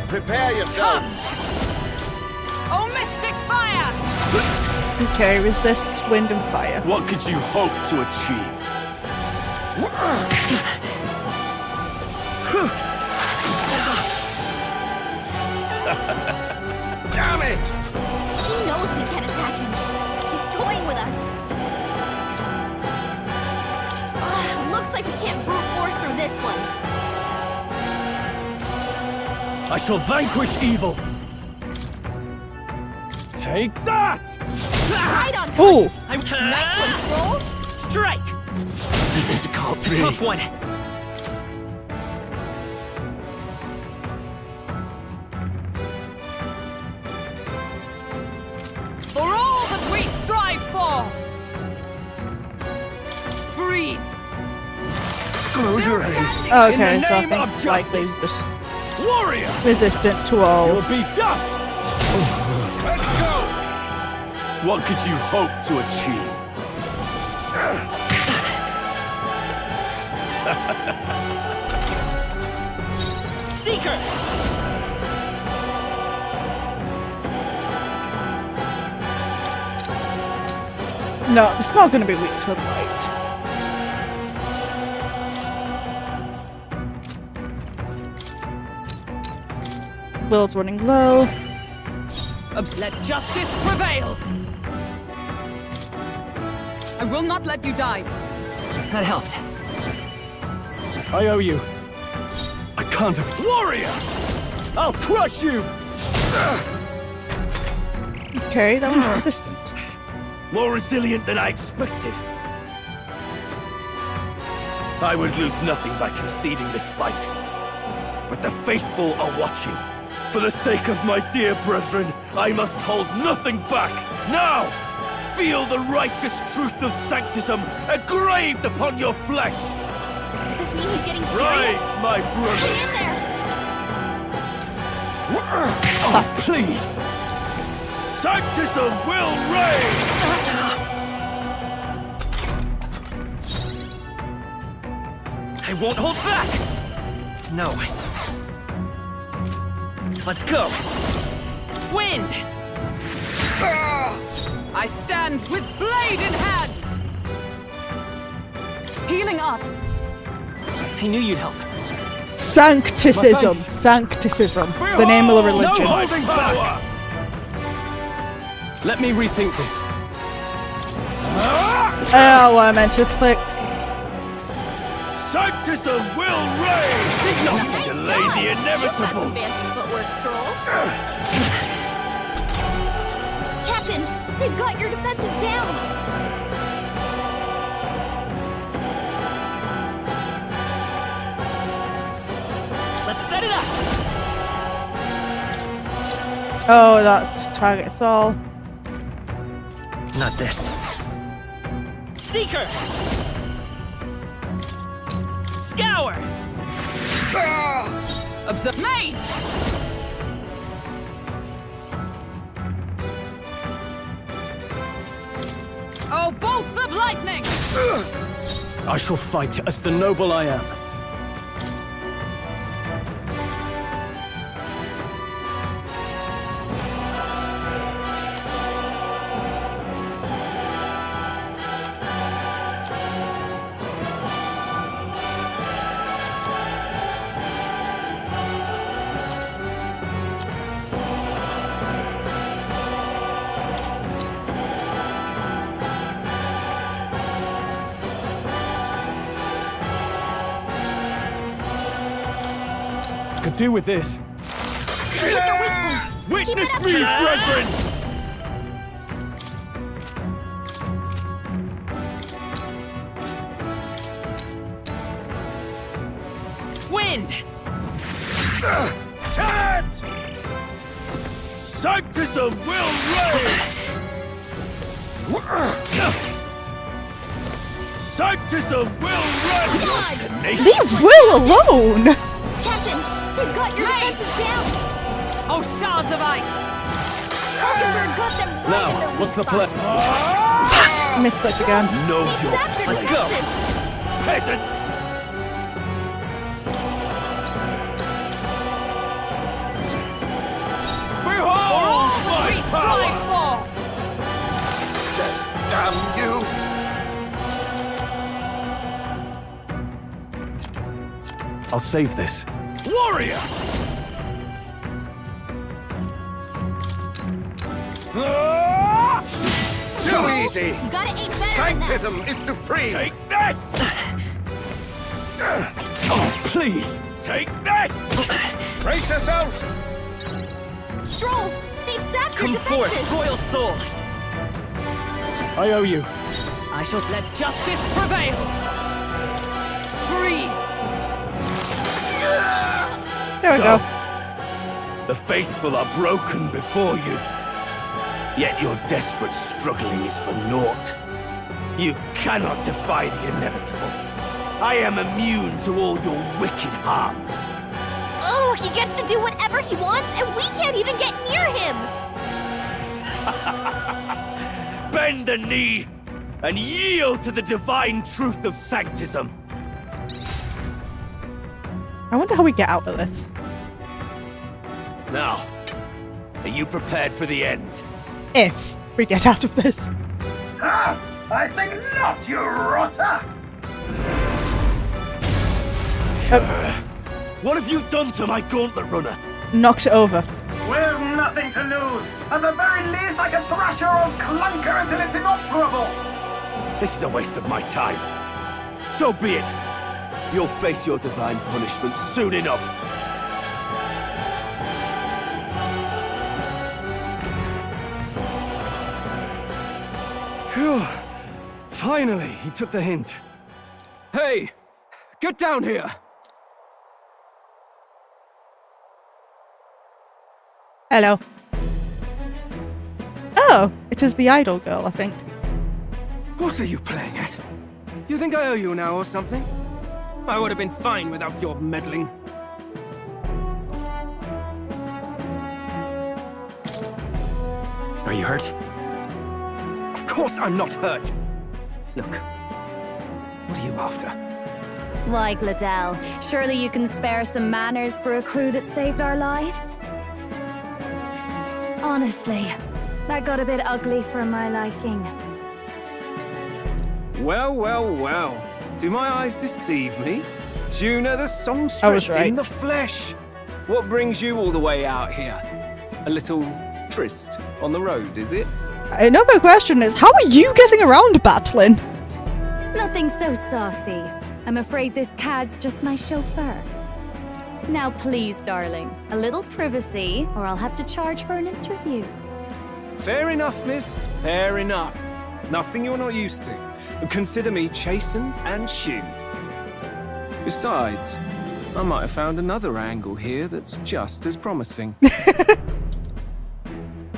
Prepare yourself. Oh, mystic fire! Okay, resists wind and fire. What could you hope to achieve? Damn it! He knows we can't attack him. He's toying with us. Looks like we can't brute force through this one. I shall vanquish evil. Take that! Right on time. Ooh! Nice one, Stroll. Strike! This can't be. Tough one. For all that we strive for! Freeze! Close your eyes. Okay, In the so I name think of likely justice. just Warrior! resistant to all. You'll be dust! Let's go! What could you hope to achieve? Seeker! No, it's not going to be weak to the light. Will's running low. Let justice prevail! I will not let you die. That helped. I owe you. I can't have... Warrior! I'll crush you! Okay, that was resistant. More resilient than I expected. I would lose nothing by conceding this fight. But the faithful are watching. For the sake of my dear brethren, I must hold nothing back. Now, feel the righteous truth of sanctism engraved upon your flesh. Does this mean he's getting serious? Rise, my brothers. Get in there! Oh, please! Sanctism will reign! I won't hold back! No. Let's go! Wind! I stand with blade in hand! Healing arts! I knew you'd help. Sancticism. Sancticism. The name of the religion. No holding back! Let me rethink this. Oh, I meant to click. Sanctism will reign! Nice Delay done. the You've got inevitable! some fancy footwork, Stroll. Captain, they've got your defenses down. Let's set it up! Oh, that targets all. Not this. Seeker! Scour! Observe mage! Oh, bolts of lightning! I shall fight as the noble I am. Could do with this. Witness me, brethren! Wind! Chant! Sanctism will reign! Sanctism will reign! Leave Will alone! Captain, they've got your defenses down. Oh, shards of ice! Hulkenberg got them right in Now, their what's the weak plan? spot. Misclicked again. Know They've your zapped their place. defenses. Peasants! Behold my power! Damn you! I'll save this. Warrior! Too easy! You gotta aim better than that. Sanctism is supreme! Take this! Oh, please! Take this! Brace yourselves! Stroll, they've zapped Come your forth, defenses. royal sword! I owe you. I shall let justice prevail! Freeze! There we go. The faithful are broken before you. Yet your desperate struggling is for naught. You cannot defy the inevitable. I am immune to all your wicked harms. Oh, he gets to do whatever he wants, and we can't even get near him. Bend the knee and yield to the divine truth of sanctism. I wonder how we get out of this. Now, are you prepared for the end? If we get out of this. Ah, I think not, you rotter! What have you done to my gauntlet runner? Knocked it over. We've nothing to lose. At the very least, I can thrash your old clunker until it's inoperable. This is a waste of my time. So be it. You'll face your divine punishment soon enough. Phew. Finally, he took the hint. Hey! Get down here! Hello. Oh, it is the idol girl, I think. What are you playing at? You think I owe you now or something? I would have been fine without your meddling. Are you hurt? Of course I'm not hurt! Look, what are you after? Why, Gladell, surely you can spare some manners for a crew that saved our lives? Honestly, that got a bit ugly for my liking. Well, well, well. Do my eyes deceive me? Juna the I was songstress right. in the flesh. What brings you all the way out here? A little tryst on the road, is it? Another question is, how are you getting around battling? Nothing so saucy. I'm afraid this cad's just my chauffeur. Now please, darling, a little privacy, or I'll have to charge for an interview. Fair enough, miss. Fair enough. Nothing you're not used to. Consider me chastened and shoed. Besides, I might have found another angle here that's just as promising.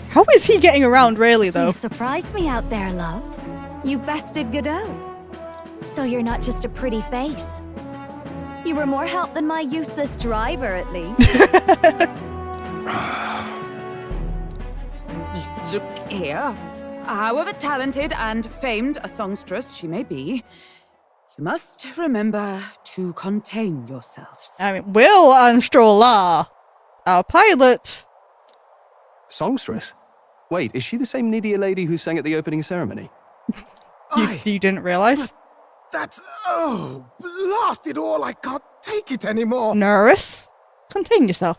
How is he getting around, really, though? You surprised me out there, love. You bested Godot. So you're not just a pretty face. You were more help than my useless driver, at least. Look here. However talented and famed a songstress she may be, you must remember to contain yourselves. I mean, Will and Stroll are our pilots. Songstress? Wait, is she the same Nidia lady who sang at the opening ceremony? You didn't realise? That's... oh, blast it all, I can't take it anymore. Norris, contain yourself.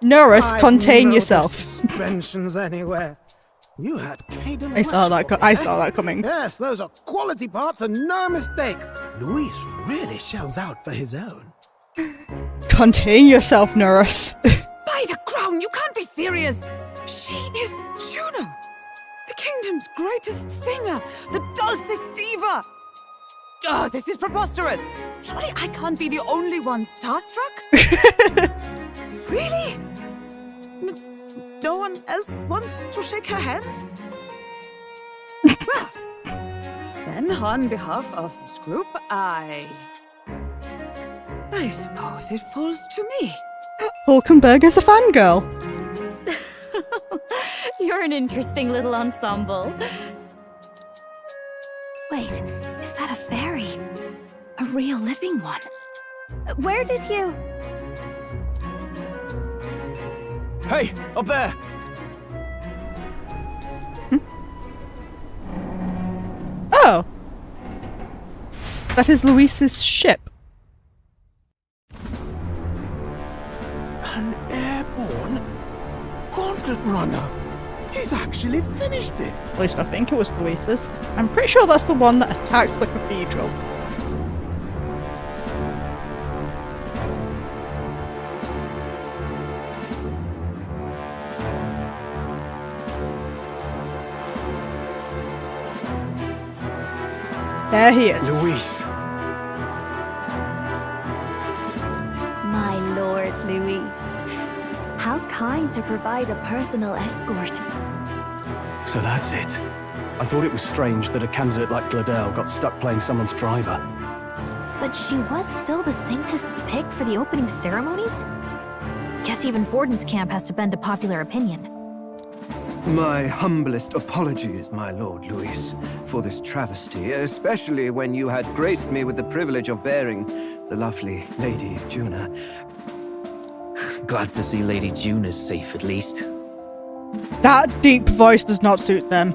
Norris, contain no yourself. Suspensions anywhere. You had Caden. I saw that. I saw that coming. Yes, those are quality parts and no mistake. Luis really shells out for his own. Contain yourself, Norris. By the crown, you can't be serious! She is Juno, the kingdom's greatest singer, the dulcet diva! Oh, this is preposterous! Surely I can't be the only one starstruck? Really? No one else wants to shake her hand? Well, then on behalf of this group, I suppose it falls to me. Hulkenberg is a fangirl. You're an interesting little ensemble. Wait, is that a fairy? A real living one? Where did you... Hey, up there! Oh. That is Luis's ship. An airborne gauntlet runner. He's actually finished it. At least I think it was Luis's. I'm pretty sure that's the one that attacked the cathedral. There he is. Luis. My Lord Luis. How kind to provide a personal escort. So that's it. I thought it was strange that a candidate like Gladel got stuck playing someone's driver. But she was still the Sanctist's pick for the opening ceremonies? Guess even Forden's camp has to bend to popular opinion. My humblest apologies, my Lord Luis, for this travesty, especially when you had graced me with the privilege of bearing the lovely Lady Juna. Glad to see Lady June is safe, at least. That deep voice does not suit them.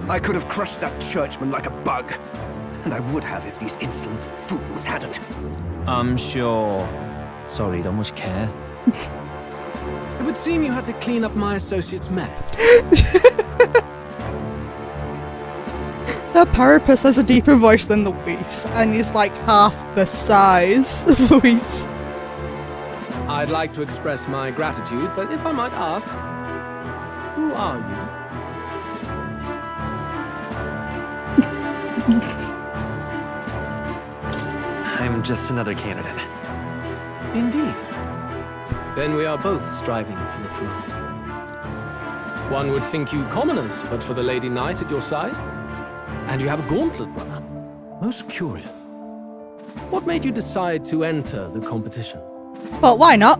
I could have crushed that churchman like a bug, and I would have if these insolent fools hadn't. I'm sure. Sorry, don't much care. It would seem you had to clean up my associate's mess. That Parapus has a deeper voice than Luis, and he's like half the size of Luis. I'd like to express my gratitude, but if I might ask, who are you? I'm just another candidate. Indeed. Then we are both striving for the throne. One would think you commoners, but for the Lady Knight at your side. And you have a gauntlet runner. Most curious. What made you decide to enter the competition? Well, why not?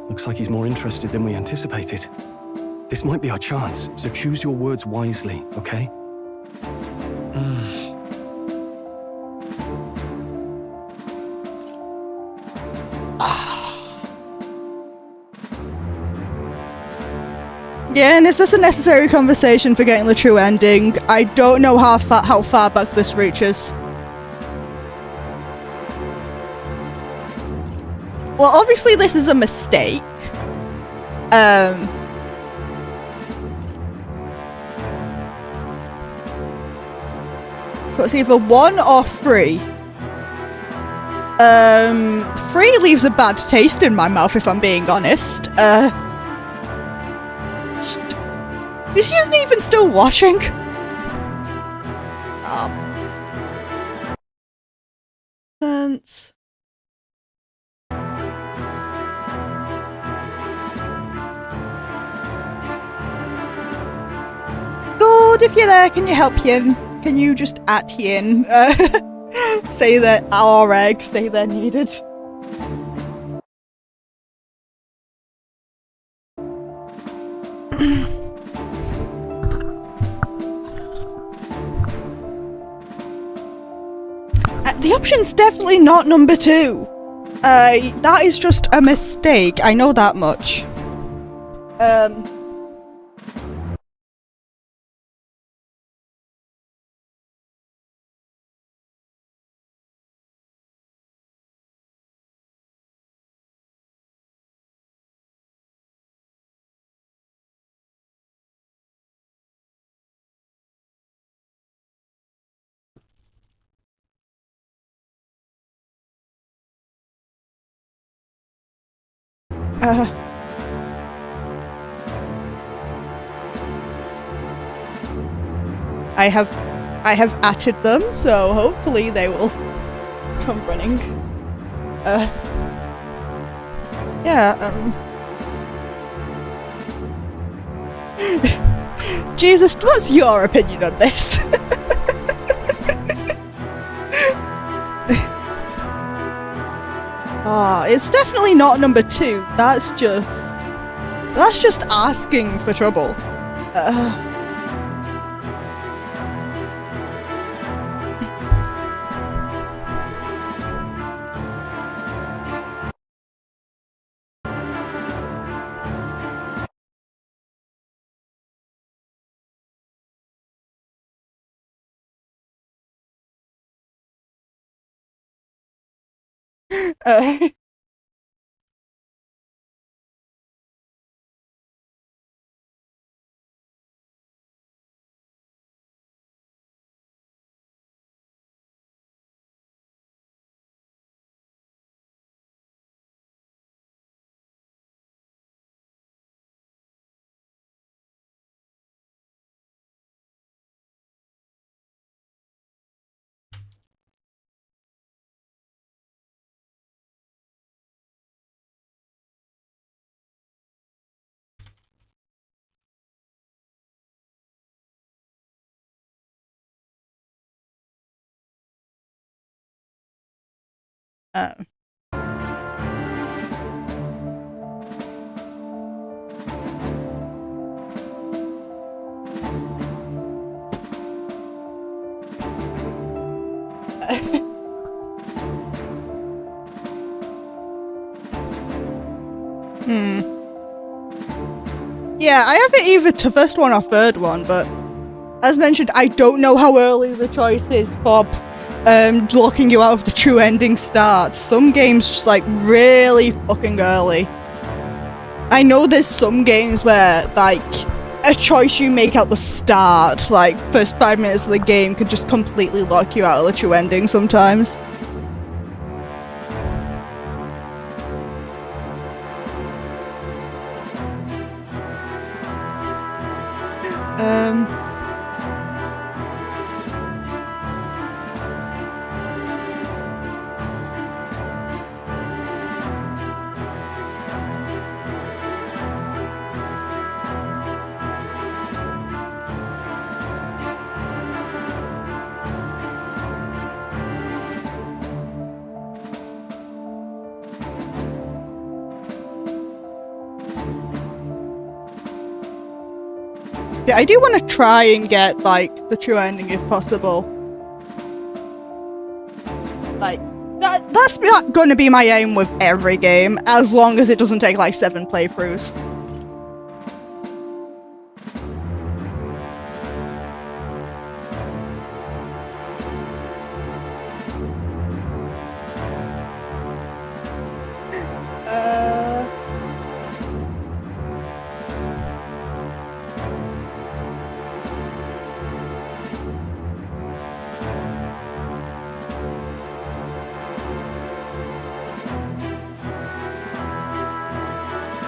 Looks like he's more interested than we anticipated. This might be our chance, so choose your words wisely, okay? Yeah, and is this a necessary conversation for getting the true ending? I don't know how far back this reaches. Well, obviously this is a mistake. So it's either 1 or 3. 3 leaves a bad taste in my mouth, if I'm being honest. Is she isn't even still watching? Thanks. God, if you're there, can you help Yin? Can you just at Yin? Say that our eggs say they're needed. The option's definitely not number 2. That is just a mistake. I know that much. I have added them, so hopefully they will come running. Jesus, what's your opinion on this? It's definitely not number 2. That's just asking for trouble. Yeah, I have it either to first one or third one, but as mentioned, I don't know how early the choice is for locking you out of the true ending start. Some games just like really fucking early. I know there's some games where like a choice you make at the start, like first 5 minutes of the game, could just completely lock you out of the true ending sometimes. Yeah, I do want to try and get, like, the true ending if possible. Like, that's not going to be my aim with every game, as long as it doesn't take, like, 7 playthroughs.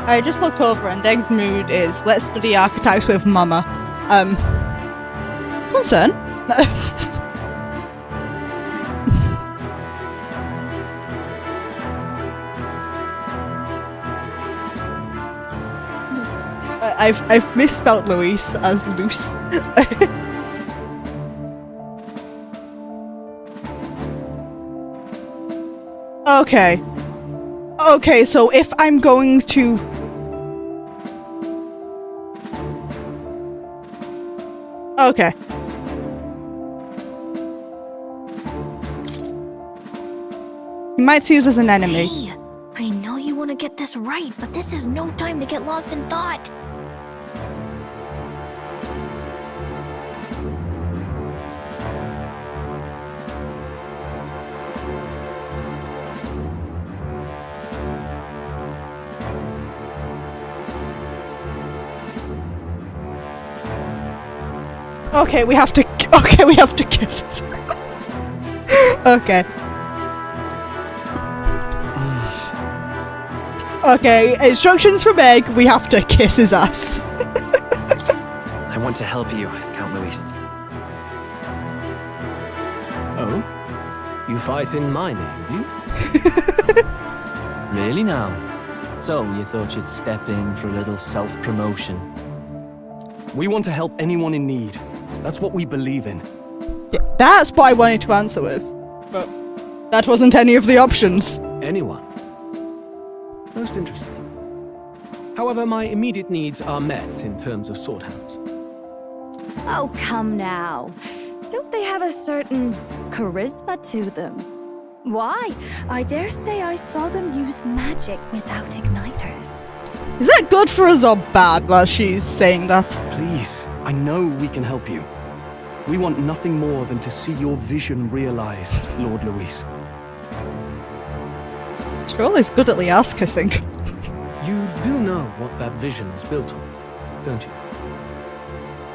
I just looked over and Deg's mood is let's study archetypes with Mama. Concern. I've misspelt Luis as loose. Okay. Okay, so if I'm going to... Okay. You might see us as an enemy. Hey, I know you want to get this right, but this is no time to get lost in thought. Okay, we have to kiss. Okay. Okay, instructions from Meg. We have to kiss his ass. I want to help you, Count Luis. Oh? You fight in my name, do you? Really now? So, you thought you'd step in for a little self-promotion? We want to help anyone in need. That's what we believe in. Yeah, that's what I wanted to answer with. But that wasn't any of the options. Anyone? Most interesting. However, my immediate needs are met in terms of sword hands. Oh, come now. Don't they have a certain charisma to them? Why? I dare say I saw them use magic without igniters. Is that good for us or bad that she's saying that? Please, I know we can help you. We want nothing more than to see your vision realized, Lord Luis. Troll is good at the ass kissing. You do know what that vision is built on, don't you?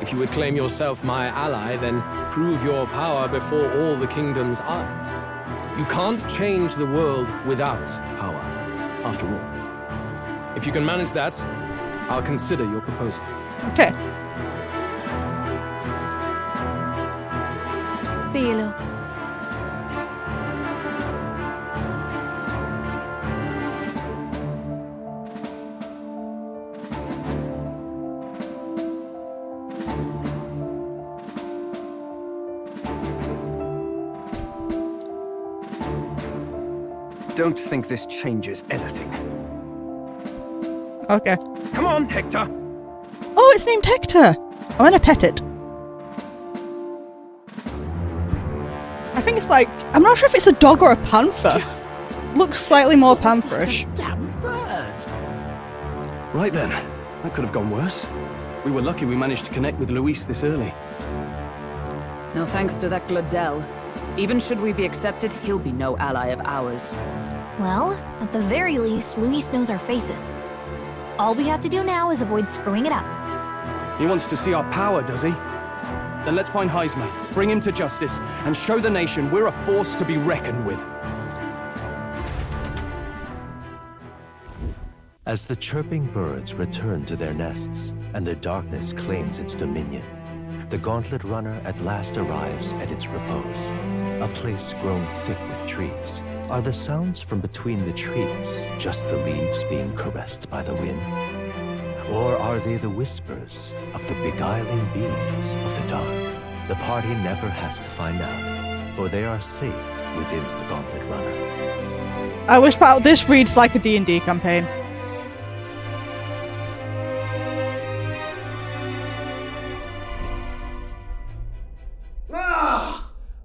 If you would claim yourself my ally, then prove your power before all the kingdom's eyes. You can't change the world without power, after all. If you can manage that, I'll consider your proposal. Okay. See you, loves. Don't think this changes anything. Okay. Come on, Hector. Oh, it's named Hector. I want to pet it. I think it's like, I'm not sure if it's a dog or a panther. Looks slightly more pantherish. Damn bird. Right then, that could have gone worse. We were lucky we managed to connect with Luis this early. No thanks to that Gladel. Even should we be accepted, he'll be no ally of ours. Well, at the very least, Luis knows our faces. All we have to do now is avoid screwing it up. He wants to see our power, does he? Then let's find Heisme, bring him to justice, and show the nation we're a force to be reckoned with. As the chirping birds return to their nests and the darkness claims its dominion, the Gauntlet Runner at last arrives at its repose, a place grown thick with trees. Are the sounds from between the trees just the leaves being caressed by the wind? Or are they the whispers of the beguiling beings of the dark? The party never has to find out, for they are safe within the Gauntlet Runner. I wish this reads like a D&D campaign.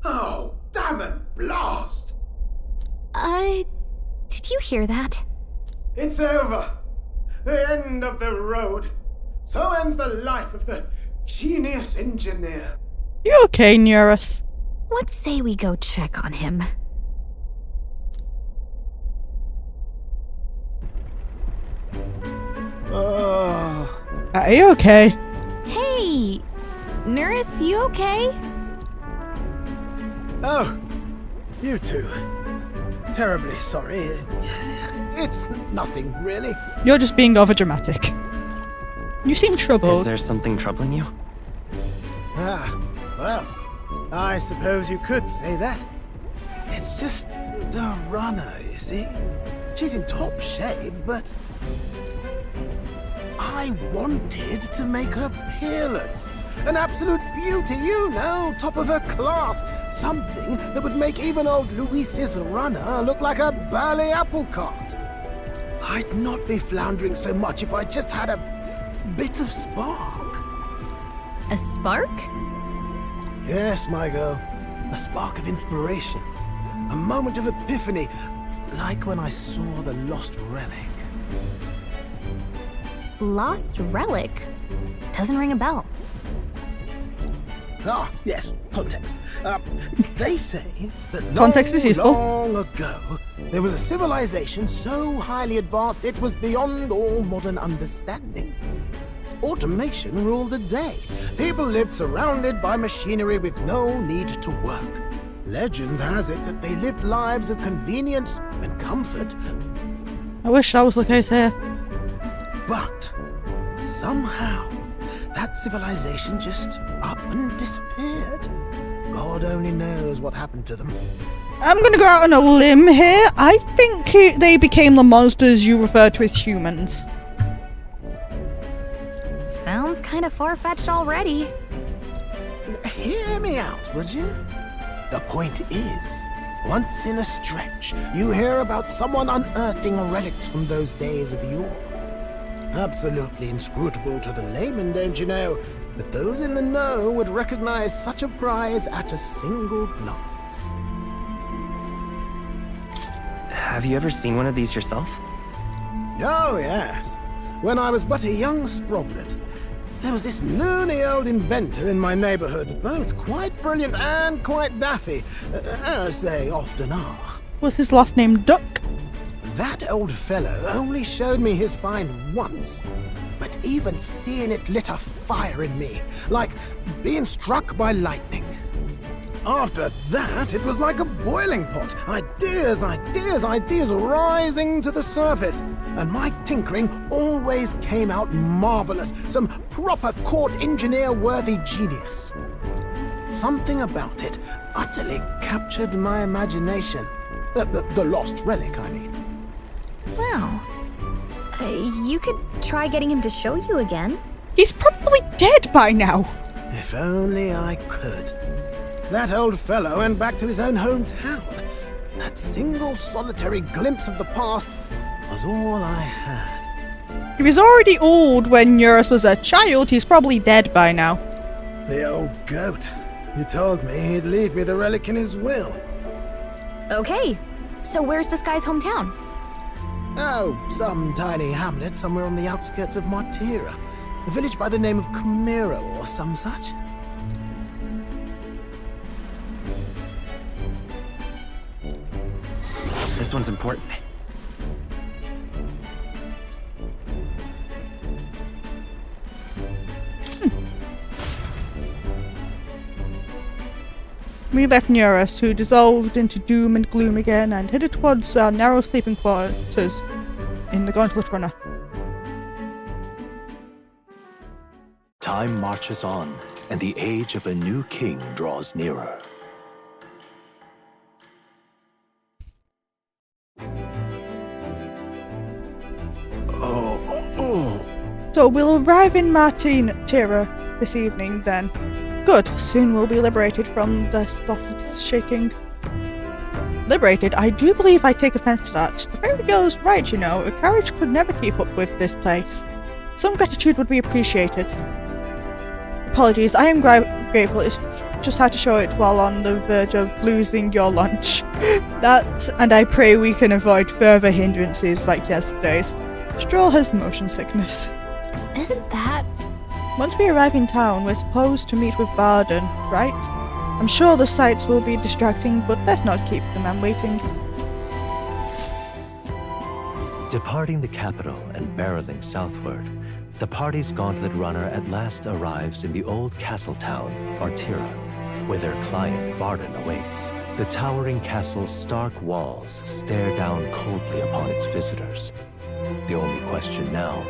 Oh, damn it, blast! Did you hear that? It's over. The end of the road. So ends the life of the genius engineer. You okay, Neurus? Let's say we go check on him. Are you okay? Hey! Neurus, you okay? Oh, you two. Terribly sorry. It's nothing, really. You're just being overdramatic. You seem troubled. Is there something troubling you? Ah, well, I suppose you could say that. It's just the runner, you see? She's in top shape, but I wanted to make her peerless. An absolute beauty, you know, top of her class. Something that would make even old Luis's runner look like a bally apple cart. I'd not be floundering so much if I just had a bit of spark. A spark? Yes, my girl. A spark of inspiration. A moment of epiphany, like when I saw the lost relic. Lost relic? Doesn't ring a bell. Ah, yes, context. They say that Context is useful. long ago, there was a civilization so highly advanced it was beyond all modern understanding. Automation ruled the day. People lived surrounded by machinery with no need to work. Legend has it that they lived lives of convenience and comfort I wish that was the case here. But somehow that civilization just up and disappeared. God only knows what happened to them. I'm gonna go out on a limb here. I think they became the monsters you refer to as humans. Sounds kind of far-fetched already. Hear me out, would you? The point is, once in a stretch, you hear about someone unearthing relics from those days of yore. Absolutely inscrutable to the layman, don't you know? But those in the know would recognize such a prize at a single glance. Have you ever seen one of these yourself? Oh, yes. When I was but a young sproglet, there was this loony old inventor in my neighborhood, both quite brilliant and quite daffy, as they often are. Was his last name Duck? That old fellow only showed me his find once, but even seeing it lit a fire in me, like being struck by lightning. After that, it was like a boiling pot. Ideas rising to the surface. And my tinkering always came out marvelous. Some proper court engineer-worthy genius. Something about it utterly captured my imagination. The lost relic, I mean. Wow. You could try getting him to show you again. He's probably dead by now. If only I could. That old fellow went back to his own hometown. That single solitary glimpse of the past was all I had. If he's already old when Eurus was a child, he's probably dead by now. The old goat. He told me he'd leave me the relic in his will. Okay, so where's this guy's hometown? Oh, some tiny hamlet somewhere on the outskirts of Martira. A village by the name of Chimera or some such. This one's important. We left Eurus, who dissolved into doom and gloom again and headed towards our narrow sleeping quarters in the Gauntlet Runner. Time marches on, and the age of a new king draws nearer. So we'll arrive in Martira this evening then. Good, soon we'll be liberated from this blessed shaking. Liberated? I do believe I take offense to that. The fairy girl's right, you know, a carriage could never keep up with this place. Some gratitude would be appreciated. Apologies, I am grateful, it's just had to show it while on the verge of losing your lunch. That, and I pray we can avoid further hindrances like yesterday's. Stroll has motion sickness. Isn't that... Once we arrive in town, we're supposed to meet with Barden, right? I'm sure the sights will be distracting, but let's not keep the man waiting. Departing the capital and barreling southward, the party's gauntlet runner at last arrives in the old castle town, Martira, where their client Barden awaits. The towering castle's stark walls stare down coldly upon its visitors. The only question now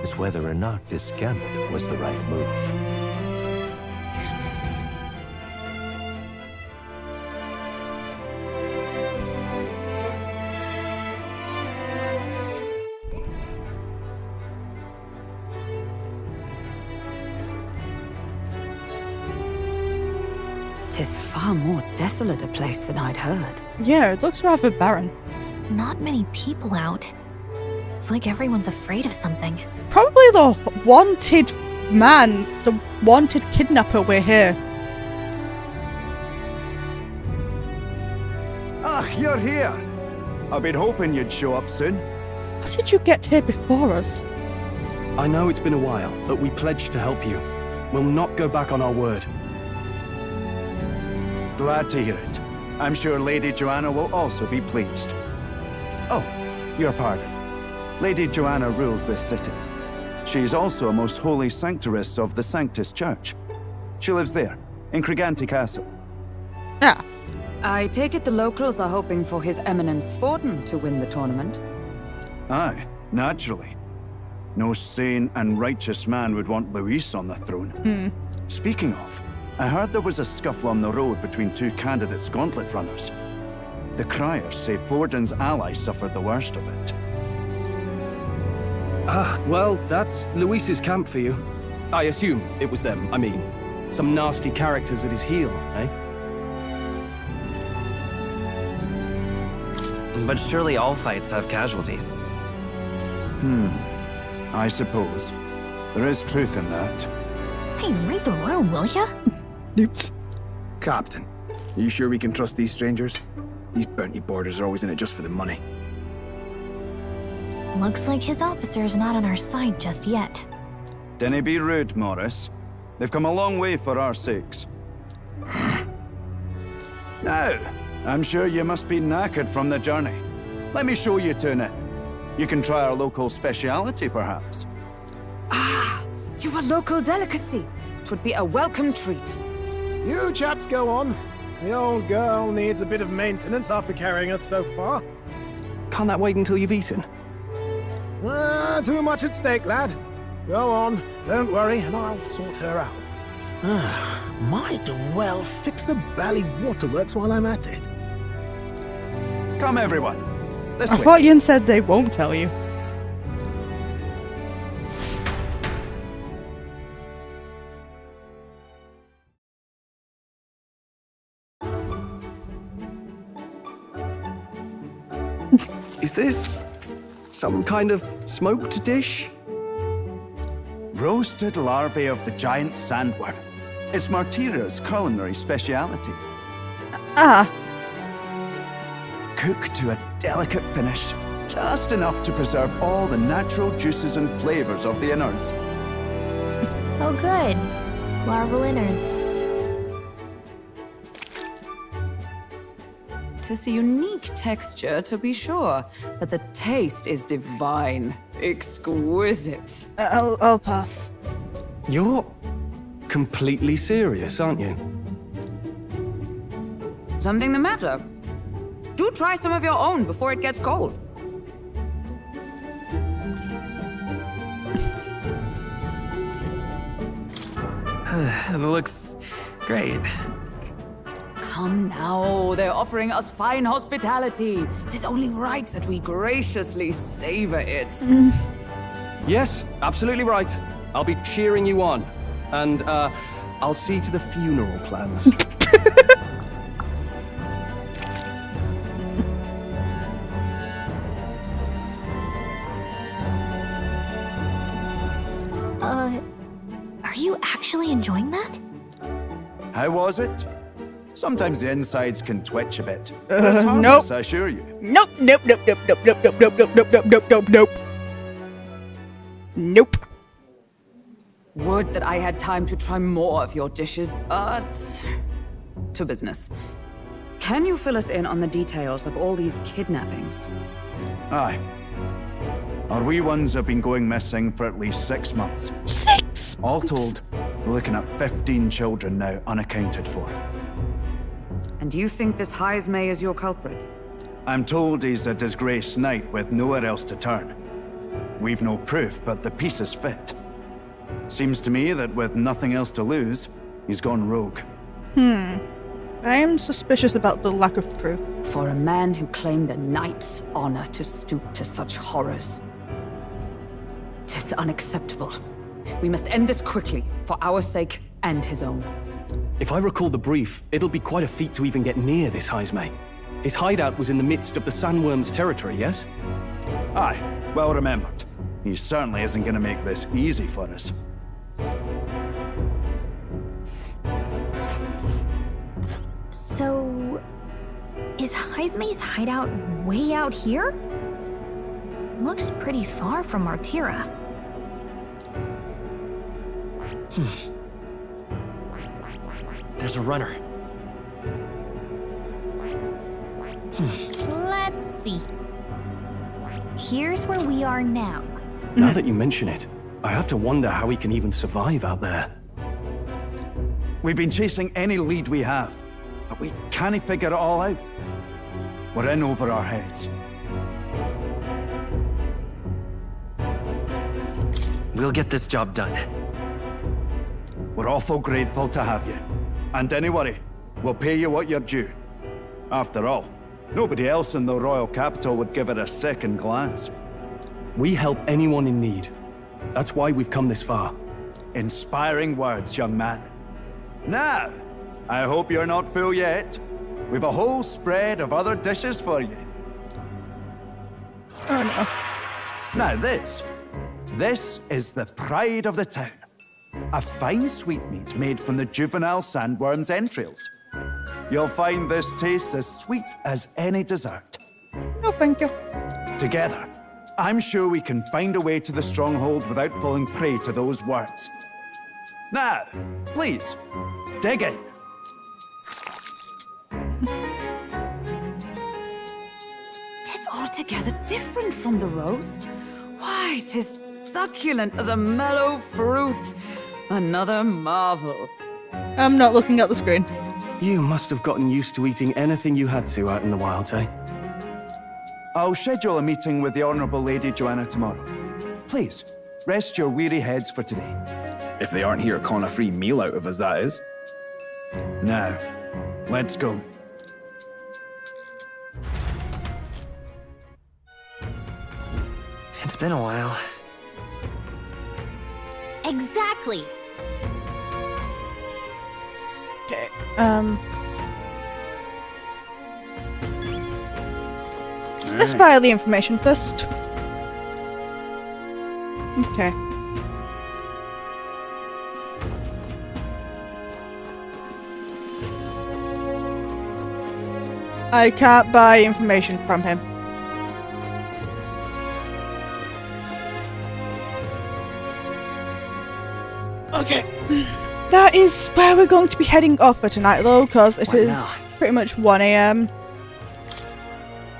is whether or not this gambit was the right move. Tis far more desolate a place than I'd heard. Yeah, it looks rather barren. Not many people out. It's like everyone's afraid of something. Probably the wanted man, the wanted kidnapper we're here. Ah, you're here. I've been hoping you'd show up soon. How did you get here before us? I know it's been a while, but we pledged to help you. We'll not go back on our word. Glad to hear it. I'm sure Lady Joanna will also be pleased. Oh, your pardon. Lady Joanna rules this city. She's also a most holy sanctuaress of the Sanctus Church. She lives there, in Criganti Castle. Ah. I take it the locals are hoping for His Eminence Forden to win the tournament. Aye, naturally. No sane and righteous man would want Luis on the throne. Speaking of, I heard there was a scuffle on the road between two candidates gauntlet runners. The criers say Forden's ally suffered the worst of it. Ah, well, that's Luis's camp for you. I assume it was them, I mean. Some nasty characters at his heel, eh? But surely all fights have casualties. I suppose. There is truth in that. Hey, read the room, will ya? Oops. Captain, are you sure we can trust these strangers? These bounty boarders are always in it just for the money. Looks like his officer's not on our side just yet. Dinna be rude, Morris. They've come a long way for our sakes. Now, I'm sure you must be knackered from the journey. Let me show you to an inn. You can try our local speciality, perhaps. Ah, you've a local delicacy. It would be a welcome treat. You chaps go on. The old girl needs a bit of maintenance after carrying us so far. Can't that wait until you've eaten? Too much at stake, lad. Go on, don't worry, and I'll sort her out. Might well fix the Bally Waterworks while I'm at it. Come, everyone. This I way. thought Yin said they won't tell you. Is this some kind of smoked dish? Roasted larvae of the giant sandworm. It's Martira's culinary speciality. Cooked to a delicate finish, just enough to preserve all the natural juices and flavors of the innards. Oh good. Larval innards. Tis a unique texture, to be sure, but the taste is divine. Exquisite. I'll pass. You're completely serious, aren't you? Something the matter? Do try some of your own before it gets cold. It looks great. Come now, they're offering us fine hospitality. It is only right that we graciously savor it. Yes, absolutely right. I'll be cheering you on. And, I'll see to the funeral plans. Are you actually enjoying that? How was it? Sometimes the insides can twitch a bit. Nope. Harmless, I assure you. Nope, nope, nope, nope, nope, nope, nope, nope, nope, nope, nope, nope, nope. Nope. Would that I had time to try more of your dishes, but... to business. Can you fill us in on the details of all these kidnappings? Aye. Our wee ones have been going missing for at least 6 months. 6 All told, we're looking at 15 children now unaccounted for. And you think this Heismay is your culprit? I'm told he's a disgraced knight with nowhere else to turn. We've no proof, but the pieces fit. Seems to me that with nothing else to lose, he's gone rogue. I am suspicious about the lack of proof. For a man who claimed a knight's honor to stoop to such horrors. 'Tis unacceptable. We must end this quickly, for our sake and his own. If I recall the brief, it'll be quite a feat to even get near this Heismay. His hideout was in the midst of the sandworm's territory, yes? Aye, well remembered. He certainly isn't going to make this easy for us. So... is Heismay's hideout way out here? Looks pretty far from Martira. There's a runner. Let's see. Here's where we are now. Now that you mention it, I have to wonder how he can even survive out there. We've been chasing any lead we have, but we can't figure it all out. We're in over our heads. We'll get this job done. We're awful grateful to have you. And don't worry, we'll pay you what you're due. After all, nobody else in the royal capital would give it a second glance. We help anyone in need. That's why we've come this far. Inspiring words, young man. Now, I hope you're not full yet. We've a whole spread of other dishes for you. Oh no. Now this is the pride of the town. A fine sweetmeat made from the juvenile sandworm's entrails. You'll find this tastes as sweet as any dessert. No, thank you. Together, I'm sure we can find a way to the stronghold without falling prey to those worms. Now, please, dig in. Tis altogether different from the roast. Why, 'tis succulent as a mellow fruit. Another marvel. I'm not looking at the screen. You must have gotten used to eating anything you had to out in the wilds, eh? I'll schedule a meeting with the Honorable Lady Joanna tomorrow. Please, rest your weary heads for today. If they aren't here, con a free meal out of us, that is. Now, let's go. It's been a while. Exactly. Okay. Let's file the information first. Okay. I can't buy information from him. Okay. That is where we're going to be heading off for tonight, though, because it is pretty much 1 AM.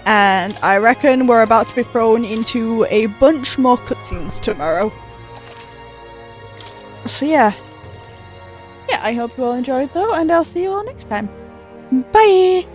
And I reckon we're about to be thrown into a bunch more cutscenes tomorrow. So yeah. Yeah, I hope you all enjoyed, though, and I'll see you all next time. Bye!